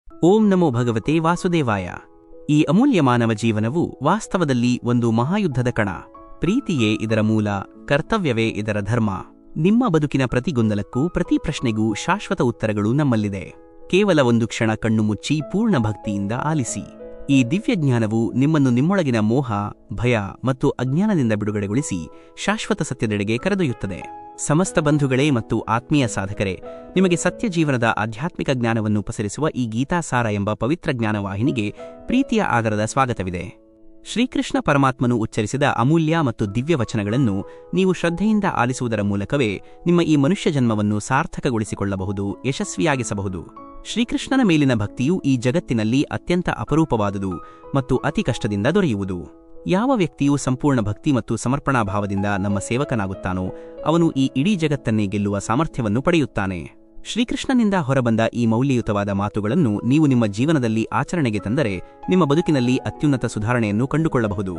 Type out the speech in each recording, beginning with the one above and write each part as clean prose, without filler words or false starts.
ಓಂ ನಮೋ ಭಗವತೆ ವಾಸುದೇವಾಯ. ಈ ಅಮೂಲ್ಯ ಮಾನವ ಜೀವನವು ವಾಸ್ತವದಲ್ಲಿ ಒಂದು ಮಹಾಯುದ್ಧದ ಕಣ. ಪ್ರೀತಿಯೇ ಇದರ ಮೂಲ, ಕರ್ತವ್ಯವೇ ಇದರ ಧರ್ಮ. ನಿಮ್ಮ ಬದುಕಿನ ಪ್ರತಿ ಗೊಂದಲಕ್ಕೂ, ಪ್ರತಿ ಪ್ರಶ್ನೆಗೂ ಶಾಶ್ವತ ಉತ್ತರಗಳು ನಮ್ಮಲ್ಲಿದೆ. ಕೇವಲ ಒಂದು ಕ್ಷಣ ಕಣ್ಣು ಮುಚ್ಚಿ ಪೂರ್ಣ ಭಕ್ತಿಯಿಂದ ಆಲಿಸಿ. ಈ ದಿವ್ಯಜ್ಞಾನವು ನಿಮ್ಮನ್ನು ನಿಮ್ಮೊಳಗಿನ ಮೋಹ, ಭಯ ಮತ್ತು ಅಜ್ಞಾನದಿಂದ ಬಿಡುಗಡೆಗೊಳಿಸಿ ಶಾಶ್ವತ ಸತ್ಯದೆಡೆಗೆ ಕರೆದೊಯ್ಯುತ್ತದೆ. ಸಮಸ್ತ ಬಂಧುಗಳೇ ಮತ್ತು ಆತ್ಮೀಯ ಸಾಧಕರೇ, ನಿಮಗೆ ಸತ್ಯ ಜೀವನದ ಆಧ್ಯಾತ್ಮಿಕ ಜ್ಞಾನವನ್ನು ಪಸರಿಸುವ ಈ ಗೀತಾಸಾರ ಎಂಬ ಪವಿತ್ರ ಜ್ಞಾನವಾಹಿನಿಗೆ ಪ್ರೀತಿಯ ಆದರದ ಸ್ವಾಗತವಿದೆ. ಶ್ರೀಕೃಷ್ಣ ಪರಮಾತ್ಮನು ಉಚ್ಚರಿಸಿದ ಅಮೂಲ್ಯ ಮತ್ತು ದಿವ್ಯ ವಚನಗಳನ್ನು ನೀವು ಶ್ರದ್ಧೆಯಿಂದ ಆಲಿಸುವುದರ ಮೂಲಕವೇ ನಿಮ್ಮ ಈ ಮನುಷ್ಯ ಜನ್ಮವನ್ನು ಸಾರ್ಥಕಗೊಳಿಸಿಕೊಳ್ಳಬಹುದು, ಯಶಸ್ವಿಯಾಗಿಸಬಹುದು. ಶ್ರೀಕೃಷ್ಣನ ಮೇಲಿನ ಭಕ್ತಿಯು ಈ ಜಗತ್ತಿನಲ್ಲಿ ಅತ್ಯಂತ ಅಪರೂಪವಾದುದು ಮತ್ತು ಅತಿ ಕಷ್ಟದಿಂದ ದೊರೆಯುವುದು. ಯಾವ ವ್ಯಕ್ತಿಯು ಸಂಪೂರ್ಣ ಭಕ್ತಿ ಮತ್ತು ಸಮರ್ಪಣಾ ಭಾವದಿಂದ ನಮ್ಮ ಸೇವಕನಾಗುತ್ತಾನೋ ಅವನು ಈ ಇಡೀ ಜಗತ್ತನ್ನೇ ಗೆಲ್ಲುವ ಸಾಮರ್ಥ್ಯವನ್ನು ಪಡೆಯುತ್ತಾನೆ. ಶ್ರೀಕೃಷ್ಣನಿಂದ ಹೊರಬಂದ ಈ ಮೌಲ್ಯಯುತವಾದ ಮಾತುಗಳನ್ನು ನೀವು ನಿಮ್ಮ ಜೀವನದಲ್ಲಿ ಆಚರಣೆಗೆ ತಂದರೆ ನಿಮ್ಮ ಬದುಕಿನಲ್ಲಿ ಅತ್ಯುನ್ನತ ಸುಧಾರಣೆಯನ್ನು ಕಂಡುಕೊಳ್ಳಬಹುದು.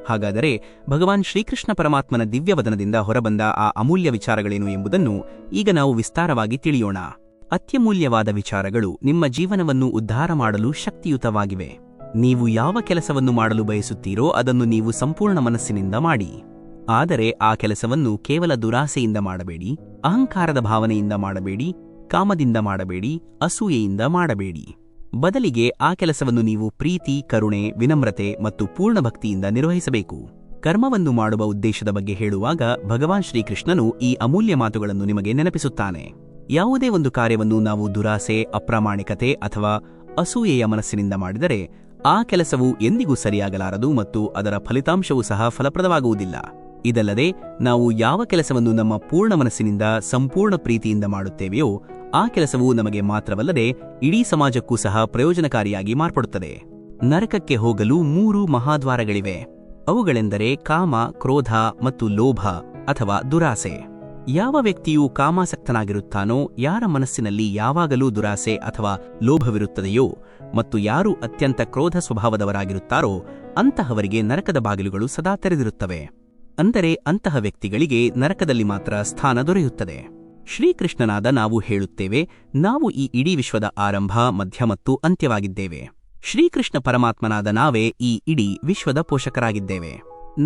ಹಾಗಾದರೆ ಭಗವಾನ್ ಶ್ರೀಕೃಷ್ಣ ಪರಮಾತ್ಮನ ದಿವ್ಯವದನದಿಂದ ಹೊರಬಂದ ಆ ಅಮೂಲ್ಯ ವಿಚಾರಗಳೇನು ಎಂಬುದನ್ನು ಈಗ ನಾವು ವಿಸ್ತಾರವಾಗಿ ತಿಳಿಯೋಣ. ಅತ್ಯಮೂಲ್ಯವಾದ ವಿಚಾರಗಳು ನಿಮ್ಮ ಜೀವನವನ್ನು ಉದ್ಧಾರ ಮಾಡಲು ಶಕ್ತಿಯುತವಾಗಿವೆ. ನೀವು ಯಾವ ಕೆಲಸವನ್ನು ಮಾಡಲು ಬಯಸುತ್ತೀರೋ ಅದನ್ನು ನೀವು ಸಂಪೂರ್ಣ ಮನಸ್ಸಿನಿಂದ ಮಾಡಿ. ಆದರೆ ಆ ಕೆಲಸವನ್ನು ಕೇವಲ ದುರಾಸೆಯಿಂದ ಮಾಡಬೇಡಿ, ಅಹಂಕಾರದ ಭಾವನೆಯಿಂದ ಮಾಡಬೇಡಿ, ಕಾಮದಿಂದ ಮಾಡಬೇಡಿ, ಅಸೂಯೆಯಿಂದ ಮಾಡಬೇಡಿ. ಬದಲಿಗೆ ಆ ಕೆಲಸವನ್ನು ನೀವು ಪ್ರೀತಿ, ಕರುಣೆ, ವಿನಮ್ರತೆ ಮತ್ತು ಪೂರ್ಣ ಭಕ್ತಿಯಿಂದ ನಿರ್ವಹಿಸಬೇಕು. ಕರ್ಮವನ್ನು ಮಾಡುವ ಉದ್ದೇಶದ ಬಗ್ಗೆ ಹೇಳುವಾಗ ಭಗವಾನ್ ಶ್ರೀಕೃಷ್ಣನು ಈ ಅಮೂಲ್ಯ ಮಾತುಗಳನ್ನು ನಿಮಗೆ ನೆನಪಿಸುತ್ತಾನೆ. ಯಾವುದೇ ಒಂದು ಕಾರ್ಯವನ್ನು ನಾವು ದುರಾಸೆ, ಅಪ್ರಾಮಾಣಿಕತೆ ಅಥವಾ ಅಸೂಯೆಯ ಮನಸ್ಸಿನಿಂದ ಮಾಡಿದರೆ ಆ ಕೆಲಸವು ಎಂದಿಗೂ ಸರಿಯಾಗಲಾರದು ಮತ್ತು ಅದರ ಫಲಿತಾಂಶವೂ ಸಹ ಫಲಪ್ರದವಾಗುವುದಿಲ್ಲ. ಇದಲ್ಲದೆ ನಾವು ಯಾವ ಕೆಲಸವನ್ನು ನಮ್ಮ ಪೂರ್ಣ ಮನಸ್ಸಿನಿಂದ ಸಂಪೂರ್ಣ ಪ್ರೀತಿಯಿಂದ ಮಾಡುತ್ತೇವೆಯೋ ಆ ಕೆಲಸವು ನಮಗೆ ಮಾತ್ರವಲ್ಲದೆ ಇಡೀ ಸಮಾಜಕ್ಕೂ ಸಹ ಪ್ರಯೋಜನಕಾರಿಯಾಗಿ ಮಾರ್ಪಡುತ್ತದೆ. ನರಕಕ್ಕೆ ಹೋಗಲು 3 ಮಹಾದ್ವಾರಗಳಿವೆ. ಅವುಗಳೆಂದರೆ ಕಾಮ, ಕ್ರೋಧ ಮತ್ತು ಲೋಭ ಅಥವಾ ದುರಾಸೆ. ಯಾವ ವ್ಯಕ್ತಿಯು ಕಾಮಾಸಕ್ತನಾಗಿರುತ್ತಾನೋ, ಯಾರ ಮನಸ್ಸಿನಲ್ಲಿ ಯಾವಾಗಲೂ ದುರಾಸೆ ಅಥವಾ ಲೋಭವಿರುತ್ತದೆಯೋ ಮತ್ತು ಯಾರು ಅತ್ಯಂತ ಕ್ರೋಧ ಸ್ವಭಾವದವರಾಗಿರುತ್ತಾರೋ ಅಂತಹವರಿಗೆ ನರಕದ ಬಾಗಿಲುಗಳು ಸದಾ ತೆರೆದಿರುತ್ತವೆ. ಅಂದರೆ ಅಂತಹ ವ್ಯಕ್ತಿಗಳಿಗೆ ನರಕದಲ್ಲಿ ಮಾತ್ರ ಸ್ಥಾನ ದೊರೆಯುತ್ತದೆ. ಶ್ರೀಕೃಷ್ಣನಾದ ನಾವು ಹೇಳುತ್ತೇವೆ, ನಾವು ಈ ಇಡೀ ವಿಶ್ವದ ಆರಂಭ, ಮಧ್ಯ ಮತ್ತು ಅಂತ್ಯವಾಗಿದ್ದೇವೆ. ಶ್ರೀಕೃಷ್ಣ ಪರಮಾತ್ಮನಾದ ನಾವೇ ಈ ಇಡೀ ವಿಶ್ವದ ಪೋಷಕರಾಗಿದ್ದೇವೆ.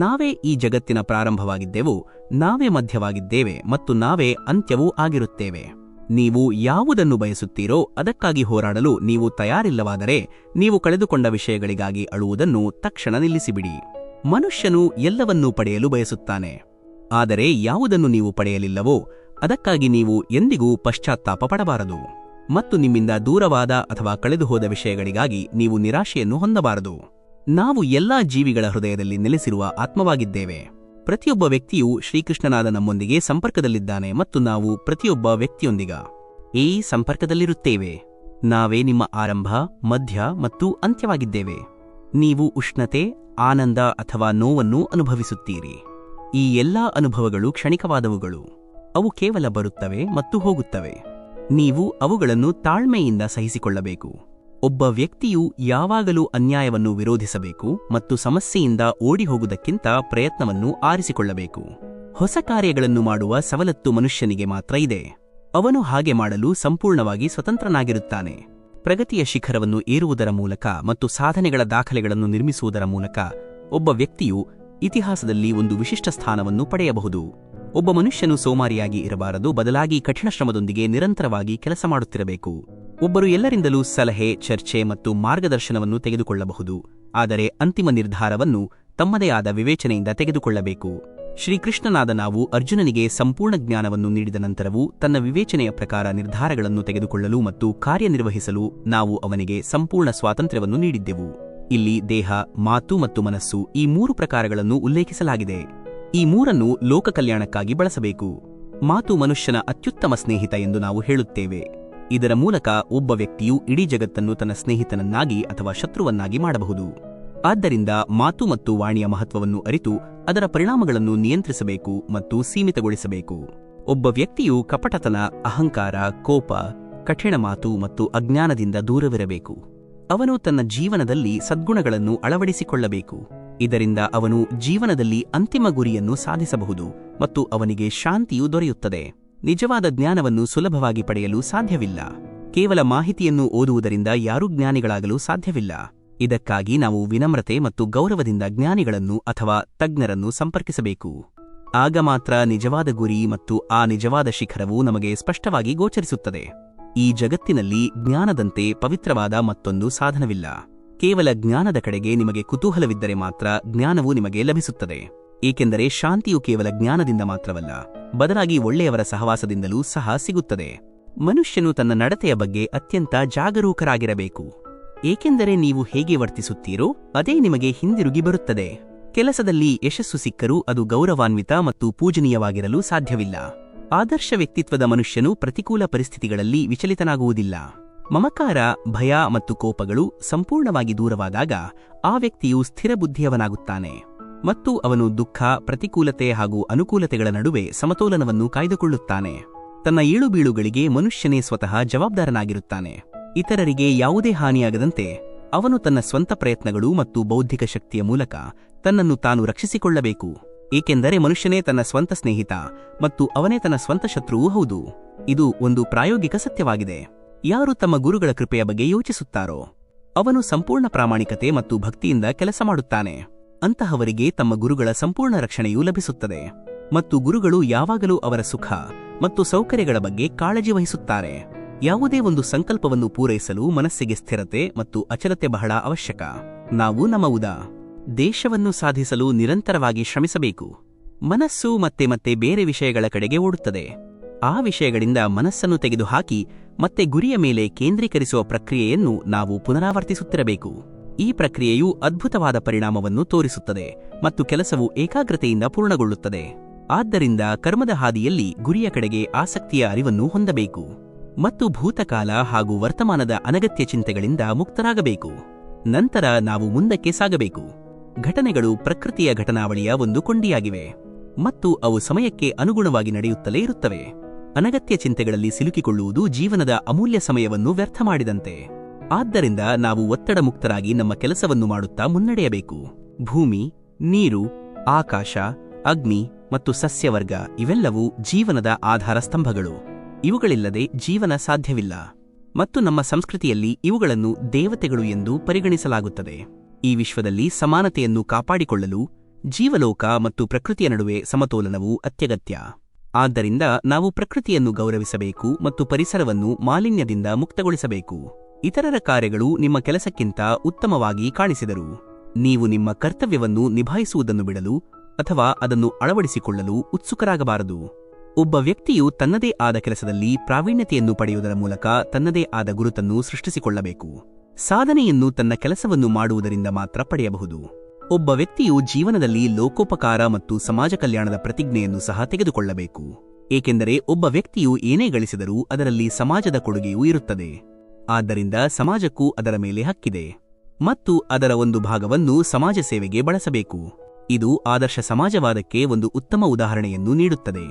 ನಾವೇ ಈ ಜಗತ್ತಿನ ಪ್ರಾರಂಭವಾಗಿದ್ದೆವು, ನಾವೇ ಮಧ್ಯವಾಗಿದ್ದೇವೆ ಮತ್ತು ನಾವೇ ಅಂತ್ಯವೂ ಆಗಿರುತ್ತೇವೆ. ನೀವು ಯಾವುದನ್ನು ಬಯಸುತ್ತೀರೋ ಅದಕ್ಕಾಗಿ ಹೋರಾಡಲು ನೀವು ತಯಾರಿಲ್ಲವಾದರೆ ನೀವು ಕಳೆದುಕೊಂಡ ವಿಷಯಗಳಿಗಾಗಿ ಅಳುವುದನ್ನು ತಕ್ಷಣ ನಿಲ್ಲಿಸಿಬಿಡಿ. ಮನುಷ್ಯನು ಎಲ್ಲವನ್ನೂ ಪಡೆಯಲು ಬಯಸುತ್ತಾನೆ. ಆದರೆ ಯಾವುದನ್ನು ನೀವು ಪಡೆಯಲಿಲ್ಲವೋ ಅದಕ್ಕಾಗಿ ನೀವು ಎಂದಿಗೂ ಪಶ್ಚಾತ್ತಾಪ ಪಡಬಾರದು ಮತ್ತು ನಿಮ್ಮಿಂದ ದೂರವಾದ ಅಥವಾ ಕಳೆದುಹೋದ ವಿಷಯಗಳಿಗಾಗಿ ನೀವು ನಿರಾಶೆಯನ್ನು ಹೊಂದಬಾರದು. ನಾವು ಎಲ್ಲಾ ಜೀವಿಗಳ ಹೃದಯದಲ್ಲಿ ನೆಲೆಸಿರುವ ಆತ್ಮವಾಗಿದ್ದೇವೆ. ಪ್ರತಿಯೊಬ್ಬ ವ್ಯಕ್ತಿಯು ಶ್ರೀಕೃಷ್ಣನಾದ ನಮ್ಮೊಂದಿಗೆ ಸಂಪರ್ಕದಲ್ಲಿದ್ದಾನೆ ಮತ್ತು ನಾವು ಪ್ರತಿಯೊಬ್ಬ ವ್ಯಕ್ತಿಯೊಂದಿಗೆ ಈ ಸಂಪರ್ಕದಲ್ಲಿರುತ್ತೇವೆ. ನಾವೇ ನಿಮ್ಮ ಆರಂಭ, ಮಧ್ಯ ಮತ್ತು ಅಂತ್ಯವಾಗಿದ್ದೇವೆ. ನೀವು ಉಷ್ಣತೆ, ಆನಂದ ಅಥವಾ ನೋವನ್ನು ಅನುಭವಿಸುತ್ತೀರಿ. ಈ ಎಲ್ಲಾ ಅನುಭವಗಳು ಕ್ಷಣಿಕವಾದವುಗಳು. ಅವು ಕೇವಲ ಬರುತ್ತವೆ ಮತ್ತು ಹೋಗುತ್ತವೆ. ನೀವು ಅವುಗಳನ್ನು ತಾಳ್ಮೆಯಿಂದ ಸಹಿಸಿಕೊಳ್ಳಬೇಕು. ಒಬ್ಬ ವ್ಯಕ್ತಿಯು ಯಾವಾಗಲೂ ಅನ್ಯಾಯವನ್ನು ವಿರೋಧಿಸಬೇಕು ಮತ್ತು ಸಮಸ್ಯೆಯಿಂದ ಓಡಿ ಹೋಗುವುದಕ್ಕಿಂತ ಪ್ರಯತ್ನವನ್ನು ಆರಿಸಿಕೊಳ್ಳಬೇಕು. ಹೊಸ ಕಾರ್ಯಗಳನ್ನು ಮಾಡುವ ಸವಲತ್ತು ಮನುಷ್ಯನಿಗೆ ಮಾತ್ರ ಇದೆ. ಅವನು ಹಾಗೆ ಮಾಡಲು ಸಂಪೂರ್ಣವಾಗಿ ಸ್ವತಂತ್ರನಾಗಿರುತ್ತಾನೆ. ಪ್ರಗತಿಯ ಶಿಖರವನ್ನು ಏರುವುದರ ಮೂಲಕ ಮತ್ತು ಸಾಧನೆಗಳ ದಾಖಲೆಗಳನ್ನು ನಿರ್ಮಿಸುವುದರ ಮೂಲಕ ಒಬ್ಬ ವ್ಯಕ್ತಿಯು ಇತಿಹಾಸದಲ್ಲಿ ಒಂದು ವಿಶಿಷ್ಟ ಸ್ಥಾನವನ್ನು ಪಡೆಯಬಹುದು. ಒಬ್ಬ ಮನುಷ್ಯನು ಸೋಮಾರಿಯಾಗಿ ಇರಬಾರದು, ಬದಲಾಗಿ ಕಠಿಣ ಶ್ರಮದೊಂದಿಗೆ ನಿರಂತರವಾಗಿ ಕೆಲಸ ಮಾಡುತ್ತಿರಬೇಕು. ಒಬ್ಬರು ಎಲ್ಲರಿಂದಲೂ ಸಲಹೆ, ಚರ್ಚೆ ಮತ್ತು ಮಾರ್ಗದರ್ಶನವನ್ನು ತೆಗೆದುಕೊಳ್ಳಬಹುದು, ಆದರೆ ಅಂತಿಮ ನಿರ್ಧಾರವನ್ನು ತಮ್ಮದೇ ಆದ ವಿವೇಚನೆಯಿಂದ ತೆಗೆದುಕೊಳ್ಳಬೇಕು. ಶ್ರೀಕೃಷ್ಣನಾದ ನಾವು ಅರ್ಜುನನಿಗೆ ಸಂಪೂರ್ಣ ಜ್ಞಾನವನ್ನು ನೀಡಿದ ನಂತರವೂ ತನ್ನ ವಿವೇಚನೆಯ ಪ್ರಕಾರ ನಿರ್ಧಾರಗಳನ್ನು ತೆಗೆದುಕೊಳ್ಳಲು ಮತ್ತು ಕಾರ್ಯನಿರ್ವಹಿಸಲು ನಾವು ಅವನಿಗೆ ಸಂಪೂರ್ಣ ಸ್ವಾತಂತ್ರ್ಯವನ್ನು ನೀಡಿದ್ದೆವು. ಇಲ್ಲಿ ದೇಹ, ಮಾತು ಮತ್ತು ಮನಸ್ಸು ಈ 3 ಪ್ರಕಾರಗಳನ್ನು ಉಲ್ಲೇಖಿಸಲಾಗಿದೆ. ಈ 3 ಲೋಕ ಕಲ್ಯಾಣಕ್ಕಾಗಿ ಬಳಸಬೇಕು. ಮಾತು ಮನುಷ್ಯನ ಅತ್ಯುತ್ತಮ ಸ್ನೇಹಿತ ಎಂದು ನಾವು ಹೇಳುತ್ತೇವೆ. ಇದರ ಮೂಲಕ ಒಬ್ಬ ವ್ಯಕ್ತಿಯು ಇಡೀ ಜಗತ್ತನ್ನು ತನ್ನ ಸ್ನೇಹಿತನನ್ನಾಗಿ ಅಥವಾ ಶತ್ರುವನ್ನಾಗಿ ಮಾಡಬಹುದು. ಆದ್ದರಿಂದ ಮಾತು ಮತ್ತು ವಾಣಿಯ ಮಹತ್ವವನ್ನು ಅರಿತು ಅದರ ಪರಿಣಾಮಗಳನ್ನು ನಿಯಂತ್ರಿಸಬೇಕು ಮತ್ತು ಸೀಮಿತಗೊಳಿಸಬೇಕು. ಒಬ್ಬ ವ್ಯಕ್ತಿಯು ಕಪಟತನ, ಅಹಂಕಾರ, ಕೋಪ, ಕಠಿಣ ಮಾತು ಮತ್ತು ಅಜ್ಞಾನದಿಂದ ದೂರವಿರಬೇಕು. ಅವನು ತನ್ನ ಜೀವನದಲ್ಲಿ ಸದ್ಗುಣಗಳನ್ನು ಅಳವಡಿಸಿಕೊಳ್ಳಬೇಕು. ಇದರಿಂದ ಅವನು ಜೀವನದಲ್ಲಿ ಅಂತಿಮ ಗುರಿಯನ್ನು ಸಾಧಿಸಬಹುದು ಮತ್ತು ಅವನಿಗೆ ಶಾಂತಿಯು ದೊರೆಯುತ್ತದೆ. ನಿಜವಾದ ಜ್ಞಾನವನ್ನು ಸುಲಭವಾಗಿ ಪಡೆಯಲು ಸಾಧ್ಯವಿಲ್ಲ. ಕೇವಲ ಮಾಹಿತಿಯನ್ನು ಓದುವುದರಿಂದ ಯಾರೂ ಜ್ಞಾನಿಗಳಾಗಲು ಸಾಧ್ಯವಿಲ್ಲ. ಇದಕ್ಕಾಗಿ ನಾವು ವಿನಮ್ರತೆ ಮತ್ತು ಗೌರವದಿಂದ ಜ್ಞಾನಿಗಳನ್ನು ಅಥವಾ ತಜ್ಞರನ್ನು ಸಂಪರ್ಕಿಸಬೇಕು. ಆಗ ಮಾತ್ರ ನಿಜವಾದ ಗುರಿ ಮತ್ತು ಆ ನಿಜವಾದ ಶಿಖರವು ನಮಗೆ ಸ್ಪಷ್ಟವಾಗಿ ಗೋಚರಿಸುತ್ತದೆ. ಈ ಜಗತ್ತಿನಲ್ಲಿ ಜ್ಞಾನದಂತೆ ಪವಿತ್ರವಾದ ಮತ್ತೊಂದು ಸಾಧನವಿಲ್ಲ. ಕೇವಲ ಜ್ಞಾನದ ಕಡೆಗೆ ನಿಮಗೆ ಕುತೂಹಲವಿದ್ದರೆ ಮಾತ್ರ ಜ್ಞಾನವು ನಿಮಗೆ ಲಭಿಸುತ್ತದೆ. ಏಕೆಂದರೆ ಶಾಂತಿಯು ಕೇವಲ ಜ್ಞಾನದಿಂದ ಮಾತ್ರವಲ್ಲ, ಬದಲಾಗಿ ಒಳ್ಳೆಯವರ ಸಹವಾಸದಿಂದಲೂ ಸಹ ಸಿಗುತ್ತದೆ. ಮನುಷ್ಯನು ತನ್ನ ನಡತೆಯ ಬಗ್ಗೆ ಅತ್ಯಂತ ಜಾಗರೂಕರಾಗಿರಬೇಕು. ಏಕೆಂದರೆ ನೀವು ಹೇಗೆ ವರ್ತಿಸುತ್ತೀರೋ ಅದೇ ನಿಮಗೆ ಹಿಂದಿರುಗಿ ಬರುತ್ತದೆ. ಕೆಲಸದಲ್ಲಿ ಯಶಸ್ಸು ಸಿಕ್ಕರೂ ಅದು ಗೌರವಾನ್ವಿತ ಮತ್ತು ಪೂಜನೀಯವಾಗಿರಲು ಸಾಧ್ಯವಿಲ್ಲ. ಆದರ್ಶ ವ್ಯಕ್ತಿತ್ವದ ಮನುಷ್ಯನು ಪ್ರತಿಕೂಲ ಪರಿಸ್ಥಿತಿಗಳಲ್ಲಿ ವಿಚಲಿತನಾಗುವುದಿಲ್ಲ. ಮಮಕಾರ, ಭಯ ಮತ್ತು ಕೋಪಗಳು ಸಂಪೂರ್ಣವಾಗಿ ದೂರವಾದಾಗ ಆ ವ್ಯಕ್ತಿಯು ಸ್ಥಿರಬುದ್ಧಿಯವನಾಗುತ್ತಾನೆ ಮತ್ತು ಅವನು ದುಃಖ, ಪ್ರತಿಕೂಲತೆ ಹಾಗೂ ಅನುಕೂಲತೆಗಳ ನಡುವೆ ಸಮತೋಲನವನ್ನು ಕಾಯ್ದುಕೊಳ್ಳುತ್ತಾನೆ. ತನ್ನ ಏಳುಬೀಳುಗಳಿಗೆ ಮನುಷ್ಯನೇ ಸ್ವತಃ ಜವಾಬ್ದಾರನಾಗಿರುತ್ತಾನೆ. ಇತರರಿಗೆ ಯಾವುದೇ ಹಾನಿಯಾಗದಂತೆ ಅವನು ತನ್ನ ಸ್ವಂತ ಪ್ರಯತ್ನಗಳು ಮತ್ತು ಬೌದ್ಧಿಕ ಶಕ್ತಿಯ ಮೂಲಕ ತನ್ನನ್ನು ತಾನು ರಕ್ಷಿಸಿಕೊಳ್ಳಬೇಕು. ಏಕೆಂದರೆ ಮನುಷ್ಯನೇ ತನ್ನ ಸ್ವಂತ ಸ್ನೇಹಿತ ಮತ್ತು ಅವನೇ ತನ್ನ ಸ್ವಂತ ಶತ್ರುವೂ ಹೌದು. ಇದು ಒಂದು ಪ್ರಾಯೋಗಿಕ ಸತ್ಯವಾಗಿದೆ. ಯಾರು ತಮ್ಮ ಗುರುಗಳ ಕೃಪೆಯ ಬಗ್ಗೆ ಯೋಚಿಸುತ್ತಾರೋ ಅವನು ಸಂಪೂರ್ಣ ಪ್ರಾಮಾಣಿಕತೆ ಮತ್ತು ಭಕ್ತಿಯಿಂದ ಕೆಲಸ ಮಾಡುತ್ತಾನೆ. ಅಂತಹವರಿಗೆ ತಮ್ಮ ಗುರುಗಳ ಸಂಪೂರ್ಣ ರಕ್ಷಣೆಯೂ ಲಭಿಸುತ್ತದೆ ಮತ್ತು ಗುರುಗಳು ಯಾವಾಗಲೂ ಅವರ ಸುಖ ಮತ್ತು ಸೌಕರ್ಯಗಳ ಬಗ್ಗೆ ಕಾಳಜಿ ವಹಿಸುತ್ತಾರೆ. ಯಾವುದೇ ಒಂದು ಸಂಕಲ್ಪವನ್ನು ಪೂರೈಸಲು ಮನಸ್ಸಿಗೆ ಸ್ಥಿರತೆ ಮತ್ತು ಅಚಲತೆ ಬಹಳ ಅವಶ್ಯಕ. ನಾವು ನಮ್ಮ ದೇಶವನ್ನು ಸಾಧಿಸಲು ನಿರಂತರವಾಗಿ ಶ್ರಮಿಸಬೇಕು. ಮನಸ್ಸು ಮತ್ತೆ ಮತ್ತೆ ಬೇರೆ ವಿಷಯಗಳ ಕಡೆಗೆ ಓಡುತ್ತದೆ. ಆ ವಿಷಯಗಳಿಂದ ಮನಸ್ಸನ್ನು ತೆಗೆದುಹಾಕಿ ಮತ್ತೆ ಗುರಿಯ ಮೇಲೆ ಕೇಂದ್ರೀಕರಿಸುವ ಪ್ರಕ್ರಿಯೆಯನ್ನು ನಾವು ಪುನರಾವರ್ತಿಸುತ್ತಿರಬೇಕು. ಈ ಪ್ರಕ್ರಿಯೆಯು ಅದ್ಭುತವಾದ ಪರಿಣಾಮವನ್ನು ತೋರಿಸುತ್ತದೆ ಮತ್ತು ಕೆಲಸವು ಏಕಾಗ್ರತೆಯಿಂದ ಪೂರ್ಣಗೊಳ್ಳುತ್ತದೆ. ಆದ್ದರಿಂದ ಕರ್ಮದ ಹಾದಿಯಲ್ಲಿ ಗುರಿಯ ಕಡೆಗೆ ಆಸಕ್ತಿಯ ಅರಿವನ್ನು ಹೊಂದಬೇಕು ಮತ್ತು ಭೂತಕಾಲ ಹಾಗೂ ವರ್ತಮಾನದ ಅನಗತ್ಯ ಚಿಂತೆಗಳಿಂದ ಮುಕ್ತರಾಗಬೇಕು. ನಂತರ ನಾವು ಮುಂದಕ್ಕೆ ಸಾಗಬೇಕು. ಘಟನೆಗಳು ಪ್ರಕೃತಿಯ ಘಟನಾವಳಿಯ ಒಂದು ಕೊಂಡಿಯಾಗಿವೆ ಮತ್ತು ಅವು ಸಮಯಕ್ಕೆ ಅನುಗುಣವಾಗಿ ನಡೆಯುತ್ತಲೇ ಇರುತ್ತವೆ. ಅನಗತ್ಯ ಚಿಂತೆಗಳಲ್ಲಿ ಸಿಲುಕಿಕೊಳ್ಳುವುದು ಜೀವನದ ಅಮೂಲ್ಯ ಸಮಯವನ್ನು ವ್ಯರ್ಥ ಮಾಡಿದಂತೆ. ಆದ್ದರಿಂದ ನಾವು ಒತ್ತಡ ಮುಕ್ತರಾಗಿ ನಮ್ಮ ಕೆಲಸವನ್ನು ಮಾಡುತ್ತಾ ಮುನ್ನಡೆಯಬೇಕು. ಭೂಮಿ, ನೀರು, ಆಕಾಶ, ಅಗ್ನಿ ಮತ್ತು ಸಸ್ಯವರ್ಗ ಇವೆಲ್ಲವೂ ಜೀವನದ ಆಧಾರ ಸ್ತಂಭಗಳು. ಇವುಗಳಿಲ್ಲದೆ ಜೀವನ ಸಾಧ್ಯವಿಲ್ಲ ಮತ್ತು ನಮ್ಮ ಸಂಸ್ಕೃತಿಯಲ್ಲಿ ಇವುಗಳನ್ನು ದೇವತೆಗಳು ಎಂದು ಪರಿಗಣಿಸಲಾಗುತ್ತದೆ. ಈ ವಿಶ್ವದಲ್ಲಿ ಸಮಾನತೆಯನ್ನು ಕಾಪಾಡಿಕೊಳ್ಳಲು ಜೀವಲೋಕ ಮತ್ತು ಪ್ರಕೃತಿಯ ನಡುವೆ ಸಮತೋಲನವು ಅತ್ಯಗತ್ಯ. ಆದ್ದರಿಂದ ನಾವು ಪ್ರಕೃತಿಯನ್ನು ಗೌರವಿಸಬೇಕು ಮತ್ತು ಪರಿಸರವನ್ನು ಮಾಲಿನ್ಯದಿಂದ ಮುಕ್ತಗೊಳಿಸಬೇಕು. ಇತರರ ಕಾರ್ಯಗಳು ನಿಮ್ಮ ಕೆಲಸಕ್ಕಿಂತ ಉತ್ತಮವಾಗಿ ಕಾಣಿಸಿದರು ನೀವು ನಿಮ್ಮ ಕರ್ತವ್ಯವನ್ನು ನಿಭಾಯಿಸುವುದನ್ನು ಬಿಡಲು ಅಥವಾ ಅದನ್ನು ಅಳವಡಿಸಿಕೊಳ್ಳಲು ಉತ್ಸುಕರಾಗಬಾರದು. ಒಬ್ಬ ವ್ಯಕ್ತಿಯು ತನ್ನದೇ ಆದ ಕೆಲಸದಲ್ಲಿ ಪ್ರಾವೀಣ್ಯತೆಯನ್ನು ಪಡೆಯುವುದರ ಮೂಲಕ ತನ್ನದೇ ಆದ ಗುರುತನ್ನು ಸೃಷ್ಟಿಸಿಕೊಳ್ಳಬೇಕು. ಸಾಧನೆಯನ್ನು ತನ್ನ ಕೆಲಸವನ್ನು ಮಾಡುವುದರಿಂದ ಮಾತ್ರ ಪಡೆಯಬಹುದು. ಒಬ್ಬ ವ್ಯಕ್ತಿಯು ಜೀವನದಲ್ಲಿ ಲೋಕೋಪಕಾರ ಮತ್ತು ಸಮಾಜ ಕಲ್ಯಾಣದ ಪ್ರತಿಜ್ಞೆಯನ್ನು ಸಹ ತೆಗೆದುಕೊಳ್ಳಬೇಕು. ಏಕೆಂದರೆ ಒಬ್ಬ ವ್ಯಕ್ತಿಯು ಏನೇ ಗಳಿಸಿದರೂ ಅದರಲ್ಲಿ ಸಮಾಜದ ಕೊಡುಗೆಯೂ ಇರುತ್ತದೆ. ಆದ್ದರಿಂದ ಸಮಾಜಕ್ಕೂ ಅದರ ಮೇಲೆ ಹಕ್ಕಿದೆ ಮತ್ತು ಅದರ ಒಂದು ಭಾಗವನ್ನು ಸಮಾಜ ಸೇವೆಗೆ ಬಳಸಬೇಕು. ಇದು ಆದರ್ಶ ಸಮಾಜವಾದಕ್ಕೆ ಒಂದು ಉತ್ತಮ ಉದಾಹರಣೆಯನ್ನು ನೀಡುತ್ತದೆ.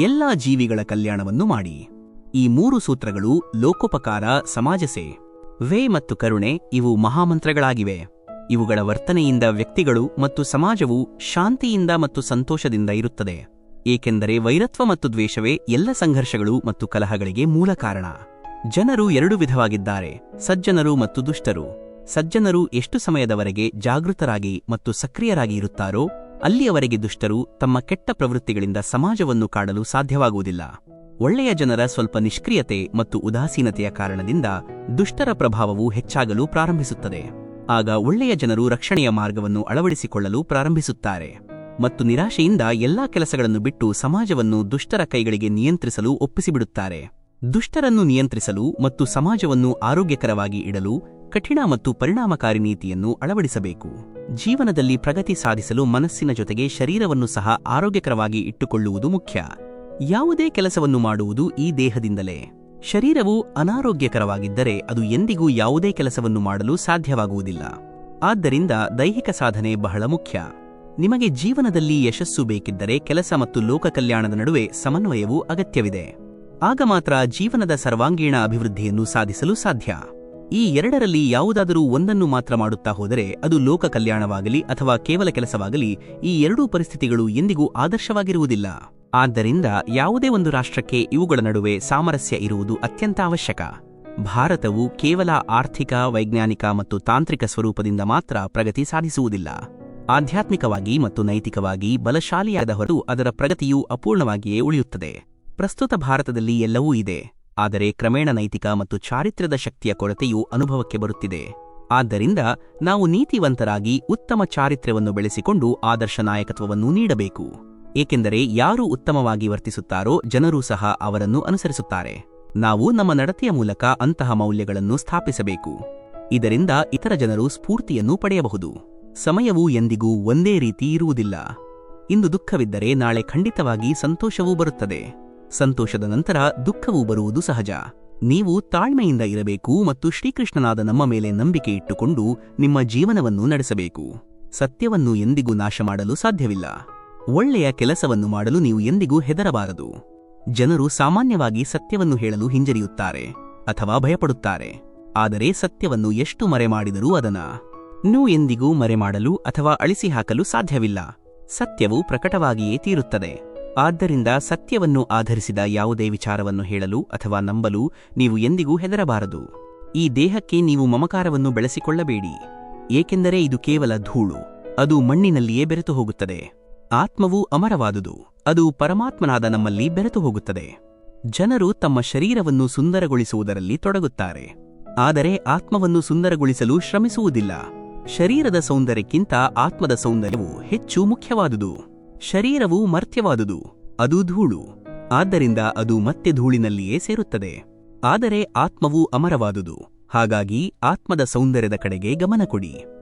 ಎಲ್ಲಾ ಜೀವಿಗಳ ಕಲ್ಯಾಣವನ್ನು ಮಾಡಿ. ಈ 3 ಸೂತ್ರಗಳು ಲೋಕೋಪಕಾರ, ಸಮಾಜಸೇವೆ ಮತ್ತು ಕರುಣೆ ಇವು ಮಹಾಮಂತ್ರಗಳಾಗಿವೆ. ಇವುಗಳ ವರ್ತನೆಯಿಂದ ವ್ಯಕ್ತಿಗಳು ಮತ್ತು ಸಮಾಜವು ಶಾಂತಿಯಿಂದ ಮತ್ತು ಸಂತೋಷದಿಂದ ಇರುತ್ತದೆ. ಏಕೆಂದರೆ ವೈರತ್ವ ಮತ್ತು ದ್ವೇಷವೇ ಎಲ್ಲ ಸಂಘರ್ಷಗಳು ಮತ್ತು ಕಲಹಗಳಿಗೆ ಮೂಲ ಕಾರಣ. ಜನರು 2 ವಿಧವಾಗಿದ್ದಾರೆ, ಸಜ್ಜನರು ಮತ್ತು ದುಷ್ಟರು. ಸಜ್ಜನರು ಎಷ್ಟು ಸಮಯದವರೆಗೆ ಜಾಗೃತರಾಗಿ ಮತ್ತು ಸಕ್ರಿಯರಾಗಿ ಇರುತ್ತಾರೋ ಅಲ್ಲಿಯವರೆಗೆ ದುಷ್ಟರು ತಮ್ಮ ಕೆಟ್ಟ ಪ್ರವೃತ್ತಿಗಳಿಂದ ಸಮಾಜವನ್ನು ಕಾಡಲು ಸಾಧ್ಯವಾಗುವುದಿಲ್ಲ. ಒಳ್ಳೆಯ ಜನರ ಸ್ವಲ್ಪ ನಿಷ್ಕ್ರಿಯತೆ ಮತ್ತು ಉದಾಸೀನತೆಯ ಕಾರಣದಿಂದ ದುಷ್ಟರ ಪ್ರಭಾವವು ಹೆಚ್ಚಾಗಲು ಪ್ರಾರಂಭಿಸುತ್ತದೆ. ಆಗ ಒಳ್ಳೆಯ ಜನರು ರಕ್ಷಣೆಯ ಮಾರ್ಗವನ್ನು ಅಳವಡಿಸಿಕೊಳ್ಳಲು ಪ್ರಾರಂಭಿಸುತ್ತಾರೆ ಮತ್ತು ನಿರಾಶೆಯಿಂದ ಎಲ್ಲಾ ಕೆಲಸಗಳನ್ನು ಬಿಟ್ಟು ಸಮಾಜವನ್ನು ದುಷ್ಟರ ಕೈಗಳಿಗೆ ನಿಯಂತ್ರಿಸಲು ಒಪ್ಪಿಸಿಬಿಡುತ್ತಾರೆ. ದುಷ್ಟರನ್ನು ನಿಯಂತ್ರಿಸಲು ಮತ್ತು ಸಮಾಜವನ್ನು ಆರೋಗ್ಯಕರವಾಗಿ ಇಡಲು ಕಠಿಣ ಮತ್ತು ಪರಿಣಾಮಕಾರಿ ನೀತಿಯನ್ನು ಅಳವಡಿಸಬೇಕು. ಜೀವನದಲ್ಲಿ ಪ್ರಗತಿ ಸಾಧಿಸಲು ಮನಸ್ಸಿನ ಜೊತೆಗೆ ಶರೀರವನ್ನು ಸಹ ಆರೋಗ್ಯಕರವಾಗಿ ಇಟ್ಟುಕೊಳ್ಳುವುದು ಮುಖ್ಯ. ಯಾವುದೇ ಕೆಲಸವನ್ನು ಮಾಡುವುದು ಈ ದೇಹದಿಂದಲೇ. ಶರೀರವು ಅನಾರೋಗ್ಯಕರವಾಗಿದ್ದರೆ ಅದು ಎಂದಿಗೂ ಯಾವುದೇ ಕೆಲಸವನ್ನು ಮಾಡಲು ಸಾಧ್ಯವಾಗುವುದಿಲ್ಲ. ಆದ್ದರಿಂದ ದೈಹಿಕ ಸಾಧನೆ ಬಹಳ ಮುಖ್ಯ. ನಿಮಗೆ ಜೀವನದಲ್ಲಿ ಯಶಸ್ಸು ಬೇಕಿದ್ದರೆ ಕೆಲಸ ಮತ್ತು ಲೋಕ ಕಲ್ಯಾಣದ ನಡುವೆ ಸಮನ್ವಯವೂ ಅಗತ್ಯವಿದೆ. ಆಗ ಮಾತ್ರ ಜೀವನದ ಸರ್ವಾಂಗೀಣ ಅಭಿವೃದ್ಧಿಯನ್ನು ಸಾಧಿಸಲು ಸಾಧ್ಯ. ಈ ಎರಡರಲ್ಲಿ ಯಾವುದಾದರೂ ಒಂದನ್ನು ಮಾತ್ರ ಮಾಡುತ್ತಾ ಹೋದರೆ ಅದು ಲೋಕ ಕಲ್ಯಾಣವಾಗಲಿ ಅಥವಾ ಕೇವಲ ಕೆಲಸವಾಗಲಿ, ಈ ಎರಡೂ ಪರಿಸ್ಥಿತಿಗಳು ಎಂದಿಗೂ ಆದರ್ಶವಾಗಿರುವುದಿಲ್ಲ. ಆದ್ದರಿಂದ ಯಾವುದೇ ಒಂದು ರಾಷ್ಟ್ರಕ್ಕೆ ಇವುಗಳ ನಡುವೆ ಸಾಮರಸ್ಯ ಇರುವುದು ಅತ್ಯಂತ ಅವಶ್ಯಕ. ಭಾರತವು ಕೇವಲ ಆರ್ಥಿಕ, ವೈಜ್ಞಾನಿಕ ಮತ್ತು ತಾಂತ್ರಿಕ ಸ್ವರೂಪದಿಂದ ಮಾತ್ರ ಪ್ರಗತಿ ಸಾಧಿಸುವುದಿಲ್ಲ. ಆಧ್ಯಾತ್ಮಿಕವಾಗಿ ಮತ್ತು ನೈತಿಕವಾಗಿ ಬಲಶಾಲಿಯಾದ ಹೊರತು ಅದರ ಪ್ರಗತಿಯು ಅಪೂರ್ಣವಾಗಿಯೇ ಉಳಿಯುತ್ತದೆ. ಪ್ರಸ್ತುತ ಭಾರತದಲ್ಲಿ ಎಲ್ಲವೂ ಇದೆ, ಆದರೆ ಕ್ರಮೇಣ ನೈತಿಕ ಮತ್ತು ಚಾರಿತ್ರ್ಯದ ಶಕ್ತಿಯ ಕೊರತೆಯು ಅನುಭವಕ್ಕೆ ಬರುತ್ತಿದೆ. ಆದ್ದರಿಂದ ನಾವು ನೀತಿವಂತರಾಗಿ ಉತ್ತಮ ಚಾರಿತ್ರ್ಯವನ್ನು ಬೆಳೆಸಿಕೊಂಡು ಆದರ್ಶ ನಾಯಕತ್ವವನ್ನು ನೀಡಬೇಕು. ಏಕೆಂದರೆ ಯಾರು ಉತ್ತಮವಾಗಿ ವರ್ತಿಸುತ್ತಾರೋ ಜನರೂ ಸಹ ಅವರನ್ನು ಅನುಸರಿಸುತ್ತಾರೆ. ನಾವು ನಮ್ಮ ನಡತೆಯ ಮೂಲಕ ಅಂತಹ ಮೌಲ್ಯಗಳನ್ನು ಸ್ಥಾಪಿಸಬೇಕು. ಇದರಿಂದ ಇತರ ಜನರು ಸ್ಫೂರ್ತಿಯನ್ನು ಪಡೆಯಬಹುದು. ಸಮಯವು ಎಂದಿಗೂ ಒಂದೇ ರೀತಿ ಇರುವುದಿಲ್ಲ. ಇಂದು ದುಃಖವಿದ್ದರೆ ನಾಳೆ ಖಂಡಿತವಾಗಿ ಸಂತೋಷವೂ ಬರುತ್ತದೆ. ಸಂತೋಷದ ನಂತರ ದುಃಖವೂ ಬರುವುದು ಸಹಜ. ನೀವು ತಾಳ್ಮೆಯಿಂದ ಇರಬೇಕು ಮತ್ತು ಶ್ರೀಕೃಷ್ಣನಾದ ನಮ್ಮ ಮೇಲೆ ನಂಬಿಕೆ ಇಟ್ಟುಕೊಂಡು ನಿಮ್ಮ ಜೀವನವನ್ನು ನಡೆಸಬೇಕು. ಸತ್ಯವನ್ನು ಎಂದಿಗೂ ನಾಶ ಮಾಡಲು ಸಾಧ್ಯವಿಲ್ಲ. ಒಳ್ಳೆಯ ಕೆಲಸವನ್ನು ಮಾಡಲು ನೀವು ಎಂದಿಗೂ ಹೆದರಬಾರದು. ಜನರು ಸಾಮಾನ್ಯವಾಗಿ ಸತ್ಯವನ್ನು ಹೇಳಲು ಹಿಂಜರಿಯುತ್ತಾರೆ ಅಥವಾ ಭಯಪಡುತ್ತಾರೆ. ಆದರೆ ಸತ್ಯವನ್ನು ಎಷ್ಟು ಮರೆಮಾಡಿದರೂ ಅದನ್ನು ಎಂದಿಗೂ ಮರೆಮಾಡಲು ಅಥವಾ ಅಳಿಸಿಹಾಕಲು ಸಾಧ್ಯವಿಲ್ಲ. ಸತ್ಯವು ಪ್ರಕಟವಾಗಿಯೇ ತೀರುತ್ತದೆ. ಆದ್ದರಿಂದ ಸತ್ಯವನ್ನು ಆಧರಿಸಿದ ಯಾವುದೇ ವಿಚಾರವನ್ನು ಹೇಳಲು ಅಥವಾ ನಂಬಲು ನೀವು ಎಂದಿಗೂ ಹೆದರಬಾರದು. ಈ ದೇಹಕ್ಕೆ ನೀವು ಮಮಕಾರವನ್ನು ಬೆಳೆಸಿಕೊಳ್ಳಬೇಡಿ, ಏಕೆಂದರೆ ಇದು ಕೇವಲ ಧೂಳು. ಅದು ಮಣ್ಣಿನಲ್ಲಿಯೇ ಬೆರೆತು ಹೋಗುತ್ತದೆ. ಆತ್ಮವು ಅಮರವಾದುದು, ಅದು ಪರಮಾತ್ಮನಾದ ನಮ್ಮಲ್ಲಿ ಬೆರೆತು ಹೋಗುತ್ತದೆ. ಜನರು ತಮ್ಮ ಶರೀರವನ್ನು ಸುಂದರಗೊಳಿಸುವುದರಲ್ಲಿ ತೊಡಗುತ್ತಾರೆ, ಆದರೆ ಆತ್ಮವನ್ನು ಸುಂದರಗೊಳಿಸಲು ಶ್ರಮಿಸುವುದಿಲ್ಲ. ಶರೀರದ ಸೌಂದರ್ಯಕ್ಕಿಂತ ಆತ್ಮದ ಸೌಂದರ್ಯವು ಹೆಚ್ಚು ಮುಖ್ಯವಾದುದು. ಶರೀರವು ಮರ್ತ್ಯವಾದುದು, ಅದು ಧೂಳು, ಆದ್ದರಿಂದ ಅದು ಮತ್ತೆ ಧೂಳಿನಲ್ಲಿಯೇ ಸೇರುತ್ತದೆ. ಆದರೆ ಆತ್ಮವು ಅಮರವಾದುದು, ಹಾಗಾಗಿ ಆತ್ಮದ ಸೌಂದರ್ಯದ ಕಡೆಗೆ ಗಮನ ಕೊಡಿ.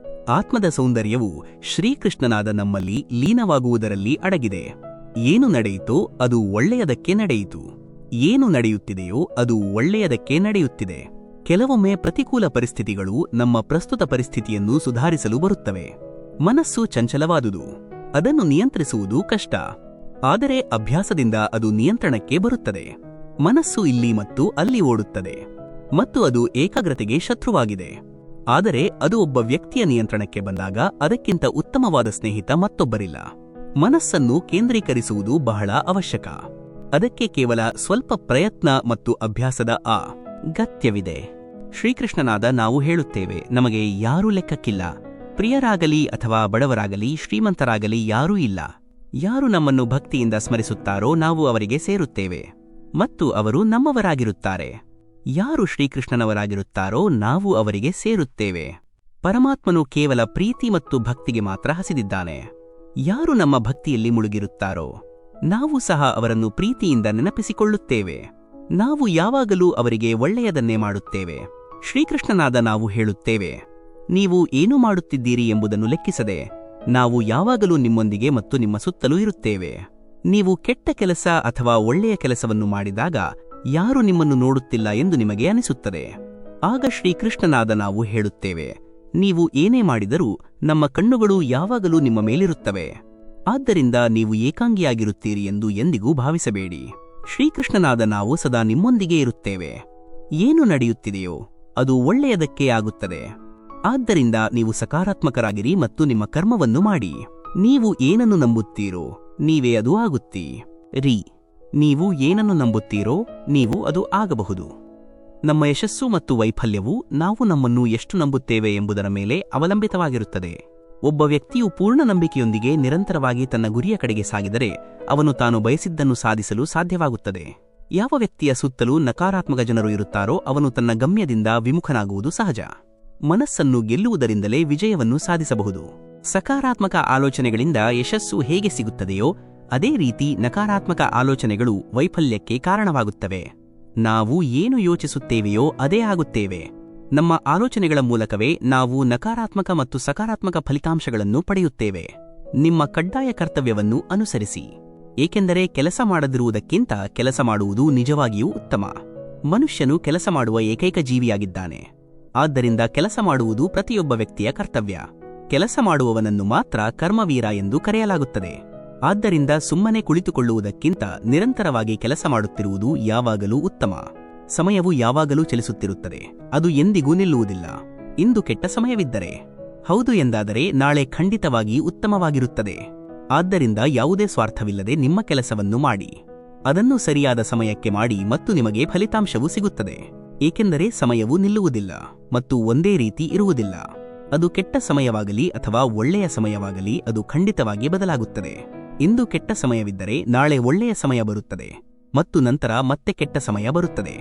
ಆತ್ಮದ ಸೌಂದರ್ಯವು ಶ್ರೀಕೃಷ್ಣನಾದ ನಮ್ಮಲ್ಲಿ ಲೀನವಾಗುವುದರಲ್ಲಿ ಅಡಗಿದೆ. ಏನು ನಡೆಯಿತೋ ಅದು ಒಳ್ಳೆಯದಕ್ಕೆ ನಡೆಯಿತು. ಏನು ನಡೆಯುತ್ತಿದೆಯೋ ಅದು ಒಳ್ಳೆಯದಕ್ಕೆ ನಡೆಯುತ್ತಿದೆ. ಕೆಲವೊಮ್ಮೆ ಪ್ರತಿಕೂಲ ಪರಿಸ್ಥಿತಿಗಳು ನಮ್ಮ ಪ್ರಸ್ತುತ ಪರಿಸ್ಥಿತಿಯನ್ನು ಸುಧಾರಿಸಲು ಬರುತ್ತವೆ. ಮನಸ್ಸು ಚಂಚಲವಾದುದು, ಅದನ್ನು ನಿಯಂತ್ರಿಸುವುದು ಕಷ್ಟ. ಆದರೆ ಅಭ್ಯಾಸದಿಂದ ಅದು ನಿಯಂತ್ರಣಕ್ಕೆ ಬರುತ್ತದೆ. ಮನಸ್ಸು ಇಲ್ಲಿ ಮತ್ತು ಅಲ್ಲಿ ಓಡುತ್ತದೆ ಮತ್ತು ಅದು ಏಕಾಗ್ರತೆಗೆ ಶತ್ರುವಾಗಿದೆ. ಆದರೆ ಅದು ಒಬ್ಬ ವ್ಯಕ್ತಿಯ ನಿಯಂತ್ರಣಕ್ಕೆ ಬಂದಾಗ ಅದಕ್ಕಿಂತ ಉತ್ತಮವಾದ ಸ್ನೇಹಿತ ಮತ್ತೊಬ್ಬರಿಲ್ಲ. ಮನಸ್ಸನ್ನು ಕೇಂದ್ರೀಕರಿಸುವುದು ಬಹಳ ಅವಶ್ಯಕ. ಅದಕ್ಕೆ ಕೇವಲ ಸ್ವಲ್ಪ ಪ್ರಯತ್ನ ಮತ್ತು ಅಭ್ಯಾಸದ ಅಗತ್ಯವಿದೆ. ಶ್ರೀಕೃಷ್ಣನಾದ ನಾವು ಹೇಳುತ್ತೇವೆ, ನಮಗೆ ಯಾರೂ ಲೆಕ್ಕಕ್ಕಿಲ್ಲ. ಪ್ರಿಯರಾಗಲಿ ಅಥವಾ ಬಡವರಾಗಲಿ, ಶ್ರೀಮಂತರಾಗಲಿ ಯಾರೂ ಇಲ್ಲ. ಯಾರು ನಮ್ಮನ್ನು ಭಕ್ತಿಯಿಂದ ಸ್ಮರಿಸುತ್ತಾರೋ ನಾವು ಅವರಿಗೆ ಸೇರುತ್ತೇವೆ ಮತ್ತು ಅವರು ನಮ್ಮವರಾಗಿರುತ್ತಾರೆ. ಯಾರು ಶ್ರೀಕೃಷ್ಣನವರಾಗಿರುತ್ತಾರೋ ನಾವು ಅವರಿಗೆ ಸೇರುತ್ತೇವೆ. ಪರಮಾತ್ಮನು ಕೇವಲ ಪ್ರೀತಿ ಮತ್ತು ಭಕ್ತಿಗೆ ಮಾತ್ರ ಹಸಿದಿದ್ದಾನೆ. ಯಾರು ನಮ್ಮ ಭಕ್ತಿಯಲ್ಲಿ ಮುಳುಗಿರುತ್ತಾರೋ ನಾವು ಸಹ ಅವರನ್ನು ಪ್ರೀತಿಯಿಂದ ನೆನಪಿಸಿಕೊಳ್ಳುತ್ತೇವೆ. ನಾವು ಯಾವಾಗಲೂ ಅವರಿಗೆ ಒಳ್ಳೆಯದನ್ನೇ ಮಾಡುತ್ತೇವೆ. ಶ್ರೀಕೃಷ್ಣನಾದ ನಾವು ಹೇಳುತ್ತೇವೆ, ನೀವು ಏನು ಮಾಡುತ್ತಿದ್ದೀರಿ ಎಂಬುದನ್ನು ಲೆಕ್ಕಿಸದೆ ನಾವು ಯಾವಾಗಲೂ ನಿಮ್ಮೊಂದಿಗೆ ಮತ್ತು ನಿಮ್ಮ ಸುತ್ತಲೂ ಇರುತ್ತೇವೆ. ನೀವು ಕೆಟ್ಟ ಕೆಲಸ ಅಥವಾ ಒಳ್ಳೆಯ ಕೆಲಸವನ್ನು ಮಾಡಿದಾಗ ಯಾರು ನಿಮ್ಮನ್ನು ನೋಡುತ್ತಿಲ್ಲ ಎಂದು ನಿಮಗೆ ಅನಿಸುತ್ತದೆ. ಆಗ ಶ್ರೀಕೃಷ್ಣನಾದ ನಾವು ಹೇಳುತ್ತೇವೆ, ನೀವು ಏನೇ ಮಾಡಿದರೂ ನಮ್ಮ ಕಣ್ಣುಗಳು ಯಾವಾಗಲೂ ನಿಮ್ಮ ಮೇಲಿರುತ್ತವೆ. ಆದ್ದರಿಂದ ನೀವು ಏಕಾಂಗಿಯಾಗಿರುತ್ತೀರಿ ಎಂದು ಎಂದಿಗೂ ಭಾವಿಸಬೇಡಿ. ಶ್ರೀಕೃಷ್ಣನಾದ ನಾವು ಸದಾ ನಿಮ್ಮೊಂದಿಗೆ ಇರುತ್ತೇವೆ. ಏನು ನಡೆಯುತ್ತಿದೆಯೋ ಅದು ಒಳ್ಳೆಯದಕ್ಕೆ ಆಗುತ್ತದೆ. ಆದ್ದರಿಂದ ನೀವು ಸಕಾರಾತ್ಮಕರಾಗಿರಿ ಮತ್ತು ನಿಮ್ಮ ಕರ್ಮವನ್ನು ಮಾಡಿ. ನೀವು ಏನನ್ನು ನಂಬುತ್ತೀರೋ ನೀವೇ ಅದು ಆಗುತ್ತೀರಿ. ನೀವು ಏನನ್ನು ನಂಬುತ್ತೀರೋ ನೀವು ಅದು ಆಗಬಹುದು. ನಮ್ಮ ಯಶಸ್ಸು ಮತ್ತು ವೈಫಲ್ಯವು ನಾವು ನಮ್ಮನ್ನು ಎಷ್ಟು ನಂಬುತ್ತೇವೆ ಎಂಬುದರ ಮೇಲೆ ಅವಲಂಬಿತವಾಗಿರುತ್ತದೆ. ಒಬ್ಬ ವ್ಯಕ್ತಿಯು ಪೂರ್ಣ ನಂಬಿಕೆಯೊಂದಿಗೆ ನಿರಂತರವಾಗಿ ತನ್ನ ಗುರಿಯ ಕಡೆಗೆ ಸಾಗಿದರೆ ಅವನು ತಾನು ಬಯಸಿದ್ದನ್ನು ಸಾಧಿಸಲು ಸಾಧ್ಯವಾಗುತ್ತದೆ. ಯಾವ ವ್ಯಕ್ತಿಯ ಸುತ್ತಲೂ ನಕಾರಾತ್ಮಕ ಜನರು ಇರುತ್ತಾರೋ ಅವನು ತನ್ನ ಗಮ್ಯದಿಂದ ವಿಮುಖನಾಗುವುದು ಸಹಜ. ಮನಸ್ಸನ್ನು ಗೆಲ್ಲುವುದರಿಂದಲೇ ವಿಜಯವನ್ನು ಸಾಧಿಸಬಹುದು. ಸಕಾರಾತ್ಮಕ ಆಲೋಚನೆಗಳಿಂದ ಯಶಸ್ಸು ಹೇಗೆ ಸಿಗುತ್ತದೆಯೋ ಅದೇ ರೀತಿ ನಕಾರಾತ್ಮಕ ಆಲೋಚನೆಗಳು ವೈಫಲ್ಯಕ್ಕೆ ಕಾರಣವಾಗುತ್ತವೆ. ನಾವು ಏನು ಯೋಚಿಸುತ್ತೇವೆಯೋ ಅದೇ ಆಗುತ್ತೇವೆ. ನಮ್ಮ ಆಲೋಚನೆಗಳ ಮೂಲಕವೇ ನಾವು ನಕಾರಾತ್ಮಕ ಮತ್ತು ಸಕಾರಾತ್ಮಕ ಫಲಿತಾಂಶಗಳನ್ನು ಪಡೆಯುತ್ತೇವೆ. ನಿಮ್ಮ ಕಡ್ಡಾಯ ಕರ್ತವ್ಯವನ್ನು ಅನುಸರಿಸಿ, ಏಕೆಂದರೆ ಕೆಲಸ ಮಾಡದಿರುವುದಕ್ಕಿಂತ ಕೆಲಸ ಮಾಡುವುದು ನಿಜವಾಗಿಯೂ ಉತ್ತಮ. ಮನುಷ್ಯನು ಕೆಲಸ ಮಾಡುವ ಏಕೈಕ ಜೀವಿಯಾಗಿದ್ದಾನೆ. ಆದ್ದರಿಂದ ಕೆಲಸ ಮಾಡುವುದು ಪ್ರತಿಯೊಬ್ಬ ವ್ಯಕ್ತಿಯ ಕರ್ತವ್ಯ. ಕೆಲಸ ಮಾಡುವವನನ್ನು ಮಾತ್ರ ಕರ್ಮವೀರ ಎಂದು ಕರೆಯಲಾಗುತ್ತದೆ. ಆದ್ದರಿಂದ ಸುಮ್ಮನೆ ಕುಳಿತುಕೊಳ್ಳುವುದಕ್ಕಿಂತ ನಿರಂತರವಾಗಿ ಕೆಲಸ ಮಾಡುತ್ತಿರುವುದು ಯಾವಾಗಲೂ ಉತ್ತಮ. ಸಮಯವು ಯಾವಾಗಲೂ ಚಲಿಸುತ್ತಿರುತ್ತದೆ, ಅದು ಎಂದಿಗೂ ನಿಲ್ಲುವುದಿಲ್ಲ. ಇಂದು ಕೆಟ್ಟ ಸಮಯವಿದ್ದರೆ ಹೌದು ಎಂದಾದರೆ ನಾಳೆ ಖಂಡಿತವಾಗಿ ಉತ್ತಮವಾಗಿರುತ್ತದೆ. ಆದ್ದರಿಂದ ಯಾವುದೇ ಸ್ವಾರ್ಥವಿಲ್ಲದೆ ನಿಮ್ಮ ಕೆಲಸವನ್ನು ಮಾಡಿ, ಅದನ್ನು ಸರಿಯಾದ ಸಮಯಕ್ಕೆ ಮಾಡಿ ಮತ್ತು ನಿಮಗೆ ಫಲಿತಾಂಶವು ಸಿಗುತ್ತದೆ. ಏಕೆಂದರೆ ಸಮಯವು ನಿಲ್ಲುವುದಿಲ್ಲ ಮತ್ತು ಒಂದೇ ರೀತಿ ಇರುವುದಿಲ್ಲ. ಅದು ಕೆಟ್ಟ ಸಮಯವಾಗಲಿ ಅಥವಾ ಒಳ್ಳೆಯ ಸಮಯವಾಗಲಿ ಅದು ಖಂಡಿತವಾಗಿ ಬದಲಾಗುತ್ತದೆ. ಇಂದು ಕೆಟ್ಟ ಸಮಯವಿದ್ದರೆ ನಾಳೆ ಒಳ್ಳೆಯ ಸಮಯ ಬರುತ್ತದೆ ಮತ್ತು ನಂತರ ಮತ್ತೆ ಕೆಟ್ಟ ಸಮಯ ಬರುತ್ತದೆ.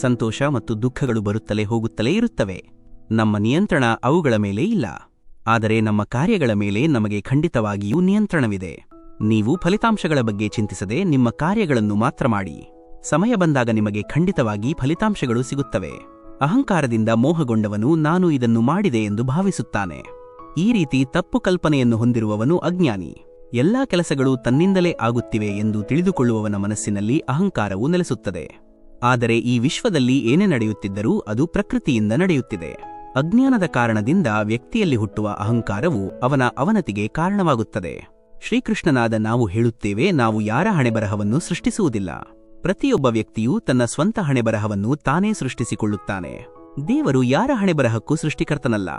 ಸಂತೋಷ ಮತ್ತು ದುಃಖಗಳು ಬರುತ್ತಲೇ ಹೋಗುತ್ತಲೇ ಇರುತ್ತವೆ. ನಮ್ಮ ನಿಯಂತ್ರಣ ಅವುಗಳ ಮೇಲೆ ಇಲ್ಲ, ಆದರೆ ನಮ್ಮ ಕಾರ್ಯಗಳ ಮೇಲೆ ನಮಗೆ ಖಂಡಿತವಾಗಿಯೂ ನಿಯಂತ್ರಣವಿದೆ. ನೀವು ಫಲಿತಾಂಶಗಳ ಬಗ್ಗೆ ಚಿಂತಿಸದೆ ನಿಮ್ಮ ಕಾರ್ಯಗಳನ್ನು ಮಾತ್ರ ಮಾಡಿ. ಸಮಯ ಬಂದಾಗ ನಿಮಗೆ ಖಂಡಿತವಾಗಿ ಫಲಿತಾಂಶಗಳು ಸಿಗುತ್ತವೆ. ಅಹಂಕಾರದಿಂದ ಮೋಹಗೊಂಡವನು ನಾನು ಇದನ್ನು ಮಾಡಿದೆ ಎಂದು ಭಾವಿಸುತ್ತಾನೆ. ಈ ರೀತಿ ತಪ್ಪು ಕಲ್ಪನೆಯನ್ನು ಹೊಂದಿರುವವನು ಅಜ್ಞಾನಿ. ಎಲ್ಲಾ ಕೆಲಸಗಳು ತನ್ನಿಂದಲೇ ಆಗುತ್ತಿವೆ ಎಂದು ತಿಳಿದುಕೊಳ್ಳುವವನ ಮನಸ್ಸಿನಲ್ಲಿ ಅಹಂಕಾರವು ನೆಲೆಸುತ್ತದೆ. ಆದರೆ ಈ ವಿಶ್ವದಲ್ಲಿ ಏನೇ ನಡೆಯುತ್ತಿದ್ದರೂ ಅದು ಪ್ರಕೃತಿಯಿಂದ ನಡೆಯುತ್ತಿದೆ. ಅಜ್ಞಾನದ ಕಾರಣದಿಂದ ವ್ಯಕ್ತಿಯಲ್ಲಿ ಹುಟ್ಟುವ ಅಹಂಕಾರವು ಅವನ ಅವನತಿಗೆ ಕಾರಣವಾಗುತ್ತದೆ. ಶ್ರೀಕೃಷ್ಣನಾದ ನಾವು ಹೇಳುತ್ತೇವೆ, ನಾವು ಯಾರ ಹಣೆಬರಹವನ್ನು ಸೃಷ್ಟಿಸುವುದಿಲ್ಲ. ಪ್ರತಿಯೊಬ್ಬ ವ್ಯಕ್ತಿಯೂ ತನ್ನ ಸ್ವಂತ ಹಣೆಬರಹವನ್ನು ತಾನೇ ಸೃಷ್ಟಿಸಿಕೊಳ್ಳುತ್ತಾನೆ. ದೇವರು ಯಾರ ಹಣೆಬರಹಕ್ಕೂ ಸೃಷ್ಟಿಕರ್ತನಲ್ಲ.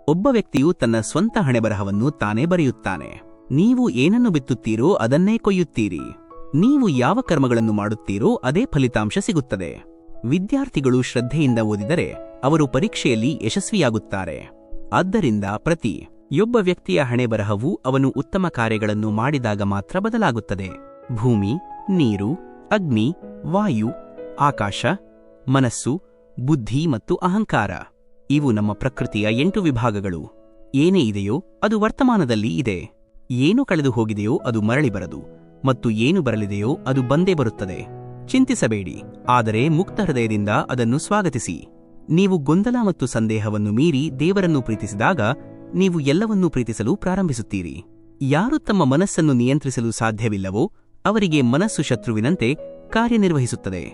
ಒಬ್ಬ ವ್ಯಕ್ತಿಯು ತನ್ನ ಸ್ವಂತ ಹಣೆಬರಹವನ್ನು ತಾನೇ ಬರೆಯುತ್ತಾನೆ. ನೀವು ಏನನ್ನು ಬಿತ್ತುತ್ತೀರೋ ಅದನ್ನೇ ಕೊಯ್ಯುತ್ತೀರಿ. ನೀವು ಯಾವ ಕರ್ಮಗಳನ್ನು ಮಾಡುತ್ತೀರೋ ಅದೇ ಫಲಿತಾಂಶ ಸಿಗುತ್ತದೆ. ವಿದ್ಯಾರ್ಥಿಗಳು ಶ್ರದ್ಧೆಯಿಂದ ಓದಿದರೆ ಅವರು ಪರೀಕ್ಷೆಯಲ್ಲಿ ಯಶಸ್ವಿಯಾಗುತ್ತಾರೆ. ಆದ್ದರಿಂದ ಪ್ರತಿಯೊಬ್ಬ ವ್ಯಕ್ತಿಯ ಹಣೆಬರಹವು ಅವನು ಉತ್ತಮ ಕಾರ್ಯಗಳನ್ನು ಮಾಡಿದಾಗ ಮಾತ್ರ ಬದಲಾಗುತ್ತದೆ. ಭೂಮಿ, ನೀರು, ಅಗ್ನಿ, ವಾಯು, ಆಕಾಶ, ಮನಸ್ಸು, ಬುದ್ಧಿ ಮತ್ತು ಅಹಂಕಾರ ಇವು ನಮ್ಮ ಪ್ರಕೃತಿಯ 8 ವಿಭಾಗಗಳು. ಏನೇ ಇದೆಯೋ ಅದು ವರ್ತಮಾನದಲ್ಲಿ ಇದೆ. ಏನು ಕಳೆದು ಹೋಗಿದೆಯೋ ಅದು ಮರಳಿ ಬರದು ಮತ್ತು ಏನು ಬರಲಿದೆಯೋ ಅದು ಬಂದೇ ಬರುತ್ತದೆ. ಚಿಂತಿಸಬೇಡಿ, ಆದರೆ ಮುಕ್ತ ಹೃದಯದಿಂದ ಅದನ್ನು ಸ್ವಾಗತಿಸಿ. ನೀವು ಗೊಂದಲ ಮತ್ತು ಸಂದೇಹವನ್ನು ಮೀರಿ ದೇವರನ್ನು ಪ್ರೀತಿಸಿದಾಗ ನೀವು ಎಲ್ಲವನ್ನೂ ಪ್ರೀತಿಸಲು ಪ್ರಾರಂಭಿಸುತ್ತೀರಿ. ಯಾರು ತಮ್ಮ ಮನಸ್ಸನ್ನು ನಿಯಂತ್ರಿಸಲು ಸಾಧ್ಯವಿಲ್ಲವೋ ಅವರಿಗೆ ಮನಸ್ಸು ಶತ್ರುವಿನಂತೆ ಕಾರ್ಯನಿರ್ವಹಿಸುತ್ತದೆ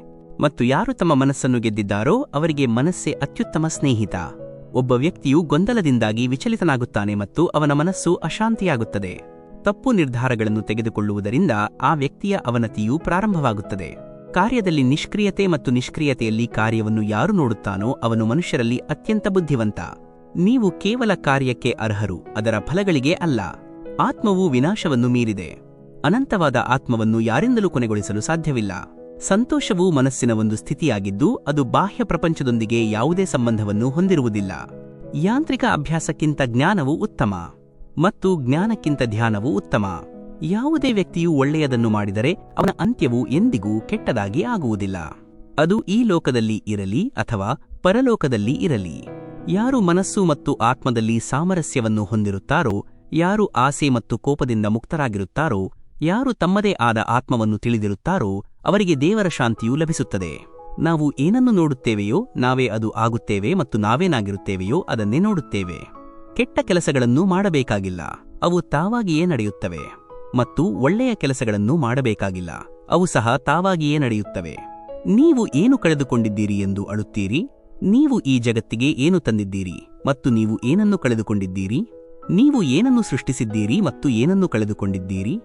ಮತ್ತು ಯಾರು ತಮ್ಮ ಮನಸ್ಸನ್ನು ಗೆದ್ದಿದ್ದಾರೋ ಅವರಿಗೆ ಮನಸ್ಸೇ ಅತ್ಯುತ್ತಮ ಸ್ನೇಹಿತ. ಒಬ್ಬ ವ್ಯಕ್ತಿಯು ಗೊಂದಲದಿಂದಾಗಿ ವಿಚಲಿತನಾಗುತ್ತಾನೆ ಮತ್ತು ಅವನ ಮನಸ್ಸು ಅಶಾಂತಿಯಾಗುತ್ತದೆ. ತಪ್ಪು ನಿರ್ಧಾರಗಳನ್ನು ತೆಗೆದುಕೊಳ್ಳುವುದರಿಂದ ಆ ವ್ಯಕ್ತಿಯ ಅವನತಿಯು ಪ್ರಾರಂಭವಾಗುತ್ತದೆ. ಕಾರ್ಯದಲ್ಲಿ ನಿಷ್ಕ್ರಿಯತೆ ಮತ್ತು ನಿಷ್ಕ್ರಿಯತೆಯಲ್ಲಿ ಕಾರ್ಯವನ್ನು ಯಾರು ನೋಡುತ್ತಾನೋ ಅವನು ಮನುಷ್ಯರಲ್ಲಿ ಅತ್ಯಂತ ಬುದ್ಧಿವಂತ. ನೀವು ಕೇವಲ ಕಾರ್ಯಕ್ಕೆ ಅರ್ಹರು, ಅದರ ಫಲಗಳಿಗೆ ಅಲ್ಲ. ಆತ್ಮವು ವಿನಾಶವನ್ನು ಮೀರಿದೆ. ಅನಂತವಾದ ಆತ್ಮವನ್ನು ಯಾರಿಂದಲೂ ಕೊನೆಗೊಳಿಸಲು ಸಾಧ್ಯವಿಲ್ಲ. ಸಂತೋಷವು ಮನಸ್ಸಿನ ಒಂದು ಸ್ಥಿತಿಯಾಗಿದ್ದು ಅದು ಬಾಹ್ಯ ಪ್ರಪಂಚದೊಂದಿಗೆ ಯಾವುದೇ ಸಂಬಂಧವನ್ನು ಹೊಂದಿರುವುದಿಲ್ಲ. ಯಾಂತ್ರಿಕ ಅಭ್ಯಾಸಕ್ಕಿಂತ ಜ್ಞಾನವು ಉತ್ತಮ ಮತ್ತು ಜ್ಞಾನಕ್ಕಿಂತ ಧ್ಯಾನವು ಉತ್ತಮ. ಯಾವುದೇ ವ್ಯಕ್ತಿಯು ಒಳ್ಳೆಯದನ್ನು ಮಾಡಿದರೆ ಅವನ ಅಂತ್ಯವು ಎಂದಿಗೂ ಕೆಟ್ಟದಾಗಿ ಆಗುವುದಿಲ್ಲ. ಅದು ಈ ಲೋಕದಲ್ಲಿ ಇರಲಿ ಅಥವಾ ಪರಲೋಕದಲ್ಲಿ ಇರಲಿ. ಯಾರು ಮನಸ್ಸು ಮತ್ತು ಆತ್ಮದಲ್ಲಿ ಸಾಮರಸ್ಯವನ್ನು ಹೊಂದಿರುತ್ತಾರೋ, ಯಾರು ಆಸೆ ಮತ್ತು ಕೋಪದಿಂದ ಮುಕ್ತರಾಗಿರುತ್ತಾರೋ, ಯಾರು ತಮ್ಮದೇ ಆದ ಆತ್ಮವನ್ನು ತಿಳಿದಿರುತ್ತಾರೋ ಅವರಿಗೆ ದೇವರ ಶಾಂತಿಯು ಲಭಿಸುತ್ತದೆ. ನಾವು ಏನನ್ನು ನೋಡುತ್ತೇವೆಯೋ ನಾವೇ ಅದು ಆಗುತ್ತೇವೆ ಮತ್ತು ನಾವೇನಾಗಿರುತ್ತೇವೆಯೋ ಅದನ್ನೇ ನೋಡುತ್ತೇವೆ. ಕೆಟ್ಟ ಕೆಲಸಗಳನ್ನು ಮಾಡಬೇಕಾಗಿಲ್ಲ, ಅವು ತಾವಾಗಿಯೇ ನಡೆಯುತ್ತವೆ. ಮತ್ತು ಒಳ್ಳೆಯ ಕೆಲಸಗಳನ್ನು ಮಾಡಬೇಕಾಗಿಲ್ಲ, ಅವು ಸಹ ತಾವಾಗಿಯೇ ನಡೆಯುತ್ತವೆ. ನೀವು ಏನು ಕಳೆದುಕೊಂಡಿದ್ದೀರಿ ಎಂದು ಅಳುತ್ತೀರಿ? ನೀವು ಈ ಜಗತ್ತಿಗೆ ಏನು ತಂದಿದ್ದೀರಿ ಮತ್ತು ನೀವು ಏನನ್ನು ಕಳೆದುಕೊಂಡಿದ್ದೀರಿ? ನೀವು ಏನನ್ನು ಸೃಷ್ಟಿಸಿದ್ದೀರಿ ಮತ್ತು ಏನನ್ನು ಕಳೆದುಕೊಂಡಿದ್ದೀರಿ?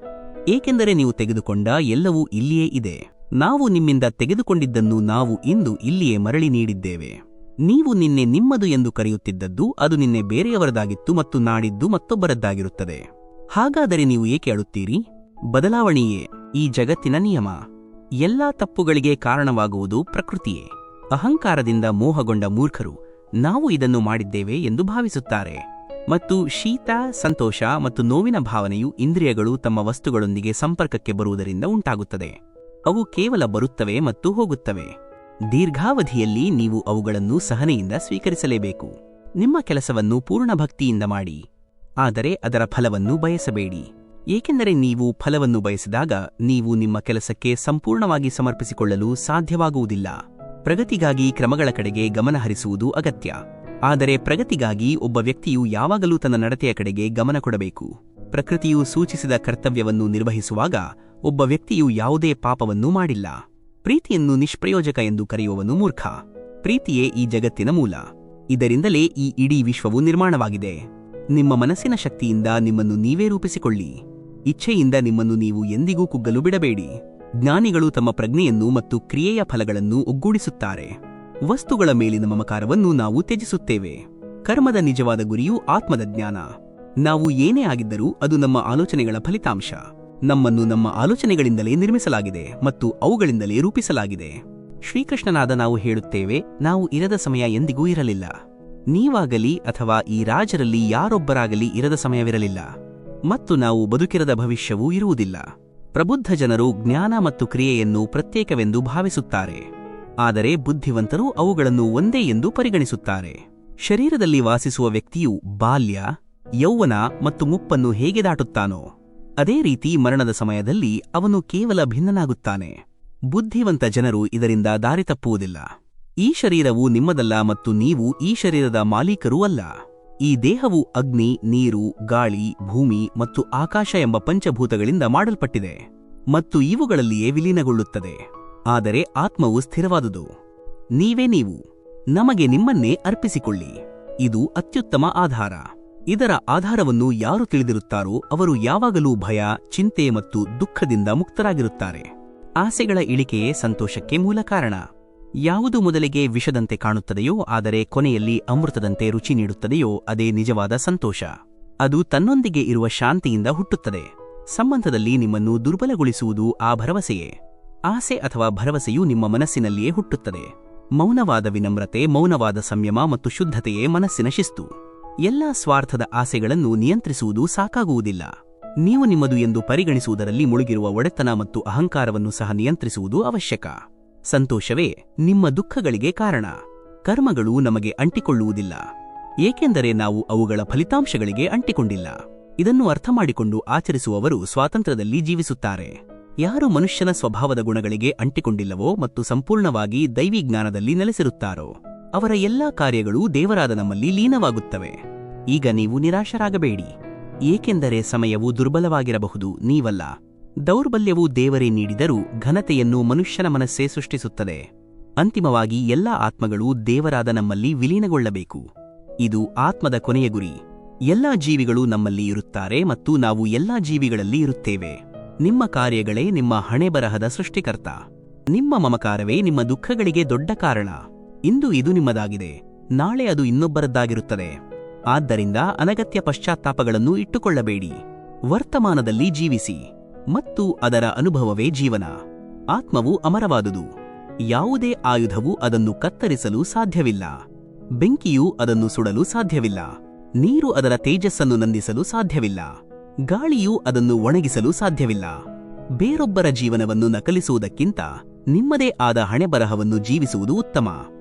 ಏಕೆಂದರೆ ನೀವು ತೆಗೆದುಕೊಂಡ ಎಲ್ಲವೂ ಇಲ್ಲಿಯೇ ಇದೆ. ನಾವು ನಿಮ್ಮಿಂದ ತೆಗೆದುಕೊಂಡಿದ್ದನ್ನು ನಾವು ಇಂದು ಇಲ್ಲಿಯೇ ಮರಳಿ ನೀಡಿದ್ದೇವೆ. ನೀವು ನಿನ್ನೆ ನಿಮ್ಮದು ಎಂದು ಕರೆಯುತ್ತಿದ್ದದ್ದು ಅದು ನಿನ್ನೆ ಬೇರೆಯವರದಾಗಿತ್ತು ಮತ್ತು ನಾಡಿದ್ದು ಮತ್ತೊಬ್ಬರದ್ದಾಗಿರುತ್ತದೆ. ಹಾಗಾದರೆ ನೀವು ಏಕೆ ಅಳುತ್ತೀರಿ? ಬದಲಾವಣೆಯೇ ಈ ಜಗತ್ತಿನ ನಿಯಮ. ಎಲ್ಲಾ ತಪ್ಪುಗಳಿಗೆ ಕಾರಣವಾಗುವುದು ಪ್ರಕೃತಿಯೇ. ಅಹಂಕಾರದಿಂದ ಮೋಹಗೊಂಡ ಮೂರ್ಖರು ನಾವು ಇದನ್ನು ಮಾಡಿದ್ದೇವೆ ಎಂದು ಭಾವಿಸುತ್ತಾರೆ. ಮತ್ತು ಶೀತ, ಸಂತೋಷ ಮತ್ತು ನೋವಿನ ಭಾವನೆಯು ಇಂದ್ರಿಯಗಳು ತಮ್ಮ ವಸ್ತುಗಳೊಂದಿಗೆ ಸಂಪರ್ಕಕ್ಕೆ ಬರುವುದರಿಂದ ಉಂಟಾಗುತ್ತದೆ. ಅವು ಕೇವಲ ಬರುತ್ತವೆ ಮತ್ತು ಹೋಗುತ್ತವೆ. ದೀರ್ಘಾವಧಿಯಲ್ಲಿ ನೀವು ಅವುಗಳನ್ನು ಸಹನೆಯಿಂದ ಸ್ವೀಕರಿಸಲೇಬೇಕು. ನಿಮ್ಮ ಕೆಲಸವನ್ನು ಪೂರ್ಣ ಭಕ್ತಿಯಿಂದ ಮಾಡಿ, ಆದರೆ ಅದರ ಫಲವನ್ನು ಬಯಸಬೇಡಿ. ಏಕೆಂದರೆ ನೀವು ಫಲವನ್ನು ಬಯಸಿದಾಗ ನೀವು ನಿಮ್ಮ ಕೆಲಸಕ್ಕೆ ಸಂಪೂರ್ಣವಾಗಿ ಸಮರ್ಪಿಸಿಕೊಳ್ಳಲು ಸಾಧ್ಯವಾಗುವುದಿಲ್ಲ. ಪ್ರಗತಿಗಾಗಿ ಕ್ರಮಗಳ ಕಡೆಗೆ ಗಮನ ಹರಿಸುವುದು ಅಗತ್ಯ, ಆದರೆ ಪ್ರಗತಿಗಾಗಿ ಒಬ್ಬ ವ್ಯಕ್ತಿಯು ಯಾವಾಗಲೂ ತನ್ನ ನಡತೆಯ ಕಡೆಗೆ ಗಮನ ಕೊಡಬೇಕು. ಪ್ರಕೃತಿಯು ಸೂಚಿಸಿದ ಕರ್ತವ್ಯವನ್ನು ನಿರ್ವಹಿಸುವಾಗ ಒಬ್ಬ ವ್ಯಕ್ತಿಯು ಯಾವುದೇ ಪಾಪವನ್ನೂ ಮಾಡಿಲ್ಲ. ಪ್ರೀತಿಯನ್ನು ನಿಷ್ಪ್ರಯೋಜಕ ಎಂದು ಕರೆಯುವವನು ಮೂರ್ಖ. ಪ್ರೀತಿಯೇ ಈ ಜಗತ್ತಿನ ಮೂಲ. ಇದರಿಂದಲೇ ಈ ಇಡೀ ವಿಶ್ವವು ನಿರ್ಮಾಣವಾಗಿದೆ. ನಿಮ್ಮ ಮನಸ್ಸಿನ ಶಕ್ತಿಯಿಂದ ನಿಮ್ಮನ್ನು ನೀವೇ ರೂಪಿಸಿಕೊಳ್ಳಿ. ಇಚ್ಛೆಯಿಂದ ನಿಮ್ಮನ್ನು ನೀವು ಎಂದಿಗೂ ಕುಗ್ಗಲು ಬಿಡಬೇಡಿ. ಜ್ಞಾನಿಗಳು ತಮ್ಮ ಪ್ರಜ್ಞೆಯನ್ನು ಮತ್ತು ಕ್ರಿಯೆಯ ಫಲಗಳನ್ನು ಒಗ್ಗೂಡಿಸುತ್ತಾರೆ. ವಸ್ತುಗಳ ಮೇಲಿನ ಮಮಕಾರವನ್ನು ನಾವು ತ್ಯಜಿಸುತ್ತೇವೆ. ಕರ್ಮದ ನಿಜವಾದ ಗುರಿಯು ಆತ್ಮದ ಜ್ಞಾನ. ನಾವು ಏನೇ ಆಗಿದ್ದರೂ ಅದು ನಮ್ಮ ಆಲೋಚನೆಗಳ ಫಲಿತಾಂಶ. ನಮ್ಮನ್ನು ನಮ್ಮ ಆಲೋಚನೆಗಳಿಂದಲೇ ನಿರ್ಮಿಸಲಾಗಿದೆ ಮತ್ತು ಅವುಗಳಿಂದಲೇ ರೂಪಿಸಲಾಗಿದೆ. ಶ್ರೀಕೃಷ್ಣನಾದ ನಾವು ಹೇಳುತ್ತೇವೆ, ನಾವು ಇರದ ಸಮಯ ಎಂದಿಗೂ ಇರಲಿಲ್ಲ. ನೀವಾಗಲಿ ಅಥವಾ ಈ ರಾಜರಲ್ಲಿ ಯಾರೊಬ್ಬರಾಗಲಿ ಇರದ ಸಮಯವಿರಲಿಲ್ಲ. ಮತ್ತು ನಾವು ಬದುಕಿರದ ಭವಿಷ್ಯವೂ ಇರುವುದಿಲ್ಲ. ಪ್ರಬುದ್ಧ ಜನರು ಜ್ಞಾನ ಮತ್ತು ಕ್ರಿಯೆಯನ್ನು ಪ್ರತ್ಯೇಕವೆಂದು ಭಾವಿಸುತ್ತಾರೆ. ಆದರೆ ಬುದ್ಧಿವಂತರು ಅವುಗಳನ್ನು ಒಂದೇ ಎಂದು ಪರಿಗಣಿಸುತ್ತಾರೆ. ಶರೀರದಲ್ಲಿ ವಾಸಿಸುವ ವ್ಯಕ್ತಿಯು ಬಾಲ್ಯ, ಯೌವನ ಮತ್ತು ಮುಪ್ಪನ್ನು ಹೇಗೆ ದಾಟುತ್ತಾನೋ ಅದೇ ರೀತಿ ಮರಣದ ಸಮಯದಲ್ಲಿ ಅವನು ಕೇವಲ ಭಿನ್ನನಾಗುತ್ತಾನೆ. ಬುದ್ಧಿವಂತ ಜನರು ಇದರಿಂದ ದಾರಿ ತಪ್ಪುವುದಿಲ್ಲ. ಈ ಶರೀರವು ನಿಮ್ಮದಲ್ಲ ಮತ್ತು ನೀವು ಈ ಶರೀರದ ಮಾಲೀಕರೂ ಅಲ್ಲ. ಈ ದೇಹವು ಅಗ್ನಿ, ನೀರು, ಗಾಳಿ, ಭೂಮಿ ಮತ್ತು ಆಕಾಶ ಎಂಬ ಪಂಚಭೂತಗಳಿಂದ ಮಾಡಲ್ಪಟ್ಟಿದೆ ಮತ್ತು ಇವುಗಳಲ್ಲಿಯೇ ವಿಲೀನಗೊಳ್ಳುತ್ತದೆ. ಆದರೆ ಆತ್ಮವು ಸ್ಥಿರವಾದುದು. ನೀವೇ ನೀವು. ನಮಗೆ ನಿಮ್ಮನ್ನೇ ಅರ್ಪಿಸಿಕೊಳ್ಳಿ. ಇದು ಅತ್ಯುತ್ತಮ ಆಧಾರ. ಇದರ ಆಧಾರವನ್ನು ಯಾರು ತಿಳಿದಿರುತ್ತಾರೋ ಅವರು ಯಾವಾಗಲೂ ಭಯ, ಚಿಂತೆ ಮತ್ತು ದುಃಖದಿಂದ ಮುಕ್ತರಾಗಿರುತ್ತಾರೆ. ಆಸೆಗಳ ಇಳಿಕೆಯೇ ಸಂತೋಷಕ್ಕೆ ಮೂಲ ಕಾರಣ. ಯಾವುದು ಮೊದಲಿಗೆ ವಿಷದಂತೆ ಕಾಣುತ್ತದೆಯೋ ಆದರೆ ಕೊನೆಯಲ್ಲಿ ಅಮೃತದಂತೆ ರುಚಿ ನೀಡುತ್ತದೆಯೋ ಅದೇ ನಿಜವಾದ ಸಂತೋಷ. ಅದು ತನ್ನೊಂದಿಗೆ ಇರುವ ಶಾಂತಿಯಿಂದ ಹುಟ್ಟುತ್ತದೆ. ಸಂಬಂಧದಲ್ಲಿ ನಿಮ್ಮನ್ನು ದುರ್ಬಲಗೊಳಿಸುವುದು ಆ ಭರವಸೆಯೇ. ಆಸೆ ಅಥವಾ ಭರವಸೆಯು ನಿಮ್ಮ ಮನಸ್ಸಿನಲ್ಲಿಯೇ ಹುಟ್ಟುತ್ತದೆ. ಮೌನವಾದ ವಿನಮ್ರತೆ, ಮೌನವಾದ ಸಂಯಮ ಮತ್ತು ಶುದ್ಧತೆಯೇ ಮನಸ್ಸಿನ ಶಿಸ್ತು. ಎಲ್ಲಾ ಸ್ವಾರ್ಥದ ಆಸೆಗಳನ್ನು ನಿಯಂತ್ರಿಸುವುದು ಸಾಕಾಗುವುದಿಲ್ಲ. ನೀವು ನಿಮ್ಮದು ಎಂದು ಪರಿಗಣಿಸುವುದರಲ್ಲಿ ಮುಳುಗಿರುವ ಒಡೆತನ ಮತ್ತು ಅಹಂಕಾರವನ್ನು ಸಹ ನಿಯಂತ್ರಿಸುವುದು ಅವಶ್ಯಕ. ಸಂತೋಷವೇ ನಿಮ್ಮ ದುಃಖಗಳಿಗೆ ಕಾರಣ. ಕರ್ಮಗಳು ನಮಗೆ ಅಂಟಿಕೊಳ್ಳುವುದಿಲ್ಲ, ಏಕೆಂದರೆ ನಾವು ಅವುಗಳ ಫಲಿತಾಂಶಗಳಿಗೆ ಅಂಟಿಕೊಂಡಿಲ್ಲ. ಇದನ್ನು ಅರ್ಥಮಾಡಿಕೊಂಡು ಆಚರಿಸುವವರು ಸ್ವಾತಂತ್ರ್ಯದಲ್ಲಿ ಜೀವಿಸುತ್ತಾರೆ. ಯಾರು ಮನುಷ್ಯನ ಸ್ವಭಾವದ ಗುಣಗಳಿಗೆ ಅಂಟಿಕೊಂಡಿಲ್ಲವೋ ಮತ್ತು ಸಂಪೂರ್ಣವಾಗಿ ದೈವಿಜ್ಞಾನದಲ್ಲಿ ನೆಲೆಸಿರುತ್ತಾರೋ ಅವರ ಎಲ್ಲಾ ಕಾರ್ಯಗಳು ದೇವರಾದ ನಮ್ಮಲ್ಲಿ ಲೀನವಾಗುತ್ತವೆ. ಈಗ ನೀವು ನಿರಾಶರಾಗಬೇಡಿ, ಏಕೆಂದರೆ ಸಮಯವು ದುರ್ಬಲವಾಗಿರಬಹುದು, ನೀವಲ್ಲ. ದೌರ್ಬಲ್ಯವು ದೇವರೇ ನೀಡಿದರೂ ಘನತೆಯನ್ನು ಮನುಷ್ಯನ ಮನಸ್ಸೇ ಸೃಷ್ಟಿಸುತ್ತದೆ. ಅಂತಿಮವಾಗಿ ಎಲ್ಲಾ ಆತ್ಮಗಳು ದೇವರಾದ ನಮ್ಮಲ್ಲಿ ವಿಲೀನಗೊಳ್ಳಬೇಕು. ಇದು ಆತ್ಮದ ಕೊನೆಯ ಗುರಿ. ಎಲ್ಲಾ ಜೀವಿಗಳು ನಮ್ಮಲ್ಲಿ ಇರುತ್ತಾರೆ ಮತ್ತು ನಾವು ಎಲ್ಲಾ ಜೀವಿಗಳಲ್ಲಿ ಇರುತ್ತೇವೆ. ನಿಮ್ಮ ಕಾರ್ಯಗಳೇ ನಿಮ್ಮ ಹಣೆಬರಹದ ಸೃಷ್ಟಿಕರ್ತ. ನಿಮ್ಮ ಮಮಕಾರವೇ ನಿಮ್ಮ ದುಃಖಗಳಿಗೆ ದೊಡ್ಡ ಕಾರಣ. ಇಂದು ಇದು ನಿಮ್ಮದಾಗಿದೆ, ನಾಳೆ ಅದು ಇನ್ನೊಬ್ಬರದ್ದಾಗಿರುತ್ತದೆ. ಆದ್ದರಿಂದ ಅನಗತ್ಯ ಪಶ್ಚಾತ್ತಾಪಗಳನ್ನು ಇಟ್ಟುಕೊಳ್ಳಬೇಡಿ. ವರ್ತಮಾನದಲ್ಲಿ ಜೀವಿಸಿ ಮತ್ತು ಅದರ ಅನುಭವವೇ ಜೀವನ. ಆತ್ಮವು ಅಮರವಾದುದು. ಯಾವುದೇ ಆಯುಧವು ಅದನ್ನು ಕತ್ತರಿಸಲು ಸಾಧ್ಯವಿಲ್ಲ. ಬೆಂಕಿಯು ಅದನ್ನು ಸುಡಲು ಸಾಧ್ಯವಿಲ್ಲ. ನೀರು ಅದರ ತೇಜಸ್ಸನ್ನು ನಂದಿಸಲು ಸಾಧ್ಯವಿಲ್ಲ. ಗಾಳಿಯು ಅದನ್ನು ಒಣಗಿಸಲು ಸಾಧ್ಯವಿಲ್ಲ. ಬೇರೊಬ್ಬರ ಜೀವನವನ್ನು ನಕಲಿಸುವುದಕ್ಕಿಂತ ನಿಮ್ಮದೇ ಆದ ಹಣೆಬರಹವನ್ನು ಜೀವಿಸುವುದು ಉತ್ತಮ.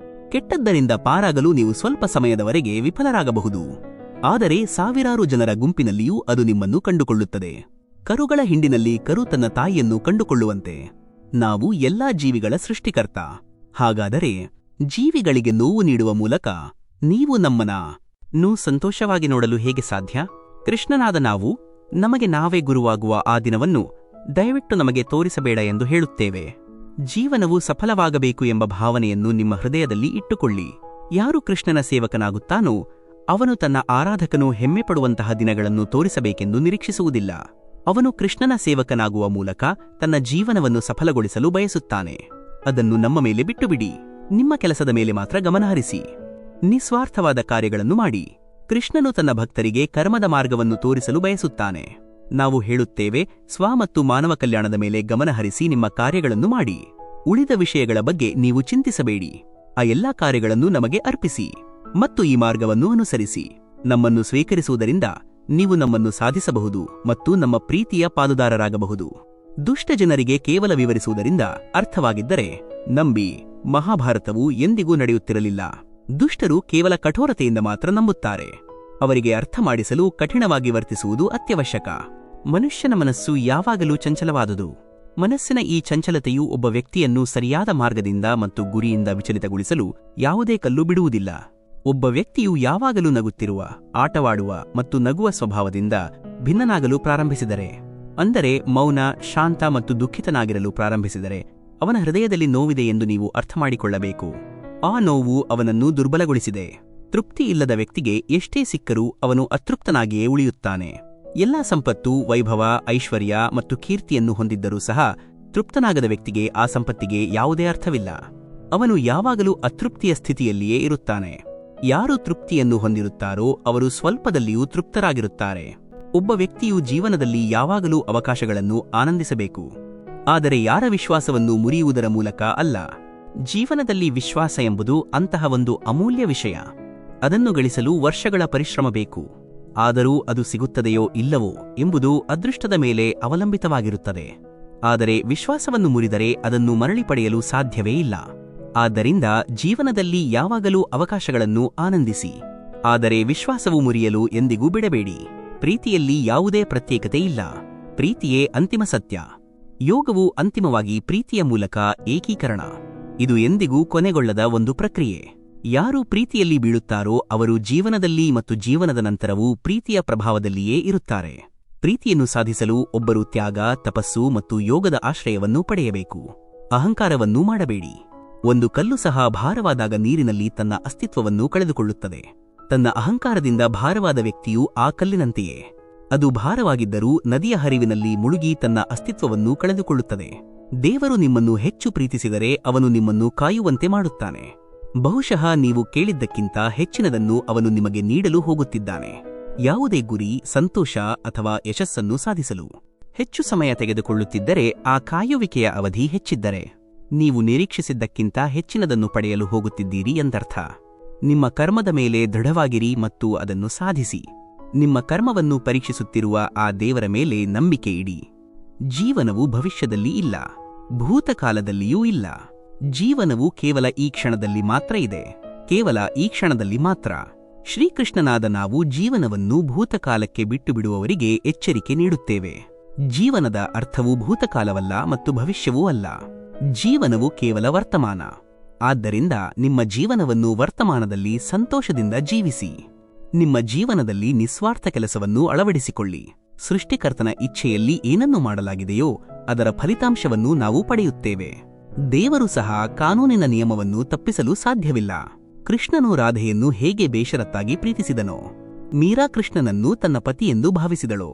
ಕೆಟ್ಟದ್ದರಿಂದ ಪಾರಾಗಲು ನೀವು ಸ್ವಲ್ಪ ಸಮಯದವರೆಗೆ ವಿಫಲರಾಗಬಹುದು, ಆದರೆ ಸಾವಿರಾರು ಜನರ ಗುಂಪಿನಲ್ಲಿಯೂ ಅದು ನಿಮ್ಮನ್ನು ಕಂಡುಕೊಳ್ಳುತ್ತದೆ. ಕರುಗಳ ಹಿಂಡಿನಲ್ಲಿ ಕರು ತನ್ನ ತಾಯಿಯನ್ನು ಕಂಡುಕೊಳ್ಳುವಂತೆ ನಾವು ಎಲ್ಲಾ ಜೀವಿಗಳ ಸೃಷ್ಟಿಕರ್ತ. ಹಾಗಾದರೆ ಜೀವಿಗಳಿಗೆ ನೋವು ನೀಡುವ ಮೂಲಕ ನೀವು ನಮ್ಮನ್ನು ಸಂತೋಷವಾಗಿ ನೋಡಲು ಹೇಗೆ ಸಾಧ್ಯ? ಕೃಷ್ಣನಾದ ನಾವು ನಮಗೆ ನಾವೇ ಗುರುವಾಗುವ ಆ ದಿನವನ್ನು ದಯವಿಟ್ಟು ನಮಗೆ ತೋರಿಸಬೇಡ ಎಂದು ಹೇಳುತ್ತೇವೆ. ಜೀವನವು ಸಫಲವಾಗಬೇಕು ಎಂಬ ಭಾವನೆಯನ್ನು ನಿಮ್ಮ ಹೃದಯದಲ್ಲಿ ಇಟ್ಟುಕೊಳ್ಳಿ. ಯಾರು ಕೃಷ್ಣನ ಸೇವಕನಾಗುತ್ತಾನೋ ಅವನು ತನ್ನ ಆರಾಧಕನು ಹೆಮ್ಮೆಪಡುವಂತಹ ದಿನಗಳನ್ನು ತೋರಿಸಬೇಕೆಂದು ನಿರೀಕ್ಷಿಸುವುದಿಲ್ಲ. ಅವನು ಕೃಷ್ಣನ ಸೇವಕನಾಗುವ ಮೂಲಕ ತನ್ನ ಜೀವನವನ್ನು ಸಫಲಗೊಳಿಸಲು ಬಯಸುತ್ತಾನೆ. ಅದನ್ನು ನಮ್ಮ ಮೇಲೆ ಬಿಟ್ಟುಬಿಡಿ. ನಿಮ್ಮ ಕೆಲಸದ ಮೇಲೆ ಮಾತ್ರ ಗಮನಹರಿಸಿ. ನಿಸ್ವಾರ್ಥವಾದ ಕಾರ್ಯಗಳನ್ನು ಮಾಡಿ. ಕೃಷ್ಣನು ತನ್ನ ಭಕ್ತರಿಗೆ ಕರ್ಮದ ಮಾರ್ಗವನ್ನು ತೋರಿಸಲು ಬಯಸುತ್ತಾನೆ. ನಾವು ಹೇಳುತ್ತೇವೆ, ಸ್ವ ಮತ್ತು ಮಾನವ ಕಲ್ಯಾಣದ ಮೇಲೆ ಗಮನಹರಿಸಿ ನಿಮ್ಮ ಕಾರ್ಯಗಳನ್ನು ಮಾಡಿ. ಉಳಿದ ವಿಷಯಗಳ ಬಗ್ಗೆ ನೀವು ಚಿಂತಿಸಬೇಡಿ. ಆ ಎಲ್ಲಾ ಕಾರ್ಯಗಳನ್ನು ನಮಗೆ ಅರ್ಪಿಸಿ ಮತ್ತು ಈ ಮಾರ್ಗವನ್ನು ಅನುಸರಿಸಿ. ನಮ್ಮನ್ನು ಸ್ವೀಕರಿಸುವುದರಿಂದ ನೀವು ನಮ್ಮನ್ನು ಸಾಧಿಸಬಹುದು ಮತ್ತು ನಮ್ಮ ಪ್ರೀತಿಯ ಪಾಲುದಾರರಾಗಬಹುದು. ದುಷ್ಟ ಜನರಿಗೆ ಕೇವಲ ವಿವರಿಸುವುದರಿಂದ ಅರ್ಥವಾಗಿದ್ದರೆ ನಂಬಿ, ಮಹಾಭಾರತವು ಎಂದಿಗೂ ನಡೆಯುತ್ತಿರಲಿಲ್ಲ. ದುಷ್ಟರು ಕೇವಲ ಕಠೋರತೆಯಿಂದ ಮಾತ್ರ ನಂಬುತ್ತಾರೆ. ಅವರಿಗೆ ಅರ್ಥ ಮಾಡಿಸಲು ಕಠಿಣವಾಗಿ ವರ್ತಿಸುವುದು ಅತ್ಯವಶ್ಯಕ. ಮನುಷ್ಯನ ಮನಸ್ಸು ಯಾವಾಗಲೂ ಚಂಚಲವಾದುದು. ಮನಸ್ಸಿನ ಈ ಚಂಚಲತೆಯು ಒಬ್ಬ ವ್ಯಕ್ತಿಯನ್ನು ಸರಿಯಾದ ಮಾರ್ಗದಿಂದ ಮತ್ತು ಗುರಿಯಿಂದ ವಿಚಲಿತಗೊಳಿಸಲು ಯಾವುದೇ ಕಲ್ಲು ಬಿಡುವುದಿಲ್ಲ. ಒಬ್ಬ ವ್ಯಕ್ತಿಯು ಯಾವಾಗಲೂ ನಗುತ್ತಿರುವ, ಆಟವಾಡುವ ಮತ್ತು ನಗುವ ಸ್ವಭಾವದಿಂದ ಭಿನ್ನನಾಗಲು ಪ್ರಾರಂಭಿಸಿದರೆ, ಅಂದರೆ ಮೌನ, ಶಾಂತ ಮತ್ತು ದುಃಖಿತನಾಗಿರಲು ಪ್ರಾರಂಭಿಸಿದರೆ, ಅವನ ಹೃದಯದಲ್ಲಿ ನೋವಿದೆ ಎಂದು ನೀವು ಅರ್ಥಮಾಡಿಕೊಳ್ಳಬೇಕು. ಆ ನೋವು ಅವನನ್ನು ದುರ್ಬಲಗೊಳಿಸಿದೆ. ತೃಪ್ತಿಯಿಲ್ಲದ ವ್ಯಕ್ತಿಗೆ ಎಷ್ಟೇ ಸಿಕ್ಕರೂ ಅವನು ಅತೃಪ್ತನಾಗಿಯೇ ಉಳಿಯುತ್ತಾನೆ. ಎಲ್ಲಾ ಸಂಪತ್ತು, ವೈಭವ, ಐಶ್ವರ್ಯ ಮತ್ತು ಕೀರ್ತಿಯನ್ನು ಹೊಂದಿದ್ದರೂ ಸಹ ತೃಪ್ತನಾಗದ ವ್ಯಕ್ತಿಗೆ ಆ ಸಂಪತ್ತಿಗೆ ಯಾವುದೇ ಅರ್ಥವಿಲ್ಲ. ಅವನು ಯಾವಾಗಲೂ ಅತೃಪ್ತಿಯ ಸ್ಥಿತಿಯಲ್ಲಿಯೇ ಇರುತ್ತಾನೆ. ಯಾರು ತೃಪ್ತಿಯನ್ನು ಹೊಂದಿರುತ್ತಾರೋ ಅವರು ಸ್ವಲ್ಪದಲ್ಲಿಯೂ ತೃಪ್ತರಾಗಿರುತ್ತಾರೆ. ಒಬ್ಬ ವ್ಯಕ್ತಿಯು ಜೀವನದಲ್ಲಿ ಯಾವಾಗಲೂ ಅವಕಾಶಗಳನ್ನು ಆನಂದಿಸಬೇಕು, ಆದರೆ ಯಾರ ವಿಶ್ವಾಸವನ್ನು ಮುರಿಯುವುದರ ಮೂಲಕ ಅಲ್ಲ. ಜೀವನದಲ್ಲಿ ವಿಶ್ವಾಸ ಎಂಬುದು ಅಂತಹ ಒಂದು ಅಮೂಲ್ಯ ವಿಷಯ. ಅದನ್ನು ಗಳಿಸಲು ವರ್ಷಗಳ ಪರಿಶ್ರಮ ಬೇಕು. ಆದರೂ ಅದು ಸಿಗುತ್ತದೆಯೋ ಇಲ್ಲವೋ ಎಂಬುದು ಅದೃಷ್ಟದ ಮೇಲೆ ಅವಲಂಬಿತವಾಗಿರುತ್ತದೆ. ಆದರೆ ವಿಶ್ವಾಸವನ್ನು ಮುರಿದರೆ ಅದನ್ನು ಮರಳಿ ಪಡೆಯಲು ಸಾಧ್ಯವೇ ಇಲ್ಲ. ಆದ್ದರಿಂದ ಜೀವನದಲ್ಲಿ ಯಾವಾಗಲೂ ಅವಕಾಶಗಳನ್ನು ಆನಂದಿಸಿ. ಆದರೆ ವಿಶ್ವಾಸವು ಮುರಿಯಲು ಎಂದಿಗೂ ಬಿಡಬೇಡಿ. ಪ್ರೀತಿಯಲ್ಲಿ ಯಾವುದೇ ಪ್ರತ್ಯೇಕತೆ ಇಲ್ಲ. ಪ್ರೀತಿಯೇ ಅಂತಿಮ ಸತ್ಯ. ಯೋಗವು ಅಂತಿಮವಾಗಿ ಪ್ರೀತಿಯ ಮೂಲಕ ಏಕೀಕರಣ. ಇದು ಎಂದಿಗೂ ಕೊನೆಗೊಳ್ಳದ ಒಂದು ಪ್ರಕ್ರಿಯೆ. ಯಾರು ಪ್ರೀತಿಯಲ್ಲಿ ಬೀಳುತ್ತಾರೋ ಅವರು ಜೀವನದಲ್ಲಿ ಮತ್ತು ಜೀವನದ ನಂತರವೂ ಪ್ರೀತಿಯ ಪ್ರಭಾವದಲ್ಲಿಯೇ ಇರುತ್ತಾರೆ. ಪ್ರೀತಿಯನ್ನು ಸಾಧಿಸಲು ಒಬ್ಬರು ತ್ಯಾಗ, ತಪಸ್ಸು ಮತ್ತು ಯೋಗದ ಆಶ್ರಯವನ್ನು ಪಡೆಯಬೇಕು. ಅಹಂಕಾರವನ್ನೂ ಮಾಡಬೇಡಿ. ಒಂದು ಕಲ್ಲು ಸಹ ಭಾರವಾದಾಗ ನೀರಿನಲ್ಲಿ ತನ್ನ ಅಸ್ತಿತ್ವವನ್ನು ಕಳೆದುಕೊಳ್ಳುತ್ತದೆ. ತನ್ನ ಅಹಂಕಾರದಿಂದ ಭಾರವಾದ ವ್ಯಕ್ತಿಯು ಆ ಕಲ್ಲಿನಂತೆಯೇ. ಅದು ಭಾರವಾಗಿದ್ದರೂ ನದಿಯ ಹರಿವಿನಲ್ಲಿ ಮುಳುಗಿ ತನ್ನ ಅಸ್ತಿತ್ವವನ್ನು ಕಳೆದುಕೊಳ್ಳುತ್ತದೆ. ದೇವರು ನಿಮ್ಮನ್ನು ಹೆಚ್ಚು ಪ್ರೀತಿಸಿದರೆ ಅವನು ನಿಮ್ಮನ್ನು ಕಾಯುವಂತೆ ಮಾಡುತ್ತಾನೆ. ಬಹುಶಃ ನೀವು ಕೇಳಿದ್ದಕ್ಕಿಂತ ಹೆಚ್ಚಿನದನ್ನು ಅವನು ನಿಮಗೆ ನೀಡಲು ಹೋಗುತ್ತಿದ್ದಾನೆ. ಯಾವುದೇ ಗುರಿ, ಸಂತೋಷ ಅಥವಾ ಯಶಸ್ಸನ್ನು ಸಾಧಿಸಲು ಹೆಚ್ಚು ಸಮಯ ತೆಗೆದುಕೊಳ್ಳುತ್ತಿದ್ದರೆ, ಆ ಕಾಯುವಿಕೆಯ ಅವಧಿ ಹೆಚ್ಚಿದ್ದರೆ ನೀವು ನಿರೀಕ್ಷಿಸಿದ್ದಕ್ಕಿಂತ ಹೆಚ್ಚಿನದನ್ನು ಪಡೆಯಲು ಹೋಗುತ್ತಿದ್ದೀರಿ ಎಂದರ್ಥ. ನಿಮ್ಮ ಕರ್ಮದ ಮೇಲೆ ದೃಢವಾಗಿರಿ ಮತ್ತು ಅದನ್ನು ಸಾಧಿಸಿ. ನಿಮ್ಮ ಕರ್ಮವನ್ನು ಪರೀಕ್ಷಿಸುತ್ತಿರುವ ಆ ದೇವರ ಮೇಲೆ ನಂಬಿಕೆ ಇಡಿ. ಜೀವನವು ಭವಿಷ್ಯದಲ್ಲಿ ಇಲ್ಲ, ಭೂತಕಾಲದಲ್ಲಿಯೂ ಇಲ್ಲ. ಜೀವನವು ಕೇವಲ ಈ ಕ್ಷಣದಲ್ಲಿ ಮಾತ್ರ ಇದೆ, ಕೇವಲ ಈ ಕ್ಷಣದಲ್ಲಿ ಮಾತ್ರ. ಶ್ರೀಕೃಷ್ಣನಾದ ನಾವು ಜೀವನವನ್ನು ಭೂತಕಾಲಕ್ಕೆ ಬಿಟ್ಟು ಬಿಡುವವರಿಗೆ ಎಚ್ಚರಿಕೆ ನೀಡುತ್ತೇವೆ. ಜೀವನದ ಅರ್ಥವು ಭೂತಕಾಲವಲ್ಲ ಮತ್ತು ಭವಿಷ್ಯವೂ ಅಲ್ಲ. ಜೀವನವು ಕೇವಲ ವರ್ತಮಾನ. ಆದ್ದರಿಂದ ನಿಮ್ಮ ಜೀವನವನ್ನು ವರ್ತಮಾನದಲ್ಲಿ ಸಂತೋಷದಿಂದ ಜೀವಿಸಿ. ನಿಮ್ಮ ಜೀವನದಲ್ಲಿ ನಿಸ್ವಾರ್ಥ ಕೆಲಸವನ್ನು ಅಳವಡಿಸಿಕೊಳ್ಳಿ. ಸೃಷ್ಟಿಕರ್ತನ ಇಚ್ಛೆಯಲ್ಲಿ ಏನನ್ನು ಮಾಡಲಾಗಿದೆಯೋ ಅದರ ಫಲಿತಾಂಶವನ್ನು ನಾವು ಪಡೆಯುತ್ತೇವೆ. ದೇವರು ಸಹ ಕಾನೂನಿನ ನಿಯಮವನ್ನು ತಪ್ಪಿಸಲು ಸಾಧ್ಯವಿಲ್ಲ. ಕೃಷ್ಣನು ರಾಧೆಯನ್ನು ಹೇಗೆ ಬೇಷರತ್ತಾಗಿ ಪ್ರೀತಿಸಿದನೋ, ಮೀರಾ ಕೃಷ್ಣನನ್ನು ತನ್ನ ಪತಿಯೆಂದು ಭಾವಿಸಿದಳು.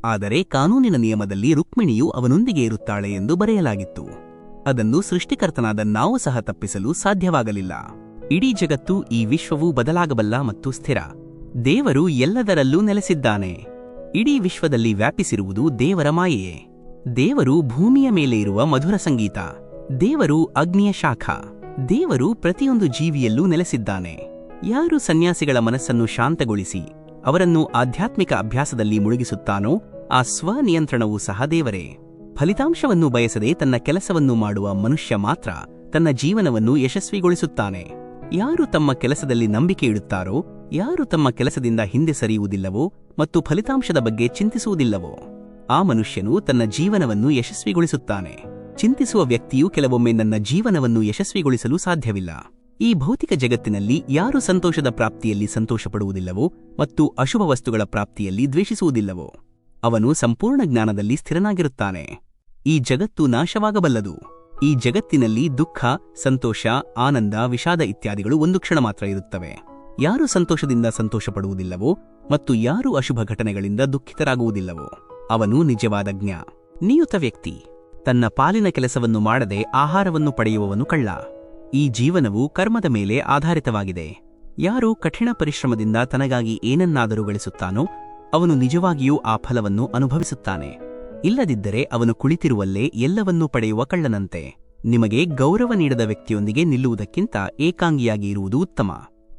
ಆದರೆ ಕಾನೂನಿನ ನಿಯಮದಲ್ಲಿ ರುಕ್ಮಿಣಿಯು ಅವನೊಂದಿಗೆ ಇರುತ್ತಾಳೆ ಎಂದು ಬರೆಯಲಾಗಿತ್ತು. ಅದನ್ನು ಸೃಷ್ಟಿಕರ್ತನಾದ ನಾವು ಸಹ ತಪ್ಪಿಸಲು ಸಾಧ್ಯವಾಗಲಿಲ್ಲ. ಇಡೀ ಜಗತ್ತು, ಈ ವಿಶ್ವವು ಬದಲಾಗಬಲ್ಲ ಮತ್ತು ಸ್ಥಿರ. ದೇವರು ಎಲ್ಲದರಲ್ಲೂ ನೆಲೆಸಿದ್ದಾನೆ. ಇಡೀ ವಿಶ್ವದಲ್ಲಿ ವ್ಯಾಪಿಸಿರುವುದು ದೇವರ ಮಾಯೆಯೇ. ದೇವರು ಭೂಮಿಯ ಮೇಲೆ ಇರುವ ಮಧುರ ಸಂಗೀತ. ದೇವರು ಅಗ್ನಿಯ ಶಾಖ. ದೇವರು ಪ್ರತಿಯೊಂದು ಜೀವಿಯಲ್ಲೂ ನೆಲೆಸಿದ್ದಾನೆ. ಯಾರು ಸನ್ಯಾಸಿಗಳ ಮನಸ್ಸನ್ನು ಶಾಂತಗೊಳಿಸಿ ಅವರನ್ನು ಆಧ್ಯಾತ್ಮಿಕ ಅಭ್ಯಾಸದಲ್ಲಿ ಮುಳುಗಿಸುತ್ತಾನೋ ಆ ಸ್ವನಿಯಂತ್ರಣವೂ ಸಹ ದೇವರೇ. ಫಲಿತಾಂಶವನ್ನು ಬಯಸದೆ ತನ್ನ ಕೆಲಸವನ್ನು ಮಾಡುವ ಮನುಷ್ಯ ಮಾತ್ರ ತನ್ನ ಜೀವನವನ್ನು ಯಶಸ್ವಿಗೊಳಿಸುತ್ತಾನೆ. ಯಾರು ತಮ್ಮ ಕೆಲಸದಲ್ಲಿ ನಂಬಿಕೆ ಇಡುತ್ತಾರೋ, ಯಾರು ತಮ್ಮ ಕೆಲಸದಿಂದ ಹಿಂದೆ ಸರಿಯುವುದಿಲ್ಲವೋ ಮತ್ತು ಫಲಿತಾಂಶದ ಬಗ್ಗೆ ಚಿಂತಿಸುವುದಿಲ್ಲವೋ ಆ ಮನುಷ್ಯನು ತನ್ನ ಜೀವನವನ್ನು ಯಶಸ್ವಿಗೊಳಿಸುತ್ತಾನೆ. ಚಿಂತಿಸುವ ವ್ಯಕ್ತಿಯು ಕೆಲವೊಮ್ಮೆ ನನ್ನ ಜೀವನವನ್ನು ಯಶಸ್ವಿಗೊಳಿಸಲು ಸಾಧ್ಯವಿಲ್ಲ. ಈ ಭೌತಿಕ ಜಗತ್ತಿನಲ್ಲಿ ಯಾರು ಸಂತೋಷದ ಪ್ರಾಪ್ತಿಯಲ್ಲಿ ಸಂತೋಷಪಡುವುದಿಲ್ಲವೋ ಮತ್ತು ಅಶುಭ ವಸ್ತುಗಳ ಪ್ರಾಪ್ತಿಯಲ್ಲಿ ದ್ವೇಷಿಸುವುದಿಲ್ಲವೋ ಅವನು ಸಂಪೂರ್ಣ ಜ್ಞಾನದಲ್ಲಿ ಸ್ಥಿರನಾಗಿರುತ್ತಾನೆ. ಈ ಜಗತ್ತು ನಾಶವಾಗಬಲ್ಲದು. ಈ ಜಗತ್ತಿನಲ್ಲಿ ದುಃಖ, ಸಂತೋಷ, ಆನಂದ, ವಿಷಾದ ಇತ್ಯಾದಿಗಳು ಒಂದು ಕ್ಷಣ ಮಾತ್ರ ಇರುತ್ತವೆ. ಯಾರು ಸಂತೋಷದಿಂದ ಸಂತೋಷಪಡುವುದಿಲ್ಲವೋ ಮತ್ತು ಯಾರು ಅಶುಭ ಘಟನೆಗಳಿಂದ ದುಃಖಿತರಾಗುವುದಿಲ್ಲವೋ ಅವನು ನಿಜವಾದ ನಿಯುತ ವ್ಯಕ್ತಿ. ತನ್ನ ಪಾಲಿನ ಕೆಲಸವನ್ನು ಮಾಡದೆ ಆಹಾರವನ್ನು ಪಡೆಯುವವನು ಕಳ್ಳ. ಈ ಜೀವನವು ಕರ್ಮದ ಮೇಲೆ ಆಧಾರಿತವಾಗಿದೆ. ಯಾರು ಕಠಿಣ ಪರಿಶ್ರಮದಿಂದ ತನಗಾಗಿ ಏನನ್ನಾದರೂ ಗಳಿಸುತ್ತಾನೋ ಅವನು ನಿಜವಾಗಿಯೂ ಆ ಫಲವನ್ನು ಅನುಭವಿಸುತ್ತಾನೆ. ಇಲ್ಲದಿದ್ದರೆ ಅವನು ಕುಳಿತಿರುವಲ್ಲೇ ಎಲ್ಲವನ್ನೂ ಪಡೆಯುವ ಕಳ್ಳನಂತೆ. ನಿಮಗೆ ಗೌರವ ನೀಡದ ವ್ಯಕ್ತಿಯೊಂದಿಗೆ ನಿಲ್ಲುವುದಕ್ಕಿಂತ ಏಕಾಂಗಿಯಾಗಿ ಇರುವುದು ಉತ್ತಮ.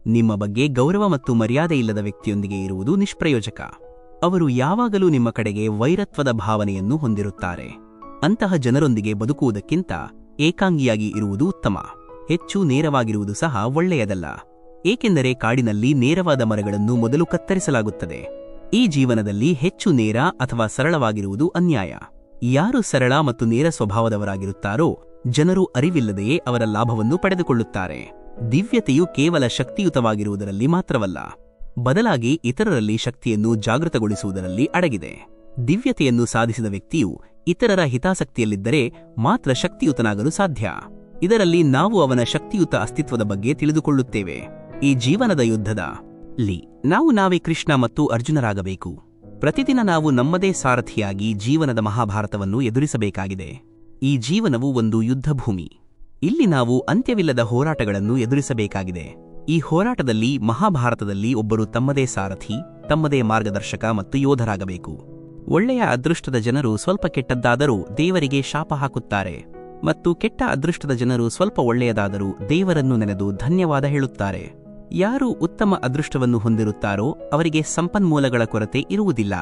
ನಿಮ್ಮ ಬಗ್ಗೆ ಗೌರವ ಮತ್ತು ಮರ್ಯಾದೆ ಇಲ್ಲದ ವ್ಯಕ್ತಿಯೊಂದಿಗೆ ಇರುವುದು ನಿಷ್ಪ್ರಯೋಜಕ. ಅವರು ಯಾವಾಗಲೂ ನಿಮ್ಮ ಕಡೆಗೆ ವೈರತ್ವದ ಭಾವನೆಯನ್ನು ಹೊಂದಿರುತ್ತಾರೆ. ಅಂತಹ ಜನರೊಂದಿಗೆ ಬದುಕುವುದಕ್ಕಿಂತ ಏಕಾಂಗಿಯಾಗಿ ಇರುವುದು ಉತ್ತಮ. ಹೆಚ್ಚು ನೇರವಾಗಿರುವುದು ಸಹ ಒಳ್ಳೆಯದಲ್ಲ, ಏಕೆಂದರೆ ಕಾಡಿನಲ್ಲಿ ನೇರವಾದ ಮರಗಳನ್ನು ಮೊದಲು ಕತ್ತರಿಸಲಾಗುತ್ತದೆ. ಈ ಜೀವನದಲ್ಲಿ ಹೆಚ್ಚು ನೇರ ಅಥವಾ ಸರಳವಾಗಿರುವುದು ಅನ್ಯಾಯ. ಯಾರು ಸರಳ ಮತ್ತು ನೇರ ಸ್ವಭಾವದವರಾಗಿರುತ್ತಾರೋ ಜನರು ಅರಿವಿಲ್ಲದೆಯೇ ಅವರ ಲಾಭವನ್ನು ಪಡೆದುಕೊಳ್ಳುತ್ತಾರೆ. ದಿವ್ಯತೆಯು ಕೇವಲ ಶಕ್ತಿಯುತವಾಗಿರುವುದರಲ್ಲಿ ಮಾತ್ರವಲ್ಲ, ಬದಲಾಗಿ ಇತರರಲ್ಲಿ ಶಕ್ತಿಯನ್ನು ಜಾಗೃತಗೊಳಿಸುವುದರಲ್ಲಿ ಅಡಗಿದೆ. ದಿವ್ಯತೆಯನ್ನು ಸಾಧಿಸಿದ ವ್ಯಕ್ತಿಯು ಇತರರ ಹಿತಾಸಕ್ತಿಯಲ್ಲಿದ್ದರೆ ಮಾತ್ರ ಶಕ್ತಿಯುತನಾಗಲು ಸಾಧ್ಯ. ಇದರಲ್ಲಿ ನಾವು ಅವನ ಶಕ್ತಿಯುತ ಅಸ್ತಿತ್ವದ ಬಗ್ಗೆ ತಿಳಿದುಕೊಳ್ಳುತ್ತೇವೆ. ಈ ಜೀವನದ ಯುದ್ಧದಲ್ಲಿ ನಾವು ನಾವೇ ಕೃಷ್ಣ ಮತ್ತು ಅರ್ಜುನರಾಗಬೇಕು. ಪ್ರತಿದಿನ ನಾವು ನಮ್ಮದೇ ಸಾರಥಿಯಾಗಿ ಜೀವನದ ಮಹಾಭಾರತವನ್ನು ಎದುರಿಸಬೇಕಾಗಿದೆ. ಈ ಜೀವನವು ಒಂದು ಯುದ್ಧಭೂಮಿ. ಇಲ್ಲಿ ನಾವು ಅಂತ್ಯವಿಲ್ಲದ ಹೋರಾಟಗಳನ್ನು ಎದುರಿಸಬೇಕಾಗಿದೆ. ಈ ಹೋರಾಟದಲ್ಲಿ ಮಹಾಭಾರತದಲ್ಲಿ ಒಬ್ಬರು ತಮ್ಮದೇ ಸಾರಥಿ, ತಮ್ಮದೇ ಮಾರ್ಗದರ್ಶಕ ಮತ್ತು ಯೋಧರಾಗಬೇಕು. ಒಳ್ಳೆಯ ಅದೃಷ್ಟದ ಜನರು ಸ್ವಲ್ಪ ಕೆಟ್ಟದ್ದಾದರೂ ದೇವರಿಗೆ ಶಾಪ ಹಾಕುತ್ತಾರೆ. ಮತ್ತು ಕೆಟ್ಟ ಅದೃಷ್ಟದ ಜನರು ಸ್ವಲ್ಪ ಒಳ್ಳೆಯದಾದರೂ ದೇವರನ್ನು ನೆನೆದು ಧನ್ಯವಾದ ಹೇಳುತ್ತಾರೆ. ಯಾರು ಉತ್ತಮ ಅದೃಷ್ಟವನ್ನು ಹೊಂದಿರುತ್ತಾರೋ ಅವರಿಗೆ ಸಂಪನ್ಮೂಲಗಳ ಕೊರತೆ ಇರುವುದಿಲ್ಲ.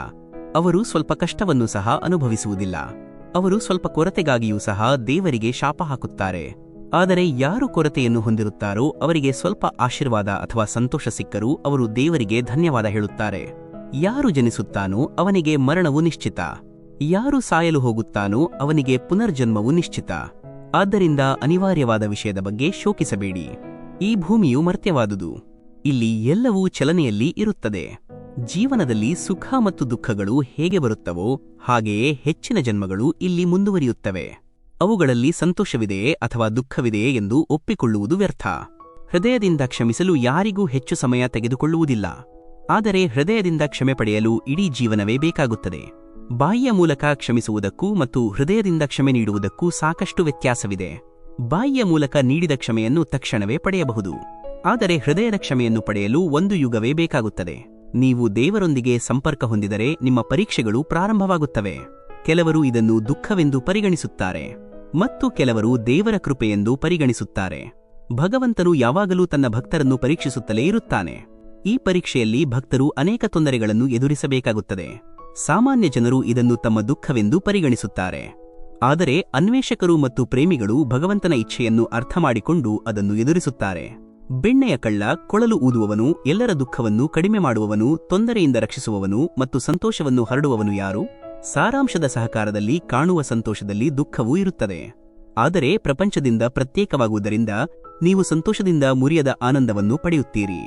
ಅವರು ಸ್ವಲ್ಪ ಕಷ್ಟವನ್ನು ಸಹ ಅನುಭವಿಸುವುದಿಲ್ಲ. ಅವರು ಸ್ವಲ್ಪ ಕೊರತೆಗಾಗಿಯೂ ಸಹ ದೇವರಿಗೆ ಶಾಪ ಹಾಕುತ್ತಾರೆ. ಆದರೆ ಯಾರು ಕೊರತೆಯನ್ನು ಹೊಂದಿರುತ್ತಾರೋ ಅವರಿಗೆ ಸ್ವಲ್ಪ ಆಶೀರ್ವಾದ ಅಥವಾ ಸಂತೋಷ ಸಿಕ್ಕರೂ ಅವರು ದೇವರಿಗೆ ಧನ್ಯವಾದ ಹೇಳುತ್ತಾರೆ. ಯಾರು ಜನಿಸುತ್ತಾನೋ ಅವನಿಗೆ ಮರಣವು ನಿಶ್ಚಿತ. ಯಾರು ಸಾಯಲು ಹೋಗುತ್ತಾನೋ ಅವನಿಗೆ ಪುನರ್ಜನ್ಮವು ನಿಶ್ಚಿತ. ಆದ್ದರಿಂದ ಅನಿವಾರ್ಯವಾದ ವಿಷಯದ ಬಗ್ಗೆ ಶೋಕಿಸಬೇಡಿ. ಈ ಭೂಮಿಯು ಮರ್ತ್ಯವಾದುದು. ಇಲ್ಲಿ ಎಲ್ಲವೂ ಚಲನೆಯಲ್ಲಿ ಇರುತ್ತದೆ. ಜೀವನದಲ್ಲಿ ಸುಖ ಮತ್ತು ದುಃಖಗಳು ಹೇಗೆ ಬರುತ್ತವೋ ಹಾಗೆಯೇ ಹೆಚ್ಚಿನ ಜನ್ಮಗಳು ಇಲ್ಲಿ ಮುಂದುವರಿಯುತ್ತವೆ. ಅವುಗಳಲ್ಲಿ ಸಂತೋಷವಿದೆಯೇ ಅಥವಾ ದುಃಖವಿದೆಯೇ ಎಂದು ಒಪ್ಪಿಕೊಳ್ಳುವುದು ವ್ಯರ್ಥ. ಹೃದಯದಿಂದ ಕ್ಷಮಿಸಲು ಯಾರಿಗೂ ಹೆಚ್ಚು ಸಮಯ ತೆಗೆದುಕೊಳ್ಳುವುದಿಲ್ಲ. ಆದರೆ ಹೃದಯದಿಂದ ಕ್ಷಮೆ ಪಡೆಯಲು ಇಡೀ ಜೀವನವೇ ಬೇಕಾಗುತ್ತದೆ. ಬಾಯಿಯ ಮೂಲಕ ಕ್ಷಮಿಸುವುದಕ್ಕೂ ಮತ್ತು ಹೃದಯದಿಂದ ಕ್ಷಮೆ ನೀಡುವುದಕ್ಕೂ ಸಾಕಷ್ಟು ವ್ಯತ್ಯಾಸವಿದೆ. ಬಾಯಿಯ ಮೂಲಕ ನೀಡಿದ ಕ್ಷಮೆಯನ್ನು ತಕ್ಷಣವೇ ಪಡೆಯಬಹುದು. ಆದರೆ ಹೃದಯದ ಕ್ಷಮೆಯನ್ನು ಪಡೆಯಲು ಒಂದು ಯುಗವೇ ಬೇಕಾಗುತ್ತದೆ. ನೀವು ದೇವರೊಂದಿಗೆ ಸಂಪರ್ಕ ಹೊಂದಿದರೆ ನಿಮ್ಮ ಪರೀಕ್ಷೆಗಳು ಪ್ರಾರಂಭವಾಗುತ್ತವೆ. ಕೆಲವರು ಇದನ್ನು ದುಃಖವೆಂದು ಪರಿಗಣಿಸುತ್ತಾರೆ ಮತ್ತು ಕೆಲವರು ದೇವರ ಕೃಪೆಯೆಂದು ಪರಿಗಣಿಸುತ್ತಾರೆ. ಭಗವಂತನು ಯಾವಾಗಲೂ ತನ್ನ ಭಕ್ತರನ್ನು ಪರೀಕ್ಷಿಸುತ್ತಲೇ ಇರುತ್ತಾನೆ. ಈ ಪರೀಕ್ಷೆಯಲ್ಲಿ ಭಕ್ತರು ಅನೇಕ ತೊಂದರೆಗಳನ್ನು ಎದುರಿಸಬೇಕಾಗುತ್ತದೆ. ಸಾಮಾನ್ಯ ಜನರು ಇದನ್ನು ತಮ್ಮ ದುಃಖವೆಂದು ಪರಿಗಣಿಸುತ್ತಾರೆ. ಆದರೆ ಅನ್ವೇಷಕರು ಮತ್ತು ಪ್ರೇಮಿಗಳು ಭಗವಂತನ ಇಚ್ಛೆಯನ್ನು ಅರ್ಥಮಾಡಿಕೊಂಡು ಅದನ್ನು ಎದುರಿಸುತ್ತಾರೆ. ಬೆಣ್ಣೆಯ ಕಳ್ಳ, ಕೊಳಲು ಊದುವವನು, ಎಲ್ಲರ ದುಃಖವನ್ನು ಕಡಿಮೆ ಮಾಡುವವನು, ತೊಂದರೆಯಿಂದ ರಕ್ಷಿಸುವವನು ಮತ್ತು ಸಂತೋಷವನ್ನು ಹರಡುವವನು ಯಾರು? ಸಾರಾಂಶದ ಸಹಕಾರದಲ್ಲಿ ಕಾಣುವ ಸಂತೋಷದಲ್ಲಿ ದುಃಖವೂ ಇರುತ್ತದೆ. ಆದರೆ ಪ್ರಪಂಚದಿಂದ ಪ್ರತ್ಯೇಕವಾಗುವುದರಿಂದ ನೀವು ಸಂತೋಷದಿಂದ ಮುರಿಯದ ಆನಂದವನ್ನು ಪಡೆಯುತ್ತೀರಿ.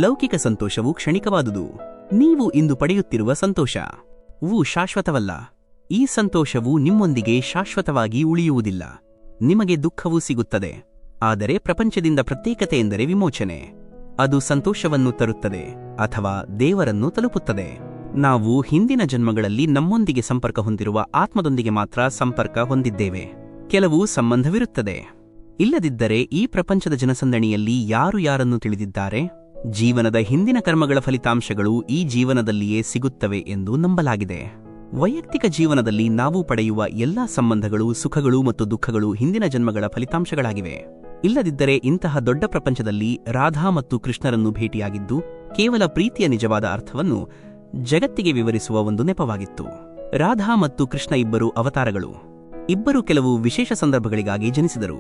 ಲೌಕಿಕ ಸಂತೋಷವು ಕ್ಷಣಿಕವಾದುದು. ನೀವು ಇಂದು ಪಡೆಯುತ್ತಿರುವ ಸಂತೋಷವು ಶಾಶ್ವತವಲ್ಲ. ಈ ಸಂತೋಷವು ನಿಮ್ಮೊಂದಿಗೆ ಶಾಶ್ವತವಾಗಿ ಉಳಿಯುವುದಿಲ್ಲ. ನಿಮಗೆ ದುಃಖವೂ ಸಿಗುತ್ತದೆ. ಆದರೆ ಪ್ರಪಂಚದಿಂದ ಪ್ರತ್ಯೇಕತೆ ಎಂದರೆ ವಿಮೋಚನೆ. ಅದು ಸಂತೋಷವನ್ನು ತರುತ್ತದೆ ಅಥವಾ ದೇವರನ್ನು ತಲುಪುತ್ತದೆ. ನಾವು ಹಿಂದಿನ ಜನ್ಮಗಳಲ್ಲಿ ನಮ್ಮೊಂದಿಗೆ ಸಂಪರ್ಕ ಹೊಂದಿರುವ ಆತ್ಮದೊಂದಿಗೆ ಮಾತ್ರ ಸಂಪರ್ಕ ಹೊಂದಿದ್ದೇವೆ. ಕೆಲವು ಸಂಬಂಧವಿರುತ್ತದೆ. ಇಲ್ಲದಿದ್ದರೆ ಈ ಪ್ರಪಂಚದ ಜನಸಂದಣಿಯಲ್ಲಿ ಯಾರು ಯಾರನ್ನು ತಿಳಿದಿದ್ದಾರೆ? ಜೀವನದ ಹಿಂದಿನ ಕರ್ಮಗಳ ಫಲಿತಾಂಶಗಳು ಈ ಜೀವನದಲ್ಲಿಯೇ ಸಿಗುತ್ತವೆ ಎಂದು ನಂಬಲಾಗಿದೆ. ವೈಯಕ್ತಿಕ ಜೀವನದಲ್ಲಿ ನಾವು ಪಡೆಯುವ ಎಲ್ಲಾ ಸಂಬಂಧಗಳು, ಸುಖಗಳು ಮತ್ತು ದುಃಖಗಳು ಹಿಂದಿನ ಜನ್ಮಗಳ ಫಲಿತಾಂಶಗಳಾಗಿವೆ. ಇಲ್ಲದಿದ್ದರೆ ಇಂತಹ ದೊಡ್ಡ ಪ್ರಪಂಚದಲ್ಲಿ ರಾಧಾ ಮತ್ತು ಕೃಷ್ಣರನ್ನು ಭೇಟಿಯಾಗಿದ್ದು ಕೇವಲ ಪ್ರೀತಿಯ ನಿಜವಾದ ಅರ್ಥವನ್ನು ಜಗತ್ತಿಗೆ ವಿವರಿಸುವ ಒಂದು ನೆಪವಾಗಿತ್ತು. ರಾಧಾ ಮತ್ತು ಕೃಷ್ಣ ಇಬ್ಬರು ಅವತಾರಗಳು. ಇಬ್ಬರು ಕೆಲವು ವಿಶೇಷ ಸಂದರ್ಭಗಳಿಗಾಗಿ ಜನಿಸಿದರು.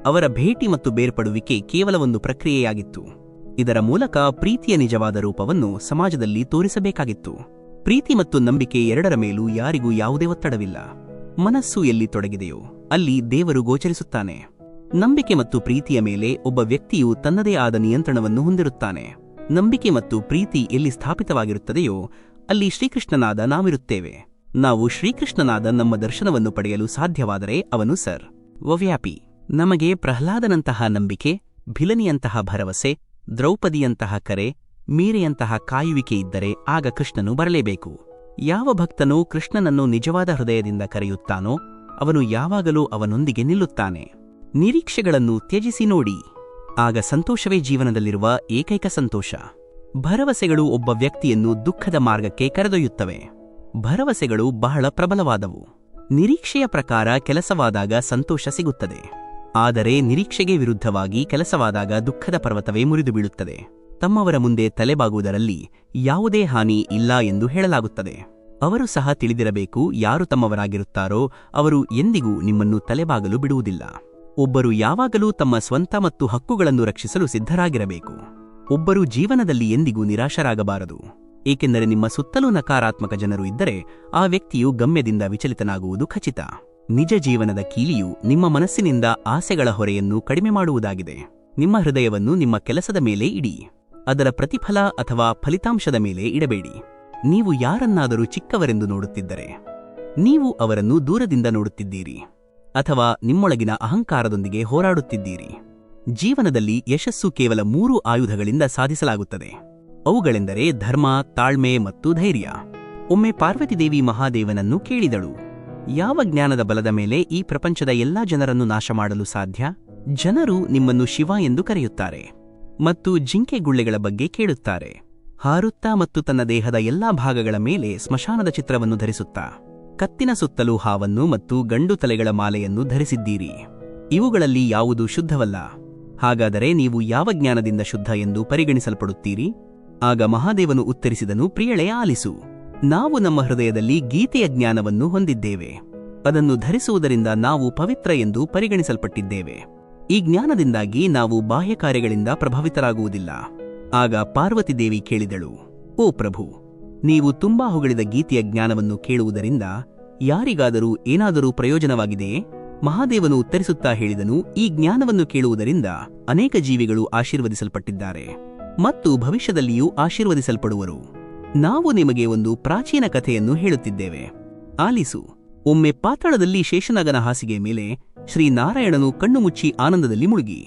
ಅವರ ಭೇಟಿ ಮತ್ತು ಬೇರ್ಪಡುವಿಕೆ ಕೇವಲ ಒಂದು ಪ್ರಕ್ರಿಯೆಯಾಗಿತ್ತು. ಇದರ ಮೂಲಕ ಪ್ರೀತಿಯ ನಿಜವಾದ ರೂಪವನ್ನು ಸಮಾಜದಲ್ಲಿ ತೋರಿಸಬೇಕಾಗಿತ್ತು. ಪ್ರೀತಿ ಮತ್ತು ನಂಬಿಕೆ ಎರಡರ ಮೇಲೂ ಯಾರಿಗೂ ಯಾವುದೇ ಒತ್ತಡವಿಲ್ಲ. ಮನಸ್ಸು ಎಲ್ಲಿ ತೊಡಗಿದೆಯೋ ಅಲ್ಲಿ ದೇವರು ಗೋಚರಿಸುತ್ತಾನೆ. ನಂಬಿಕೆ ಮತ್ತು ಪ್ರೀತಿಯ ಮೇಲೆ ಒಬ್ಬ ವ್ಯಕ್ತಿಯು ತನ್ನದೇ ಆದ ನಿಯಂತ್ರಣವನ್ನು ಹೊಂದಿರುತ್ತಾನೆ. ನಂಬಿಕೆ ಮತ್ತು ಪ್ರೀತಿ ಎಲ್ಲಿ ಸ್ಥಾಪಿತವಾಗಿರುತ್ತದೆಯೋ ಅಲ್ಲಿ ಶ್ರೀಕೃಷ್ಣನಾದ ನಾವಿರುತ್ತೇವೆ. ನಾವು ಶ್ರೀಕೃಷ್ಣನಾದ ನಮ್ಮ ದರ್ಶನವನ್ನು ಪಡೆಯಲು ಸಾಧ್ಯವಾದರೆ ಅವನು ಸರ್ವವ್ಯಾಪಿ. ನಮಗೆ ಪ್ರಹ್ಲಾದನಂತಹ ನಂಬಿಕೆ, ಭಿಲನಿಯಂತಹ ಭರವಸೆ, ದ್ರೌಪದಿಯಂತಹ ಕರೆ, ಮೀರೆಯಂತಹ ಕಾಯುವಿಕೆ ಇದ್ದರೆ ಆಗ ಕೃಷ್ಣನು ಬರಲೇಬೇಕು. ಯಾವ ಭಕ್ತನು ಕೃಷ್ಣನನ್ನು ನಿಜವಾದ ಹೃದಯದಿಂದ ಕರೆಯುತ್ತಾನೋ ಅವನು ಯಾವಾಗಲೂ ಅವನೊಂದಿಗೆ ನಿಲ್ಲುತ್ತಾನೆ. ನಿರೀಕ್ಷೆಗಳನ್ನು ತ್ಯಜಿಸಿ ನೋಡಿ. ಆಗ ಸಂತೋಷವೇ ಜೀವನದಲ್ಲಿರುವ ಏಕೈಕ ಸಂತೋಷ. ಭರವಸೆಗಳು ಒಬ್ಬ ವ್ಯಕ್ತಿಯನ್ನು ದುಃಖದ ಮಾರ್ಗಕ್ಕೆ ಕರೆದೊಯ್ಯುತ್ತವೆ. ಭರವಸೆಗಳು ಬಹಳ ಪ್ರಬಲವಾದವು. ನಿರೀಕ್ಷೆಯ ಪ್ರಕಾರ ಕೆಲಸವಾದಾಗ ಸಂತೋಷ ಸಿಗುತ್ತದೆ. ಆದರೆ ನಿರೀಕ್ಷೆಗೆ ವಿರುದ್ಧವಾಗಿ ಕೆಲಸವಾದಾಗ ದುಃಖದ ಪರ್ವತವೇ ಮುರಿದು ಬೀಳುತ್ತದೆ. ತಮ್ಮವರ ಮುಂದೆ ತಲೆಬಾಗುವುದರಲ್ಲಿ ಯಾವುದೇ ಹಾನಿ ಇಲ್ಲ ಎಂದು ಹೇಳಲಾಗುತ್ತದೆ. ಅವರು ಸಹ ತಿಳಿದಿರಬೇಕು, ಯಾರು ತಮ್ಮವರಾಗಿರುತ್ತಾರೋ ಅವರು ಎಂದಿಗೂ ನಿಮ್ಮನ್ನು ತಲೆಬಾಗಲು ಬಿಡುವುದಿಲ್ಲ. ಒಬ್ಬರು ಯಾವಾಗಲೂ ತಮ್ಮ ಸ್ವಂತ ಮತ್ತು ಹಕ್ಕುಗಳನ್ನು ರಕ್ಷಿಸಲು ಸಿದ್ಧರಾಗಿರಬೇಕು. ಒಬ್ಬರು ಜೀವನದಲ್ಲಿ ಎಂದಿಗೂ ನಿರಾಶರಾಗಬಾರದು. ಏಕೆಂದರೆ ನಿಮ್ಮ ಸುತ್ತಲೂ ನಕಾರಾತ್ಮಕ ಜನರು ಇದ್ದರೆ ಆ ವ್ಯಕ್ತಿಯು ಗಮ್ಯದಿಂದ ವಿಚಲಿತನಾಗುವುದು ಖಚಿತ. ನಿಜ ಜೀವನದ ಕೀಲಿಯು ನಿಮ್ಮ ಮನಸ್ಸಿನಿಂದ ಆಸೆಗಳ ಹೊರೆಯನ್ನು ಕಡಿಮೆ ಮಾಡುವುದಾಗಿದೆ. ನಿಮ್ಮ ಹೃದಯವನ್ನು ನಿಮ್ಮ ಕೆಲಸದ ಮೇಲೆ ಇಡಿ. ಅದರ ಪ್ರತಿಫಲ ಅಥವಾ ಫಲಿತಾಂಶದ ಮೇಲೆ ಇಡಬೇಡಿ. ನೀವು ಯಾರನ್ನಾದರೂ ಚಿಕ್ಕವರೆಂದು ನೋಡುತ್ತಿದ್ದರೆ ನೀವು ಅವರನ್ನು ದೂರದಿಂದ ನೋಡುತ್ತಿದ್ದೀರಿ ಅಥವಾ ನಿಮ್ಮೊಳಗಿನ ಅಹಂಕಾರದೊಂದಿಗೆ ಹೋರಾಡುತ್ತಿದ್ದೀರಿ. ಜೀವನದಲ್ಲಿ ಯಶಸ್ಸು ಕೇವಲ 3 ಆಯುಧಗಳಿಂದ ಸಾಧಿಸಲಾಗುತ್ತದೆ. ಅವುಗಳೆಂದರೆ ಧರ್ಮ, ತಾಳ್ಮೆ ಮತ್ತು ಧೈರ್ಯ. ಒಮ್ಮೆ ಪಾರ್ವತಿದೇವಿ ಮಹಾದೇವನನ್ನು ಕೇಳಿದಳು, ಯಾವ ಜ್ಞಾನದ ಬಲದ ಮೇಲೆ ಈ ಪ್ರಪಂಚದ ಎಲ್ಲಾ ಜನರನ್ನು ನಾಶ ಮಾಡಲು ಸಾಧ್ಯ? ಜನರು ನಿಮ್ಮನ್ನು ಶಿವ ಎಂದು ಕರೆಯುತ್ತಾರೆ ಮತ್ತು ಜಿಂಕೆ ಗುಳ್ಳೆಗಳ ಬಗ್ಗೆ ಕೇಳುತ್ತಾರೆ. ಹಾರುತ್ತಾ ಮತ್ತು ತನ್ನ ದೇಹದ ಎಲ್ಲಾ ಭಾಗಗಳ ಮೇಲೆ ಸ್ಮಶಾನದ ಚಿತ್ರವನ್ನು ಧರಿಸುತ್ತಾ ಕತ್ತಿನ ಸುತ್ತಲೂ ಹಾವನ್ನು ಮತ್ತು ಗಂಡು ತಲೆಗಳ ಮಾಲೆಯನ್ನು ಧರಿಸಿದ್ದೀರಿ. ಇವುಗಳಲ್ಲಿ ಯಾವುದು ಶುದ್ಧವಲ್ಲ. ಹಾಗಾದರೆ ನೀವು ಯಾವ ಜ್ಞಾನದಿಂದ ಶುದ್ಧ ಎಂದು ಪರಿಗಣಿಸಲ್ಪಡುತ್ತೀರಿ? ಆಗ ಮಹಾದೇವನು ಉತ್ತರಿಸಿದನು, ಪ್ರಿಯಳೇ, ಆಲಿಸು. ನಾವು ನಮ್ಮ ಹೃದಯದಲ್ಲಿ ಗೀತೆಯ ಜ್ಞಾನವನ್ನು ಹೊಂದಿದ್ದೇವೆ. ಅದನ್ನು ಧರಿಸುವುದರಿಂದ ನಾವು ಪವಿತ್ರ ಎಂದು ಪರಿಗಣಿಸಲ್ಪಟ್ಟಿದ್ದೇವೆ. ಈ ಜ್ಞಾನದಿಂದಾಗಿ ನಾವು ಬಾಹ್ಯ ಕಾರ್ಯಗಳಿಂದ ಪ್ರಭಾವಿತರಾಗುವುದಿಲ್ಲ. ಆಗ ಪಾರ್ವತಿದೇವಿ ಕೇಳಿದಳು, ಓ ಪ್ರಭು, ನೀವು ತುಂಬಾ ಹೊಗಳಿದ ಗೀತೆಯ ಜ್ಞಾನವನ್ನು ಕೇಳುವುದರಿಂದ ಯಾರಿಗಾದರೂ ಏನಾದರೂ ಪ್ರಯೋಜನವಾಗಿದೆಯೇ? ಮಹಾದೇವನು ಉತ್ತರಿಸುತ್ತಾ ಹೇಳಿದನು, ಈ ಜ್ಞಾನವನ್ನು ಕೇಳುವುದರಿಂದ ಅನೇಕ ಜೀವಿಗಳು ಆಶೀರ್ವದಿಸಲ್ಪಟ್ಟಿದ್ದಾರೆ ಮತ್ತು ಭವಿಷ್ಯದಲ್ಲಿಯೂ ಆಶೀರ್ವದಿಸಲ್ಪಡುವರು. ನಾವು ನಿಮಗೆ ಒಂದು ಪ್ರಾಚೀನ ಕಥೆಯನ್ನು ಹೇಳುತ್ತಿದ್ದೇವೆ, ಆಲಿಸು. ಒಮ್ಮೆ ಪಾತಾಳದಲ್ಲಿ ಶೇಷನಾಗನ ಹಾಸಿಗೆಯ ಮೇಲೆ ಶ್ರೀನಾರಾಯಣನು ಕಣ್ಣು ಮುಚ್ಚಿ ಆನಂದದಲ್ಲಿ ಮುಳುಗಿ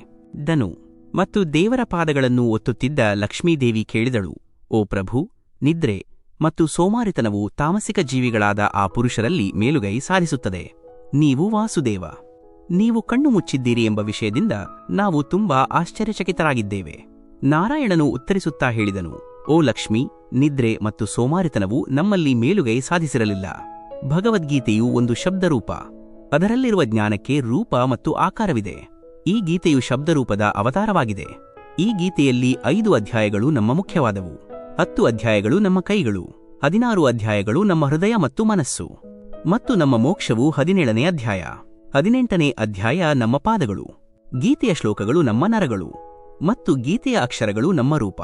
ದನು ಮತ್ತು ದೇವರ ಪಾದಗಳನ್ನು ಒತ್ತುತ್ತಿದ್ದ ಲಕ್ಷ್ಮೀದೇವಿ ಕೇಳಿದಳು, ಓ ಪ್ರಭು, ನಿದ್ರೆ ಮತ್ತು ಸೋಮಾರಿತನವು ತಾಮಸಿಕ ಜೀವಿಗಳಾದ ಆ ಪುರುಷರಲ್ಲಿ ಮೇಲುಗೈ ಸಾಧಿಸುತ್ತದೆ. ನೀವು ವಾಸುದೇವ, ನೀವು ಕಣ್ಣು ಮುಚ್ಚಿದ್ದೀರಿ ಎಂಬ ವಿಷಯದಿಂದ ನಾವು ತುಂಬಾ ಆಶ್ಚರ್ಯಚಕಿತರಾಗಿದ್ದೇವೆ. ನಾರಾಯಣನು ಉತ್ತರಿಸುತ್ತಾ ಹೇಳಿದನು, ಓ ಲಕ್ಷ್ಮಿ, ನಿದ್ರೆ ಮತ್ತು ಸೋಮಾರಿತನವು ನಮ್ಮಲ್ಲಿ ಮೇಲುಗೈ ಸಾಧಿಸಿರಲಿಲ್ಲ. ಭಗವದ್ಗೀತೆಯು ಒಂದು ಶಬ್ದರೂಪ. ಅದರಲ್ಲಿರುವ ಜ್ಞಾನಕ್ಕೆ ರೂಪ ಮತ್ತು ಆಕಾರವಿದೆ. ಈ ಗೀತೆಯು ಶಬ್ದರೂಪದ ಅವತಾರವಾಗಿದೆ. ಈ ಗೀತೆಯಲ್ಲಿ 5 ಅಧ್ಯಾಯಗಳು ನಮ್ಮ ಮುಖ್ಯವಾದವು, 10 ಅಧ್ಯಾಯಗಳು ನಮ್ಮ ಕೈಗಳು, 16 ಅಧ್ಯಾಯಗಳು ನಮ್ಮ ಹೃದಯ ಮತ್ತು ಮನಸ್ಸು, ಮತ್ತು ನಮ್ಮ ಮೋಕ್ಷವು 17ನೇ ಅಧ್ಯಾಯ. 18ನೇ ಅಧ್ಯಾಯ ನಮ್ಮ ಪಾದಗಳು. ಗೀತೆಯ ಶ್ಲೋಕಗಳು ನಮ್ಮ ನರಗಳು ಮತ್ತು ಗೀತೆಯ ಅಕ್ಷರಗಳು ನಮ್ಮ ರೂಪ.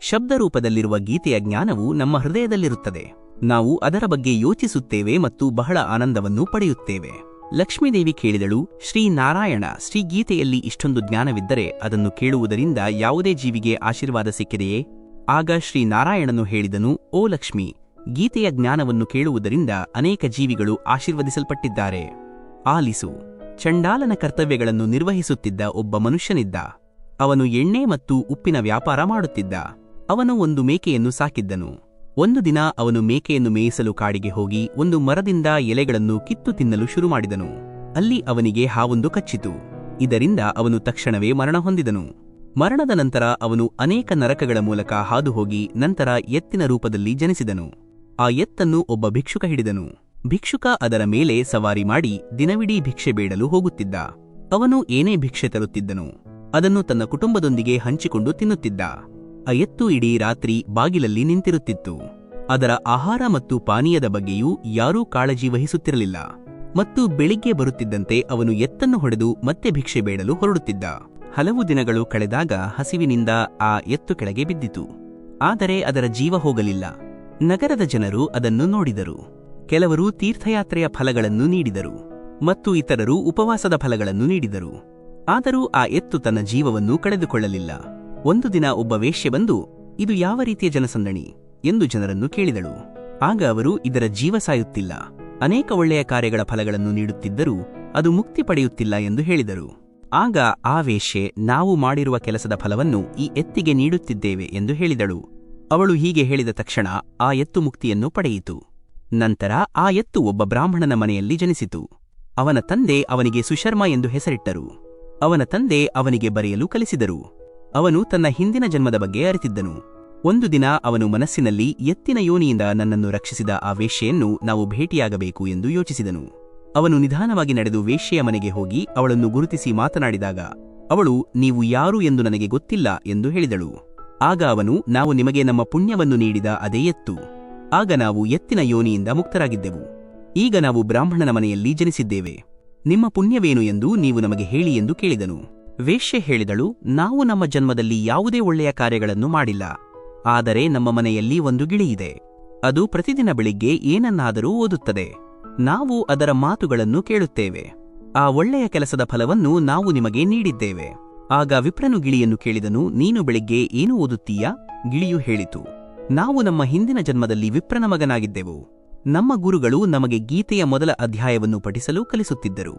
ಶಬ್ದರೂಪದಲ್ಲಿರುವ ಗೀತೆಯ ಜ್ಞಾನವು ನಮ್ಮ ಹೃದಯದಲ್ಲಿರುತ್ತದೆ. ನಾವು ಅದರ ಬಗ್ಗೆ ಯೋಚಿಸುತ್ತೇವೆ ಮತ್ತು ಬಹಳ ಆನಂದವನ್ನು ಪಡೆಯುತ್ತೇವೆ. ಲಕ್ಷ್ಮೀದೇವಿ ಕೇಳಿದಳು, ಶ್ರೀನಾರಾಯಣ, ಶ್ರೀಗೀತೆಯಲ್ಲಿ ಇಷ್ಟೊಂದು ಜ್ಞಾನವಿದ್ದರೆ ಅದನ್ನು ಕೇಳುವುದರಿಂದ ಯಾವುದೇ ಜೀವಿಗೆ ಆಶೀರ್ವಾದ ಸಿಕ್ಕಿದೆಯೇ? ಆಗ ಶ್ರೀನಾರಾಯಣನು ಹೇಳಿದನು, ಓ ಲಕ್ಷ್ಮಿ, ಗೀತೆಯ ಜ್ಞಾನವನ್ನು ಕೇಳುವುದರಿಂದ ಅನೇಕ ಜೀವಿಗಳು ಆಶೀರ್ವದಿಸಲ್ಪಟ್ಟಿದ್ದಾರೆ. ಆಲಿಸು. ಚಂಡಾಲನ ಕರ್ತವ್ಯಗಳನ್ನು ನಿರ್ವಹಿಸುತ್ತಿದ್ದ ಒಬ್ಬ ಮನುಷ್ಯನಿದ್ದ. ಅವನು ಎಣ್ಣೆ ಮತ್ತು ಉಪ್ಪಿನ ವ್ಯಾಪಾರ ಮಾಡುತ್ತಿದ್ದ. ಅವನು ಒಂದು ಮೇಕೆಯನ್ನು ಸಾಕಿದ್ದನು. ಒಂದು ದಿನ ಅವನು ಮೇಕೆಯನ್ನು ಮೇಯಿಸಲು ಕಾಡಿಗೆ ಹೋಗಿ ಒಂದು ಮರದಿಂದ ಎಲೆಗಳನ್ನು ಕಿತ್ತು ತಿನ್ನಲು ಶುರು ಮಾಡಿದನು. ಅಲ್ಲಿ ಅವನಿಗೆ ಹಾವೊಂದು ಕಚ್ಚಿತು. ಇದರಿಂದ ಅವನು ತಕ್ಷಣವೇ ಮರಣ ಹೊಂದಿದನು. ಮರಣದ ನಂತರ ಅವನು ಅನೇಕ ನರಕಗಳ ಮೂಲಕ ಹಾದುಹೋಗಿ ನಂತರ ಎತ್ತಿನ ರೂಪದಲ್ಲಿ ಜನಿಸಿದನು. ಆ ಎತ್ತನ್ನು ಒಬ್ಬ ಭಿಕ್ಷುಕ ಹಿಡಿದನು. ಭಿಕ್ಷುಕ ಅದರ ಮೇಲೆ ಸವಾರಿ ಮಾಡಿ ದಿನವಿಡೀ ಭಿಕ್ಷೆ ಬೇಡಲು ಹೋಗುತ್ತಿದ್ದ. ಅವನು ಏನೇ ಭಿಕ್ಷೆ ತರುತ್ತಿದ್ದನು ಅದನ್ನು ತನ್ನ ಕುಟುಂಬದೊಂದಿಗೆ ಹಂಚಿಕೊಂಡು ತಿನ್ನುತ್ತಿದ್ದ. ಆ ಎತ್ತು ಇಡೀ ರಾತ್ರಿ ಬಾಗಿಲಲ್ಲಿ ನಿಂತಿರುತ್ತಿತ್ತು. ಅದರ ಆಹಾರ ಮತ್ತು ಪಾನೀಯದ ಬಗ್ಗೆಯೂ ಯಾರೂ ಕಾಳಜಿ ವಹಿಸುತ್ತಿರಲಿಲ್ಲ. ಮತ್ತು ಬೆಳಿಗ್ಗೆ ಬರುತ್ತಿದ್ದಂತೆ ಅವನು ಎತ್ತನ್ನು ಹೊಡೆದು ಮತ್ತೆ ಭಿಕ್ಷೆ ಬೇಡಲು ಹೊರಡುತ್ತಿದ್ದ. ಹಲವು ದಿನಗಳು ಕಳೆದಾಗ ಹಸಿವಿನಿಂದ ಆ ಎತ್ತು ಕೆಳಗೆ ಬಿದ್ದಿತು. ಆದರೆ ಅದರ ಜೀವ ಹೋಗಲಿಲ್ಲ. ನಗರದ ಜನರು ಅದನ್ನು ನೋಡಿದರು. ಕೆಲವರು ತೀರ್ಥಯಾತ್ರೆಯ ಫಲಗಳನ್ನು ನೀಡಿದರು ಮತ್ತು ಇತರರು ಉಪವಾಸದ ಫಲಗಳನ್ನು ನೀಡಿದರು. ಆದರೂ ಆ ಎತ್ತು ತನ್ನ ಜೀವವನ್ನು ಕಳೆದುಕೊಳ್ಳಲಿಲ್ಲ. ಒಂದು ದಿನ ಒಬ್ಬ ವೇಶ್ಯೆ ಬಂದು, ಇದು ಯಾವ ರೀತಿಯ ಜನಸಂದಣಿ ಎಂದು ಜನರನ್ನು ಕೇಳಿದಳು. ಆಗ ಅವರು, ಇದರ ಜೀವ ಸಾಯುತ್ತಿಲ್ಲ, ಅನೇಕ ಒಳ್ಳೆಯ ಕಾರ್ಯಗಳ ಫಲಗಳನ್ನು ನೀಡುತ್ತಿದ್ದರೂ ಅದು ಮುಕ್ತಿ ಪಡೆಯುತ್ತಿಲ್ಲ ಎಂದು ಹೇಳಿದರು. ಆಗ ಆ ವೇಶ್ಯೆ, ನಾವು ಮಾಡಿರುವ ಕೆಲಸದ ಫಲವನ್ನು ಈ ಎತ್ತಿಗೆ ನೀಡುತ್ತಿದ್ದೇವೆ ಎಂದು ಹೇಳಿದಳು. ಅವಳು ಹೀಗೆ ಹೇಳಿದ ತಕ್ಷಣ ಆ ಎತ್ತು ಮುಕ್ತಿಯನ್ನು ಪಡೆಯಿತು. ನಂತರ ಆ ಎತ್ತು ಒಬ್ಬ ಬ್ರಾಹ್ಮಣನ ಮನೆಯಲ್ಲಿ ಜನಿಸಿತು. ಅವನ ತಂದೆ ಅವನಿಗೆ ಸುಶರ್ಮ ಎಂದು ಹೆಸರಿಟ್ಟರು. ಅವನ ತಂದೆ ಅವನಿಗೆ ಬರೆಯಲು ಕಲಿಸಿದರು. ಅವನು ತನ್ನ ಹಿಂದಿನ ಜನ್ಮದ ಬಗ್ಗೆ ಅರಿತಿದ್ದನು. ಒಂದು ದಿನ ಅವನು ಮನಸ್ಸಿನಲ್ಲಿ, ಎತ್ತಿನ ಯೋನಿಯಿಂದ ನನ್ನನ್ನು ರಕ್ಷಿಸಿದ ಆ ವೇಶ್ಯೆಯನ್ನು ನಾವು ಭೇಟಿಯಾಗಬೇಕು ಎಂದು ಯೋಚಿಸಿದನು. ಅವನು ನಿಧಾನವಾಗಿ ನಡೆದು ವೇಶ್ಯೆಯ ಮನೆಗೆ ಹೋಗಿ ಅವಳನ್ನು ಗುರುತಿಸಿ ಮಾತನಾಡಿದಾಗ ಅವಳು, ನೀವು ಯಾರು ಎಂದು ನನಗೆ ಗೊತ್ತಿಲ್ಲ ಎಂದು ಹೇಳಿದಳು. ಆಗ ಅವನು, ನಾವು ನಿಮಗೆ ನಮ್ಮ ಪುಣ್ಯವನ್ನು ನೀಡಿದ ಅದೇ ಎತ್ತು. ಆಗ ನಾವು ಎತ್ತಿನ ಯೋನಿಯಿಂದ ಮುಕ್ತರಾಗಿದ್ದೆವು. ಈಗ ನಾವು ಬ್ರಾಹ್ಮಣನ ಮನೆಯಲ್ಲಿ ಜನಿಸಿದ್ದೇವೆ. ನಿಮ್ಮ ಪುಣ್ಯವೇನು ಎಂದು ನೀವು ನಮಗೆ ಹೇಳಿ ಎಂದು ಕೇಳಿದನು. ವೇಶ್ಯೆ ಹೇಳಿದಳು, ನಾವು ನಮ್ಮ ಜನ್ಮದಲ್ಲಿ ಯಾವುದೇ ಒಳ್ಳೆಯ ಕಾರ್ಯಗಳನ್ನು ಮಾಡಿಲ್ಲ. ಆದರೆ ನಮ್ಮ ಮನೆಯಲ್ಲಿ ಒಂದು ಗಿಳಿಯಿದೆ. ಅದು ಪ್ರತಿದಿನ ಬೆಳಿಗ್ಗೆ ಏನನ್ನಾದರೂ ಓದುತ್ತದೆ. ನಾವು ಅದರ ಮಾತುಗಳನ್ನು ಕೇಳುತ್ತೇವೆ. ಆ ಒಳ್ಳೆಯ ಕೆಲಸದ ಫಲವನ್ನು ನಾವು ನಿಮಗೆ ನೀಡಿದ್ದೇವೆ. ಆಗ ವಿಪ್ರನು ಗಿಳಿಯನ್ನು ಕೇಳಿದನು, ನೀನು ಬೆಳಿಗ್ಗೆ ಏನು ಓದುತ್ತೀಯಾ? ಗಿಳಿಯು ಹೇಳಿತು, ನಾವು ನಮ್ಮ ಹಿಂದಿನ ಜನ್ಮದಲ್ಲಿ ವಿಪ್ರನ ಮಗನಾಗಿದ್ದೆವು. ನಮ್ಮ ಗುರುಗಳು ನಮಗೆ ಗೀತೆಯ ಮೊದಲ ಅಧ್ಯಾಯವನ್ನು ಪಠಿಸಲು ಕಲಿಸುತ್ತಿದ್ದರು.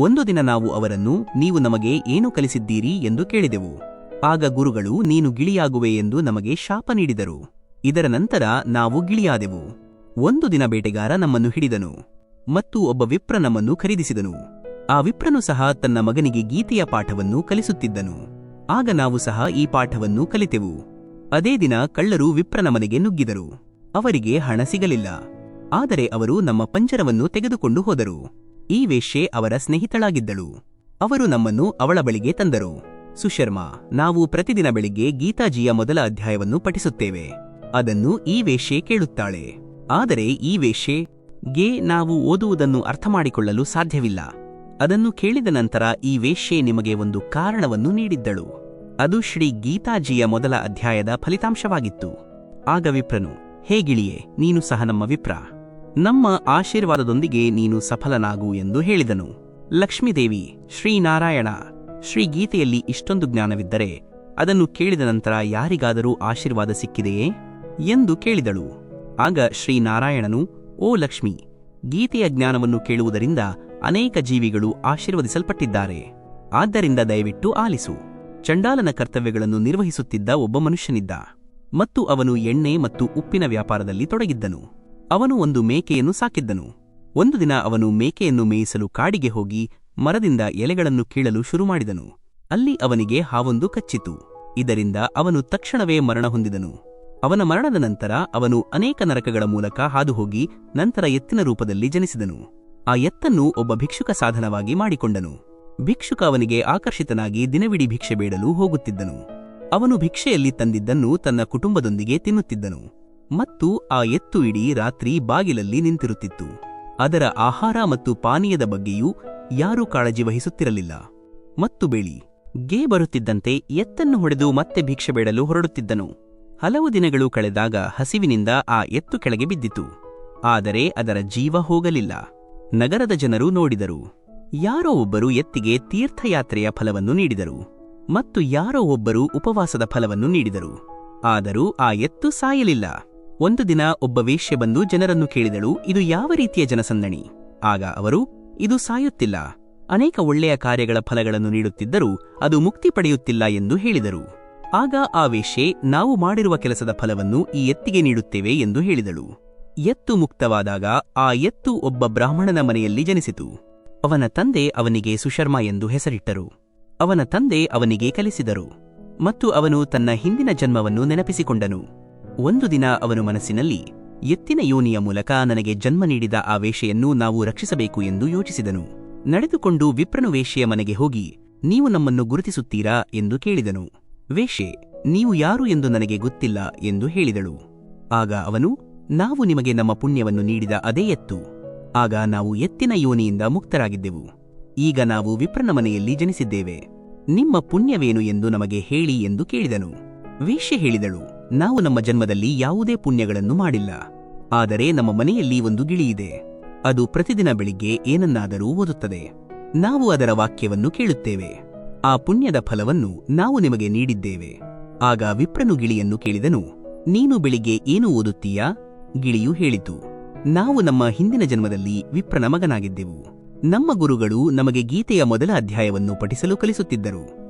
ಒಂದು ದಿನ ನಾವು ಅವರನ್ನು, ನೀವು ನಮಗೆ ಏನು ಕಲಿಸಿದ್ದೀರಿ ಎಂದು ಕೇಳಿದೆವು. ಆಗ ಗುರುಗಳು, ನೀನು ಗಿಳಿಯಾಗುವೆ ಎಂದು ನಮಗೆ ಶಾಪ ನೀಡಿದರು. ಇದರ ನಂತರ ನಾವು ಗಿಳಿಯಾದೆವು. ಒಂದು ದಿನ ಬೇಟೆಗಾರ ನಮ್ಮನ್ನು ಹಿಡಿದನು ಮತ್ತು ಒಬ್ಬ ವಿಪ್ರ ನಮ್ಮನ್ನು ಖರೀದಿಸಿದನು. ಆ ವಿಪ್ರನು ಸಹ ತನ್ನ ಮಗನಿಗೆ ಗೀತೆಯ ಪಾಠವನ್ನು ಕಲಿಸುತ್ತಿದ್ದನು. ಆಗ ನಾವು ಸಹ ಈ ಪಾಠವನ್ನು ಕಲಿತೆವು. ಅದೇ ದಿನ ಕಳ್ಳರು ವಿಪ್ರನ ಮನೆಗೆ ನುಗ್ಗಿದರು. ಅವರಿಗೆ ಹಣ ಸಿಗಲಿಲ್ಲ. ಆದರೆ ಅವರು ನಮ್ಮ ಪಂಜರವನ್ನು ತೆಗೆದುಕೊಂಡು ಹೋದರು. ಈ ವೇಶ್ಯೆ ಅವರ ಸ್ನೇಹಿತಳಾಗಿದ್ದಳು. ಅವರು ನಮ್ಮನ್ನು ಅವಳ ಬಳಿಗೆ ತಂದರು. ಸುಶರ್ಮಾ, ನಾವು ಪ್ರತಿದಿನ ಬೆಳಿಗ್ಗೆ ಗೀತಾಜಿಯ ಮೊದಲ ಅಧ್ಯಾಯವನ್ನು ಪಠಿಸುತ್ತೇವೆ. ಅದನ್ನು ಈ ವೇಶ್ಯೆ ಕೇಳುತ್ತಾಳೆ. ಆದರೆ ಈ ವೇಶ್ಯೆಗೆ ನಾವು ಓದುವುದನ್ನು ಅರ್ಥಮಾಡಿಕೊಳ್ಳಲು ಸಾಧ್ಯವಿಲ್ಲ. ಅದನ್ನು ಕೇಳಿದ ನಂತರ ಈ ವೇಶ್ಯೆ ನಿಮಗೆ ಒಂದು ಕಾರಣವನ್ನು ನೀಡಿದ್ದಳು. ಅದು ಶ್ರೀ ಗೀತಾಜಿಯ ಮೊದಲ ಅಧ್ಯಾಯದ ಫಲಿತಾಂಶವಾಗಿತ್ತು. ಆಗ ವಿಪ್ರನು, ಹೇ ಗಿಳಿಯೇ, ನೀನು ಸಹ ನಮ್ಮ ವಿಪ್ರ. ನಮ್ಮ ಆಶೀರ್ವಾದದೊಂದಿಗೆ ನೀನು ಸಫಲನಾಗು ಎಂದು ಹೇಳಿದನು. ಲಕ್ಷ್ಮೀದೇವಿ, ಶ್ರೀನಾರಾಯಣ, ಶ್ರೀಗೀತೆಯಲ್ಲಿ ಇಷ್ಟೊಂದು ಜ್ಞಾನವಿದ್ದರೆ ಅದನ್ನು ಕೇಳಿದ ನಂತರ ಯಾರಿಗಾದರೂ ಆಶೀರ್ವಾದ ಸಿಕ್ಕಿದೆಯೇ ಎಂದು ಕೇಳಿದಳು. ಆಗ ಶ್ರೀನಾರಾಯಣನು, ಓ ಲಕ್ಷ್ಮಿ, ಗೀತೆಯ ಜ್ಞಾನವನ್ನು ಕೇಳುವುದರಿಂದ ಅನೇಕ ಜೀವಿಗಳು ಆಶೀರ್ವದಿಸಲ್ಪಟ್ಟಿದ್ದಾರೆ. ಆದ್ದರಿಂದ ದಯವಿಟ್ಟು ಆಲಿಸು. ಚಂಡಾಲನ ಕರ್ತವ್ಯಗಳನ್ನು ನಿರ್ವಹಿಸುತ್ತಿದ್ದ ಒಬ್ಬ ಮನುಷ್ಯನಿದ್ದ ಮತ್ತು ಅವನು ಎಣ್ಣೆ ಮತ್ತು ಉಪ್ಪಿನ ವ್ಯಾಪಾರದಲ್ಲಿ ತೊಡಗಿದ್ದನು. ಅವನು ಒಂದು ಮೇಕೆಯನ್ನು ಸಾಕಿದ್ದನು. ಒಂದು ದಿನ ಅವನು ಮೇಕೆಯನ್ನು ಮೇಯಿಸಲು ಕಾಡಿಗೆ ಹೋಗಿ ಮರದಿಂದ ಎಲೆಗಳನ್ನು ಕೀಳಲು ಶುರುಮಾಡಿದನು. ಅಲ್ಲಿ ಅವನಿಗೆ ಹಾವೊಂದು ಕಚ್ಚಿತು. ಇದರಿಂದ ಅವನು ತಕ್ಷಣವೇ ಮರಣ ಹೊಂದಿದನು. ಅವನ ಮರಣದ ನಂತರ ಅವನು ಅನೇಕ ನರಕಗಳ ಮೂಲಕ ಹಾದುಹೋಗಿ ನಂತರ ಎತ್ತಿನ ರೂಪದಲ್ಲಿ ಜನಿಸಿದನು. ಆ ಎತ್ತನ್ನು ಒಬ್ಬ ಭಿಕ್ಷುಕ ಸಾಧನವಾಗಿ ಮಾಡಿಕೊಂಡನು. ಭಿಕ್ಷುಕ ಅವನಿಗೆ ಆಕರ್ಷಿತನಾಗಿ ದಿನವಿಡೀ ಭಿಕ್ಷೆ ಬೇಡಲು ಹೋಗುತ್ತಿದ್ದನು. ಅವನು ಭಿಕ್ಷೆಯಲ್ಲಿ ತಂದಿದ್ದನ್ನು ತನ್ನ ಕುಟುಂಬದೊಂದಿಗೆ ತಿನ್ನುತ್ತಿದ್ದನು ಮತ್ತು ಆ ಎತ್ತು ಇಡೀ ರಾತ್ರಿ ಬಾಗಿಲಲ್ಲಿ ನಿಂತಿರುತ್ತಿತ್ತು. ಅದರ ಆಹಾರ ಮತ್ತು ಪಾನೀಯದ ಬಗ್ಗೆಯೂ ಯಾರೂ ಕಾಳಜಿ ವಹಿಸುತ್ತಿರಲಿಲ್ಲ. ಮತ್ತು ಬೆಳಿಗ್ಗೆ ಬರುತ್ತಿದ್ದಂತೆ ಎತ್ತನ್ನು ಹೊಡೆದು ಮತ್ತೆ ಭಿಕ್ಷೆ ಬೇಡಲು ಹೊರಡುತ್ತಿದ್ದನು. ಹಲವು ದಿನಗಳು ಕಳೆದಾಗ ಹಸಿವಿನಿಂದ ಆ ಎತ್ತು ಕೆಳಗೆ ಬಿದ್ದಿತು. ಆದರೆ ಅದರ ಜೀವ ಹೋಗಲಿಲ್ಲ. ನಗರದ ಜನರು ನೋಡಿದರು. ಯಾರೋ ಒಬ್ಬರು ಎತ್ತಿಗೆ ತೀರ್ಥಯಾತ್ರೆಯ ಫಲವನ್ನು ನೀಡಿದರು ಮತ್ತು ಯಾರೋ ಒಬ್ಬರು ಉಪವಾಸದ ಫಲವನ್ನು ನೀಡಿದರು. ಆದರೂ ಆ ಎತ್ತು ಸಾಯಲಿಲ್ಲ. ಒಂದು ದಿನ ಒಬ್ಬ ವೇಶ್ಯೆ ಬಂದು ಜನರನ್ನು ಕೇಳಿದಳು, ಇದು ಯಾವ ರೀತಿಯ ಜನಸಂದಣಿ? ಆಗ ಅವರು, ಇದು ಸಾಯುತ್ತಿಲ್ಲ, ಅನೇಕ ಒಳ್ಳೆಯ ಕಾರ್ಯಗಳ ಫಲಗಳನ್ನು ನೀಡುತ್ತಿದ್ದರೂ ಅದು ಮುಕ್ತಿ ಪಡೆಯುತ್ತಿಲ್ಲ ಎಂದು ಹೇಳಿದರು. ಆಗ ಆ ವೇಶ್ಯೆ, ನಾವು ಮಾಡಿರುವ ಕೆಲಸದ ಫಲವನ್ನು ಈ ಎತ್ತಿಗೆ ನೀಡುತ್ತೇವೆ ಎಂದು ಹೇಳಿದಳು. ಎತ್ತು ಮುಕ್ತವಾದಾಗ ಆ ಎತ್ತು ಒಬ್ಬ ಬ್ರಾಹ್ಮಣನ ಮನೆಯಲ್ಲಿ ಜನಿಸಿತು. ಅವನ ತಂದೆ ಅವನಿಗೆ ಸುಶರ್ಮಾ ಎಂದು ಹೆಸರಿಟ್ಟರು. ಅವನ ತಂದೆ ಅವನಿಗೆ ಕಲಿಸಿದರು ಮತ್ತು ಅವನು ತನ್ನ ಹಿಂದಿನ ಜನ್ಮವನ್ನು ನೆನಪಿಸಿಕೊಂಡನು. ಒಂದು ದಿನ ಅವನು ಮನಸ್ಸಿನಲ್ಲಿ, ಎತ್ತಿನ ಯೋನಿಯ ಮೂಲಕ ನನಗೆ ಜನ್ಮ ನೀಡಿದ ಆ ವೇಶ್ಯೆಯನ್ನು ನಾವು ರಕ್ಷಿಸಬೇಕು ಎಂದು ಯೋಚಿಸಿದನು. ನಡೆದುಕೊಂಡು ವಿಪ್ರನು ವೇಶ್ಯೆಯ ಮನೆಗೆ ಹೋಗಿ, ನೀವು ನಮ್ಮನ್ನು ಗುರುತಿಸುತ್ತೀರಾ ಎಂದು ಕೇಳಿದನು. ವೇಶ್ಯೆ, ನೀವು ಯಾರು ಎಂದು ನನಗೆ ಗೊತ್ತಿಲ್ಲ ಎಂದು ಹೇಳಿದಳು. ಆಗ ಅವನು, ನಾವು ನಿಮಗೆ ನಮ್ಮ ಪುಣ್ಯವನ್ನು ನೀಡಿದ ಅದೇ ಎತ್ತು. ಆಗ ನಾವು ಎತ್ತಿನ ಯೋನಿಯಿಂದ ಮುಕ್ತರಾಗಿದ್ದೆವು. ಈಗ ನಾವು ವಿಪ್ರನ ಮನೆಯಲ್ಲಿ ಜನಿಸಿದ್ದೇವೆ. ನಿಮ್ಮ ಪುಣ್ಯವೇನು ಎಂದು ನಮಗೆ ಹೇಳಿ ಎಂದು ಕೇಳಿದನು. ವೇಶ್ಯೆ ಹೇಳಿದಳು, ನಾವು ನಮ್ಮ ಜನ್ಮದಲ್ಲಿ ಯಾವುದೇ ಪುಣ್ಯಗಳನ್ನು ಮಾಡಿಲ್ಲ. ಆದರೆ ನಮ್ಮ ಮನೆಯಲ್ಲಿ ಒಂದು ಗಿಳಿಯಿದೆ. ಅದು ಪ್ರತಿದಿನ ಬೆಳಿಗ್ಗೆ ಏನನ್ನಾದರೂ ಓದುತ್ತದೆ. ನಾವು ಅದರ ವಾಕ್ಯವನ್ನು ಕೇಳುತ್ತೇವೆ. ಆ ಪುಣ್ಯದ ಫಲವನ್ನು ನಾವು ನಿಮಗೆ ನೀಡಿದ್ದೇವೆ. ಆಗ ವಿಪ್ರನು ಗಿಳಿಯನ್ನು ಕೇಳಿದನು, ನೀನು ಬೆಳಿಗ್ಗೆ ಏನು ಓದುತ್ತೀಯಾ? ಗಿಳಿಯು ಹೇಳಿತು, ನಾವು ನಮ್ಮ ಹಿಂದಿನ ಜನ್ಮದಲ್ಲಿ ವಿಪ್ರನ ಮಗನಾಗಿದ್ದೆವು. ನಮ್ಮ ಗುರುಗಳು ನಮಗೆ ಗೀತೆಯ ಮೊದಲ ಅಧ್ಯಾಯವನ್ನು ಪಠಿಸಲು ಕಲಿಸುತ್ತಿದ್ದರು.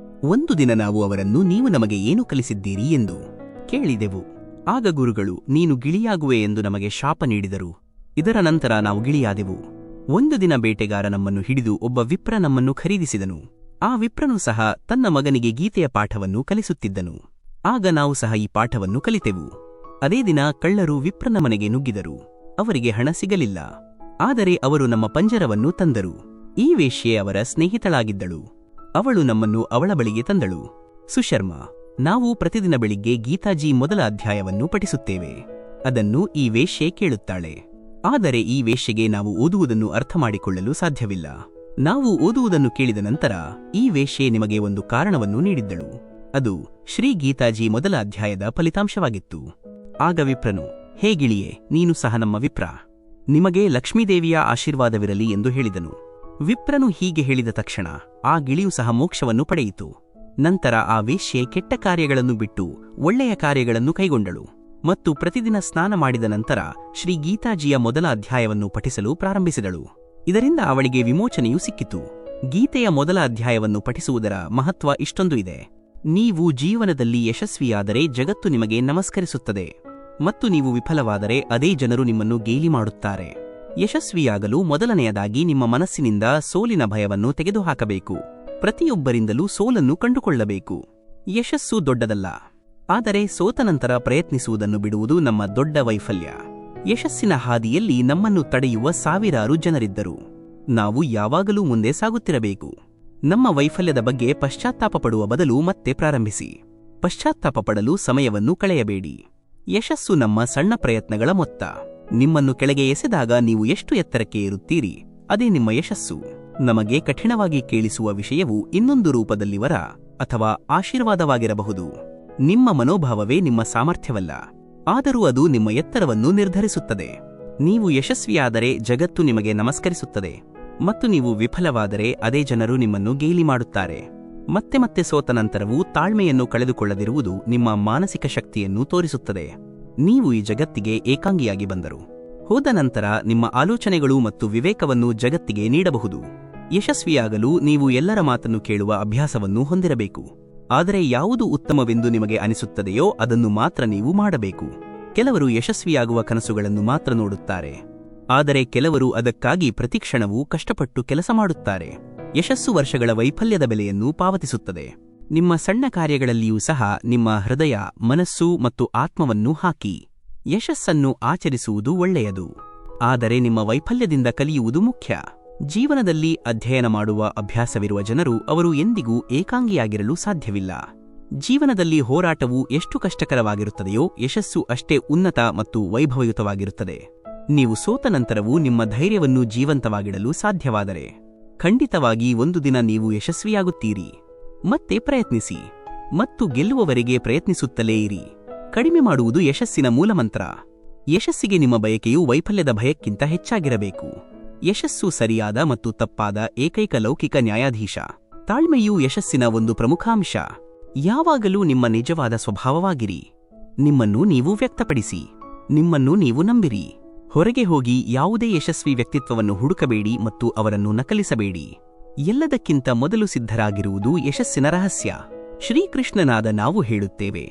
ಒಂದು ದಿನ ನಾವು ಅವರನ್ನು, ನೀವು ನಮಗೆ ಏನು ಕಲಿಸಿದ್ದೀರಿ ಎಂದು ಕೇಳಿದೆವು. ಆಗ ಗುರುಗಳು, ನೀನು ಗಿಳಿಯಾಗುವೆ ಎಂದು ನಮಗೆ ಶಾಪ ನೀಡಿದರು. ಇದರ ನಂತರ ನಾವು ಗಿಳಿಯಾದೆವು. ಒಂದು ದಿನ ಬೇಟೆಗಾರ ನಮ್ಮನ್ನು ಹಿಡಿದು ಒಬ್ಬ ವಿಪ್ರ ನಮ್ಮನ್ನು ಖರೀದಿಸಿದನು. ಆ ವಿಪ್ರನು ಸಹ ತನ್ನ ಮಗನಿಗೆ ಗೀತೆಯ ಪಾಠವನ್ನು ಕಲಿಸುತ್ತಿದ್ದನು. ಆಗ ನಾವು ಸಹ ಈ ಪಾಠವನ್ನು ಕಲಿತೆವು. ಅದೇ ದಿನ ಕಳ್ಳರು ವಿಪ್ರನ ಮನೆಗೆ ನುಗ್ಗಿದರು. ಅವರಿಗೆ ಹಣ ಸಿಗಲಿಲ್ಲ. ಆದರೆ ಅವರು ನಮ್ಮ ಪಂಜರವನ್ನು ತಂದರು. ಈ ವೇಶ್ಯೆ ಅವರ ಸ್ನೇಹಿತಳಾಗಿದ್ದಳು. ಅವಳು ನಮ್ಮನ್ನು ಅವಳ ಬಳಿಗೆ ತಂದಳು. ಸುಶರ್ಮಾ, ನಾವು ಪ್ರತಿದಿನ ಬೆಳಿಗ್ಗೆ ಗೀತಾಜಿ ಮೊದಲ ಅಧ್ಯಾಯವನ್ನು ಪಠಿಸುತ್ತೇವೆ. ಅದನ್ನು ಈ ವೇಶ್ಯೆ ಕೇಳುತ್ತಾಳೆ. ಆದರೆ ಈ ವೇಶ್ಯೆಗೆ ನಾವು ಓದುವುದನ್ನು ಅರ್ಥಮಾಡಿಕೊಳ್ಳಲು ಸಾಧ್ಯವಿಲ್ಲ. ನಾವು ಓದುವುದನ್ನು ಕೇಳಿದ ನಂತರ ಈ ವೇಶ್ಯೆ ನಿಮಗೆ ಒಂದು ಕಾರಣವನ್ನು ನೀಡಿದ್ದಳು. ಅದು ಶ್ರೀ ಗೀತಾಜಿ ಮೊದಲ ಅಧ್ಯಾಯದ ಫಲಿತಾಂಶವಾಗಿತ್ತು. ಆಗ ವಿಪ್ರನು, ಹೇ ಗಿಳಿಯೇ, ನೀನು ಸಹ ನಮ್ಮ ವಿಪ್ರ. ನಿಮಗೆ ಲಕ್ಷ್ಮೀದೇವಿಯ ಆಶೀರ್ವಾದವಿರಲಿ ಎಂದು ಹೇಳಿದನು. ವಿಪ್ರನು ಹೀಗೆ ಹೇಳಿದ ತಕ್ಷಣ ಆ ಗಿಳಿಯು ಸಹ ಮೋಕ್ಷವನ್ನು ಪಡೆಯಿತು. ನಂತರ ಆ ವೇಶ್ಯೆ ಕೆಟ್ಟ ಕಾರ್ಯಗಳನ್ನು ಬಿಟ್ಟು ಒಳ್ಳೆಯ ಕಾರ್ಯಗಳನ್ನು ಕೈಗೊಂಡಳು ಮತ್ತು ಪ್ರತಿದಿನ ಸ್ನಾನ ಮಾಡಿದ ನಂತರ ಶ್ರೀ ಗೀತಾಜಿಯ ಮೊದಲ ಅಧ್ಯಾಯವನ್ನು ಪಠಿಸಲು ಪ್ರಾರಂಭಿಸಿದಳು. ಇದರಿಂದ ಅವಳಿಗೆ ವಿಮೋಚನೆಯೂ ಸಿಕ್ಕಿತು. ಗೀತೆಯ ಮೊದಲ ಅಧ್ಯಾಯವನ್ನು ಪಠಿಸುವುದರ ಮಹತ್ವ ಇಷ್ಟೊಂದು ಇದೆ. ನೀವು ಜೀವನದಲ್ಲಿ ಯಶಸ್ವಿಯಾದರೆ ಜಗತ್ತು ನಿಮಗೆ ನಮಸ್ಕರಿಸುತ್ತದೆ ಮತ್ತು ನೀವು ವಿಫಲವಾದರೆ ಅದೇ ಜನರು ನಿಮ್ಮನ್ನು ಗೇಲಿ ಮಾಡುತ್ತಾರೆ. ಯಶಸ್ವಿಯಾಗಲು ಮೊದಲನೆಯದಾಗಿ ನಿಮ್ಮ ಮನಸ್ಸಿನಿಂದ ಸೋಲಿನ ಭಯವನ್ನು ತೆಗೆದುಹಾಕಬೇಕು. ಪ್ರತಿಯೊಬ್ಬರಿಂದಲೂ ಸೋಲನ್ನು ಕಂಡುಕೊಳ್ಳಬೇಕು. ಯಶಸ್ಸು ದೊಡ್ಡದಲ್ಲ, ಆದರೆ ಸೋತ ನಂತರ ಪ್ರಯತ್ನಿಸುವುದನ್ನು ಬಿಡುವುದು ನಮ್ಮ ದೊಡ್ಡ ವೈಫಲ್ಯ. ಯಶಸ್ಸಿನ ಹಾದಿಯಲ್ಲಿ ನಮ್ಮನ್ನು ತಡೆಯುವ ಸಾವಿರಾರು ಜನರಿದ್ದರು. ನಾವು ಯಾವಾಗಲೂ ಮುಂದೆ ಸಾಗುತ್ತಿರಬೇಕು. ನಮ್ಮ ವೈಫಲ್ಯದ ಬಗ್ಗೆ ಪಶ್ಚಾತ್ತಾಪ ಪಡುವ ಬದಲು ಮತ್ತೆ ಪ್ರಾರಂಭಿಸಿ. ಪಶ್ಚಾತ್ತಾಪ ಪಡಲು ಸಮಯವನ್ನು ಕಳೆಯಬೇಡಿ. ಯಶಸ್ಸು ನಮ್ಮ ಸಣ್ಣ ಪ್ರಯತ್ನಗಳ ಮೊತ್ತ. ನಿಮ್ಮನ್ನು ಕೆಳಗೆ ಎಸೆದಾಗ ನೀವು ಎಷ್ಟು ಎತ್ತರಕ್ಕೆ ಏರುತ್ತೀರಿ, ಅದೇ ನಿಮ್ಮ ಯಶಸ್ಸು. ನಮಗೆ ಕಠಿಣವಾಗಿ ಕೇಳಿಸುವ ವಿಷಯವು ಇನ್ನೊಂದು ರೂಪದಲ್ಲಿ ವರ ಅಥವಾ ಆಶೀರ್ವಾದವಾಗಿರಬಹುದು. ನಿಮ್ಮ ಮನೋಭಾವವೇ ನಿಮ್ಮ ಸಾಮರ್ಥ್ಯವಲ್ಲ, ಆದರೂ ಅದು ನಿಮ್ಮ ಎತ್ತರವನ್ನು ನಿರ್ಧರಿಸುತ್ತದೆ. ನೀವು ಯಶಸ್ವಿಯಾದರೆ ಜಗತ್ತು ನಿಮಗೆ ನಮಸ್ಕರಿಸುತ್ತದೆ, ಮತ್ತು ನೀವು ವಿಫಲವಾದರೆ ಅದೇ ಜನರು ನಿಮ್ಮನ್ನು ಗೇಲಿ ಮಾಡುತ್ತಾರೆ. ಮತ್ತೆ ಮತ್ತೆ ಸೋತ ನಂತರವೂ ತಾಳ್ಮೆಯನ್ನು ಕಳೆದುಕೊಳ್ಳದಿರುವುದು ನಿಮ್ಮ ಮಾನಸಿಕ ಶಕ್ತಿಯನ್ನು ತೋರಿಸುತ್ತದೆ. ನೀವು ಈ ಜಗತ್ತಿಗೆ ಏಕಾಂಗಿಯಾಗಿ ಬಂದರು. ಹೋದ ನಂತರ ನಿಮ್ಮ ಆಲೋಚನೆಗಳು ಮತ್ತು ವಿವೇಕವನ್ನು ಜಗತ್ತಿಗೆ ನೀಡಬಹುದು. ಯಶಸ್ವಿಯಾಗಲು ನೀವು ಎಲ್ಲರ ಮಾತನ್ನು ಕೇಳುವ ಅಭ್ಯಾಸವನ್ನು ಹೊಂದಿರಬೇಕು. ಆದರೆ ಯಾವುದು ಉತ್ತಮವೆಂದು ನಿಮಗೆ ಅನಿಸುತ್ತದೆಯೋ ಅದನ್ನು ಮಾತ್ರ ನೀವು ಮಾಡಬೇಕು. ಕೆಲವರು ಯಶಸ್ವಿಯಾಗುವ ಕನಸುಗಳನ್ನು ಮಾತ್ರ ನೋಡುತ್ತಾರೆ, ಆದರೆ ಕೆಲವರು ಅದಕ್ಕಾಗಿ ಪ್ರತಿಕ್ಷಣವೂ ಕಷ್ಟಪಟ್ಟು ಕೆಲಸ ಮಾಡುತ್ತಾರೆ. ಯಶಸ್ಸು ವರ್ಷಗಳ ವೈಫಲ್ಯದ ಬೆಲೆಯನ್ನು ಪಾವತಿಸುತ್ತದೆ. ನಿಮ್ಮ ಸಣ್ಣ ಕಾರ್ಯಗಳಲ್ಲಿಯೂ ಸಹ ನಿಮ್ಮ ಹೃದಯ, ಮನಸ್ಸು ಮತ್ತು ಆತ್ಮವನ್ನು ಹಾಕಿ. ಯಶಸ್ಸನ್ನು ಆಚರಿಸುವುದು ಒಳ್ಳೆಯದು, ಆದರೆ ನಿಮ್ಮ ವೈಫಲ್ಯದಿಂದ ಕಲಿಯುವುದು ಮುಖ್ಯ. ಜೀವನದಲ್ಲಿ ಅಧ್ಯಯನ ಮಾಡುವ ಅಭ್ಯಾಸವಿರುವ ಜನರು ಅವರು ಎಂದಿಗೂ ಏಕಾಂಗಿಯಾಗಿರಲು ಸಾಧ್ಯವಿಲ್ಲ. ಜೀವನದಲ್ಲಿ ಹೋರಾಟವು ಎಷ್ಟು ಕಷ್ಟಕರವಾಗಿರುತ್ತದೆಯೋ ಯಶಸ್ಸು ಅಷ್ಟೇ ಉನ್ನತ ಮತ್ತು ವೈಭವಯುತವಾಗಿರುತ್ತದೆ. ನೀವು ಸೋತ ನಂತರವೂ ನಿಮ್ಮ ಧೈರ್ಯವನ್ನು ಜೀವಂತವಾಗಿಡಲು ಸಾಧ್ಯವಾದರೆ ಖಂಡಿತವಾಗಿ ಒಂದು ದಿನ ನೀವು ಯಶಸ್ವಿಯಾಗುತ್ತೀರಿ. ಮತ್ತೆ ಪ್ರಯತ್ನಿಸಿ ಮತ್ತು ಗೆಲ್ಲುವವರೆಗೆ ಪ್ರಯತ್ನಿಸುತ್ತಲೇ ಇರಿ. ಕಡಿಮೆ ಮಾಡುವುದು ಯಶಸ್ಸಿನ ಮೂಲಮಂತ್ರ. ಯಶಸ್ಸಿಗೆ ನಿಮ್ಮ ಬಯಕೆಯು ವೈಫಲ್ಯದ ಭಯಕ್ಕಿಂತ ಹೆಚ್ಚಾಗಿರಬೇಕು. ಯಶಸ್ಸು ಸರಿಯಾದ ಮತ್ತು ತಪ್ಪಾದ ಏಕೈಕ ಲೌಕಿಕ ನ್ಯಾಯಾಧೀಶ. ತಾಳ್ಮೆಯು ಯಶಸ್ಸಿನ ಒಂದು ಪ್ರಮುಖ ಅಂಶ. ಯಾವಾಗಲೂ ನಿಮ್ಮ ನಿಜವಾದ ಸ್ವಭಾವವಾಗಿರಿ. ನಿಮ್ಮನ್ನು ನೀವು ವ್ಯಕ್ತಪಡಿಸಿ. ನಿಮ್ಮನ್ನು ನೀವು ನಂಬಿರಿ. ಹೊರಗೆ ಹೋಗಿ ಯಾವುದೇ ಯಶಸ್ವಿ ವ್ಯಕ್ತಿತ್ವವನ್ನು ಹುಡುಕಬೇಡಿ ಮತ್ತು ಅವರನ್ನು ನಕಲಿಸಬೇಡಿ. ಎಲ್ಲದಕ್ಕಿಂತ ಮೊದಲು ಸಿದ್ಧರಾಗಿರುವುದು ಯಶಸ್ಸಿನ ರಹಸ್ಯ. ಶ್ರೀಕೃಷ್ಣನಾದ ನಾವು ಹೇಳುತ್ತೇವೆ,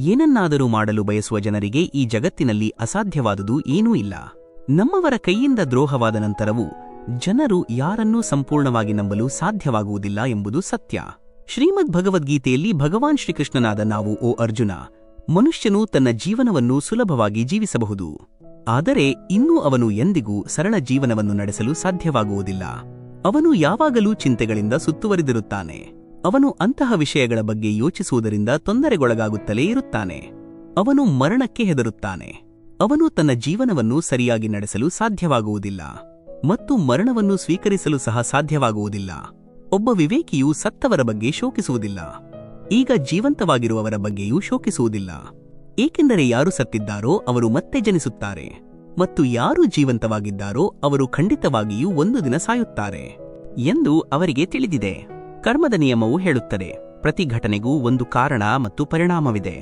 ಏನನ್ನಾದರೂ ಮಾಡಲು ಬಯಸುವ ಜನರಿಗೆ ಈ ಜಗತ್ತಿನಲ್ಲಿ ಅಸಾಧ್ಯವಾದುದು ಏನೂ ಇಲ್ಲ. ನಮ್ಮವರ ಕೈಯಿಂದ ದ್ರೋಹವಾದ ನಂತರವೂ ಜನರು ಯಾರನ್ನೂ ಸಂಪೂರ್ಣವಾಗಿ ನಂಬಲು ಸಾಧ್ಯವಾಗುವುದಿಲ್ಲ ಎಂಬುದು ಸತ್ಯ. ಶ್ರೀಮದ್ ಭಗವದ್ಗೀತೆಯಲ್ಲಿ ಭಗವಾನ್ ಶ್ರೀಕೃಷ್ಣನಾದ ನಾವು, ಓ ಅರ್ಜುನ, ಮನುಷ್ಯನು ತನ್ನ ಜೀವನವನ್ನು ಸುಲಭವಾಗಿ ಜೀವಿಸಬಹುದು, ಆದರೆ ಇನ್ನೂ ಅವನು ಎಂದಿಗೂ ಸರಳ ಜೀವನವನ್ನು ನಡೆಸಲು ಸಾಧ್ಯವಾಗುವುದಿಲ್ಲ. ಅವನು ಯಾವಾಗಲೂ ಚಿಂತೆಗಳಿಂದ ಸುತ್ತುವರಿದಿರುತ್ತಾನೆ. ಅವನು ಅಂತಹ ವಿಷಯಗಳ ಬಗ್ಗೆ ಯೋಚಿಸುವುದರಿಂದ ತೊಂದರೆಗೊಳಗಾಗುತ್ತಲೇ ಇರುತ್ತಾನೆ. ಅವನು ಮರಣಕ್ಕೆ ಹೆದರುತ್ತಾನೆ. ಅವನು ತನ್ನ ಜೀವನವನ್ನು ಸರಿಯಾಗಿ ನಡೆಸಲು ಸಾಧ್ಯವಾಗುವುದಿಲ್ಲ ಮತ್ತು ಮರಣವನ್ನು ಸ್ವೀಕರಿಸಲು ಸಹ ಸಾಧ್ಯವಾಗುವುದಿಲ್ಲ. ಒಬ್ಬ ವಿವೇಕಿಯು ಸತ್ತವರ ಬಗ್ಗೆ ಶೋಕಿಸುವುದಿಲ್ಲ, ಈಗ ಜೀವಂತವಾಗಿರುವವರ ಬಗ್ಗೆಯೂ ಶೋಕಿಸುವುದಿಲ್ಲ. ಏಕೆಂದರೆ ಯಾರು ಸತ್ತಿದ್ದಾರೋ ಅವರು ಮತ್ತೆ ಜನಿಸುತ್ತಾರೆ, ಮತ್ತು ಯಾರು ಜೀವಂತವಾಗಿದ್ದಾರೋ ಅವರು ಖಂಡಿತವಾಗಿಯೂ ಒಂದು ದಿನ ಸಾಯುತ್ತಾರೆ ಎಂದು ಅವರಿಗೆ ತಿಳಿದಿದೆ. ಕರ್ಮದ ನಿಯಮವು ಹೇಳುತ್ತದೆ, ಪ್ರತಿ ಘಟನೆಗೂ ಒಂದು ಕಾರಣ ಮತ್ತು ಪರಿಣಾಮವಿದೆ.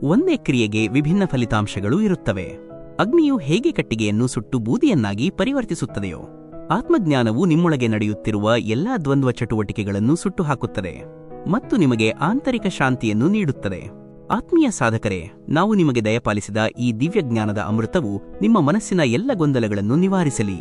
ಒಂದೇ ಕ್ರಿಯೆಗೆ ವಿಭಿನ್ನ ಫಲಿತಾಂಶಗಳು ಇರುತ್ತವೆ. ಅಗ್ನಿಯು ಹೇಗೆ ಕಟ್ಟಿಗೆಯನ್ನು ಸುಟ್ಟು ಬೂದಿಯನ್ನಾಗಿ ಪರಿವರ್ತಿಸುತ್ತದೆಯೋ, ಆತ್ಮಜ್ಞಾನವು ನಿಮ್ಮೊಳಗೆ ನಡೆಯುತ್ತಿರುವ ಎಲ್ಲಾ ದ್ವಂದ್ವ ಚಟುವಟಿಕೆಗಳನ್ನು ಸುಟ್ಟುಹಾಕುತ್ತದೆ ಮತ್ತು ನಿಮಗೆ ಆಂತರಿಕ ಶಾಂತಿಯನ್ನು ನೀಡುತ್ತದೆ. ಆತ್ಮೀಯ ಸಾಧಕರೇ, ನಾವು ನಿಮಗೆ ದಯಪಾಲಿಸಿದ ಈ ದಿವ್ಯಜ್ಞಾನದ ಅಮೃತವು ನಿಮ್ಮ ಮನಸ್ಸಿನ ಎಲ್ಲ ಗೊಂದಲಗಳನ್ನು ನಿವಾರಿಸಲಿ.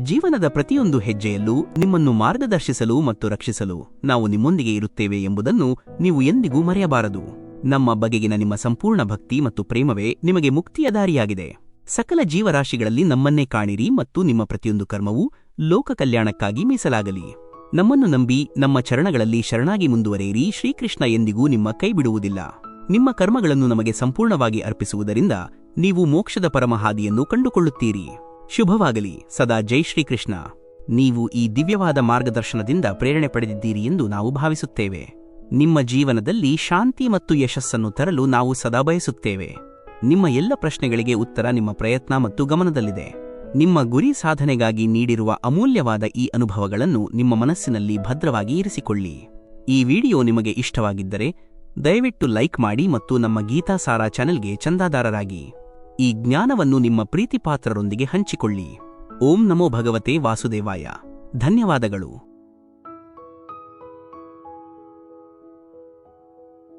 ಜೀವನದ ಪ್ರತಿಯೊಂದು ಹೆಜ್ಜೆಯಲ್ಲೂ ನಿಮ್ಮನ್ನು ಮಾರ್ಗದರ್ಶಿಸಲು ಮತ್ತು ರಕ್ಷಿಸಲು ನಾವು ನಿಮ್ಮೊಂದಿಗೆ ಇರುತ್ತೇವೆ ಎಂಬುದನ್ನು ನೀವು ಎಂದಿಗೂ ಮರೆಯಬಾರದು. ನಮ್ಮ ಬಗೆಗಿನ ನಿಮ್ಮ ಸಂಪೂರ್ಣ ಭಕ್ತಿ ಮತ್ತು ಪ್ರೇಮವೇ ನಿಮಗೆ ಮುಕ್ತಿಯ ದಾರಿಯಾಗಿದೆ. ಸಕಲ ಜೀವರಾಶಿಗಳಲ್ಲಿ ನಮ್ಮನ್ನೇ ಕಾಣಿರಿ ಮತ್ತು ನಿಮ್ಮ ಪ್ರತಿಯೊಂದು ಕರ್ಮವೂ ಲೋಕ ಕಲ್ಯಾಣಕ್ಕಾಗಿ ಮೀಸಲಾಗಲಿ. ನಮ್ಮನ್ನು ನಂಬಿ ನಮ್ಮ ಚರಣಗಳಲ್ಲಿ ಶರಣಾಗಿ ಮುಂದುವರೆಯಿರಿ. ಶ್ರೀಕೃಷ್ಣ ಎಂದಿಗೂ ನಿಮ್ಮ ಕೈ ಬಿಡುವುದಿಲ್ಲ. ನಿಮ್ಮ ಕರ್ಮಗಳನ್ನು ನಮಗೆ ಸಂಪೂರ್ಣವಾಗಿ ಅರ್ಪಿಸುವುದರಿಂದ ನೀವು ಮೋಕ್ಷದ ಪರಮಹಾದಿಯನ್ನು ಕಂಡುಕೊಳ್ಳುತ್ತೀರಿ. ಶುಭವಾಗಲಿ. ಸದಾ ಜೈ ಶ್ರೀಕೃಷ್ಣ. ನೀವು ಈ ದಿವ್ಯವಾದ ಮಾರ್ಗದರ್ಶನದಿಂದ ಪ್ರೇರಣೆ ಪಡೆದಿದ್ದೀರಿ ಎಂದು ನಾವು ಭಾವಿಸುತ್ತೇವೆ. ನಿಮ್ಮ ಜೀವನದಲ್ಲಿ ಶಾಂತಿ ಮತ್ತು ಯಶಸ್ಸನ್ನು ತರಲು ನಾವು ಸದಾ ಬಯಸುತ್ತೇವೆ. ನಿಮ್ಮ ಎಲ್ಲ ಪ್ರಶ್ನೆಗಳಿಗೆ ಉತ್ತರ ನಿಮ್ಮ ಪ್ರಯತ್ನ ಮತ್ತು ಗಮನದಲ್ಲಿದೆ. ನಿಮ್ಮ ಗುರಿ ಸಾಧನೆಗಾಗಿ ನೀಡಿರುವ ಅಮೂಲ್ಯವಾದ ಈ ಅನುಭವಗಳನ್ನು ನಿಮ್ಮ ಮನಸ್ಸಿನಲ್ಲಿ ಭದ್ರವಾಗಿ ಇರಿಸಿಕೊಳ್ಳಿ. ಈ ವಿಡಿಯೋ ನಿಮಗೆ ಇಷ್ಟವಾಗಿದ್ದರೆ ದಯವಿಟ್ಟು ಲೈಕ್ ಮಾಡಿ ಮತ್ತು ನಮ್ಮ ಗೀತಾ ಸಾರಾ ಚಾನೆಲ್ಗೆ ಚಂದಾದಾರರಾಗಿ. ಈ ಜ್ಞಾನವನ್ನು ನಿಮ್ಮ ಪ್ರೀತಿಪಾತ್ರರೊಂದಿಗೆ ಹಂಚಿಕೊಳ್ಳಿ. ಓಂ ನಮೋ ಭಗವತೆ ವಾಸುದೇವಾಯ. ಧನ್ಯವಾದಗಳು.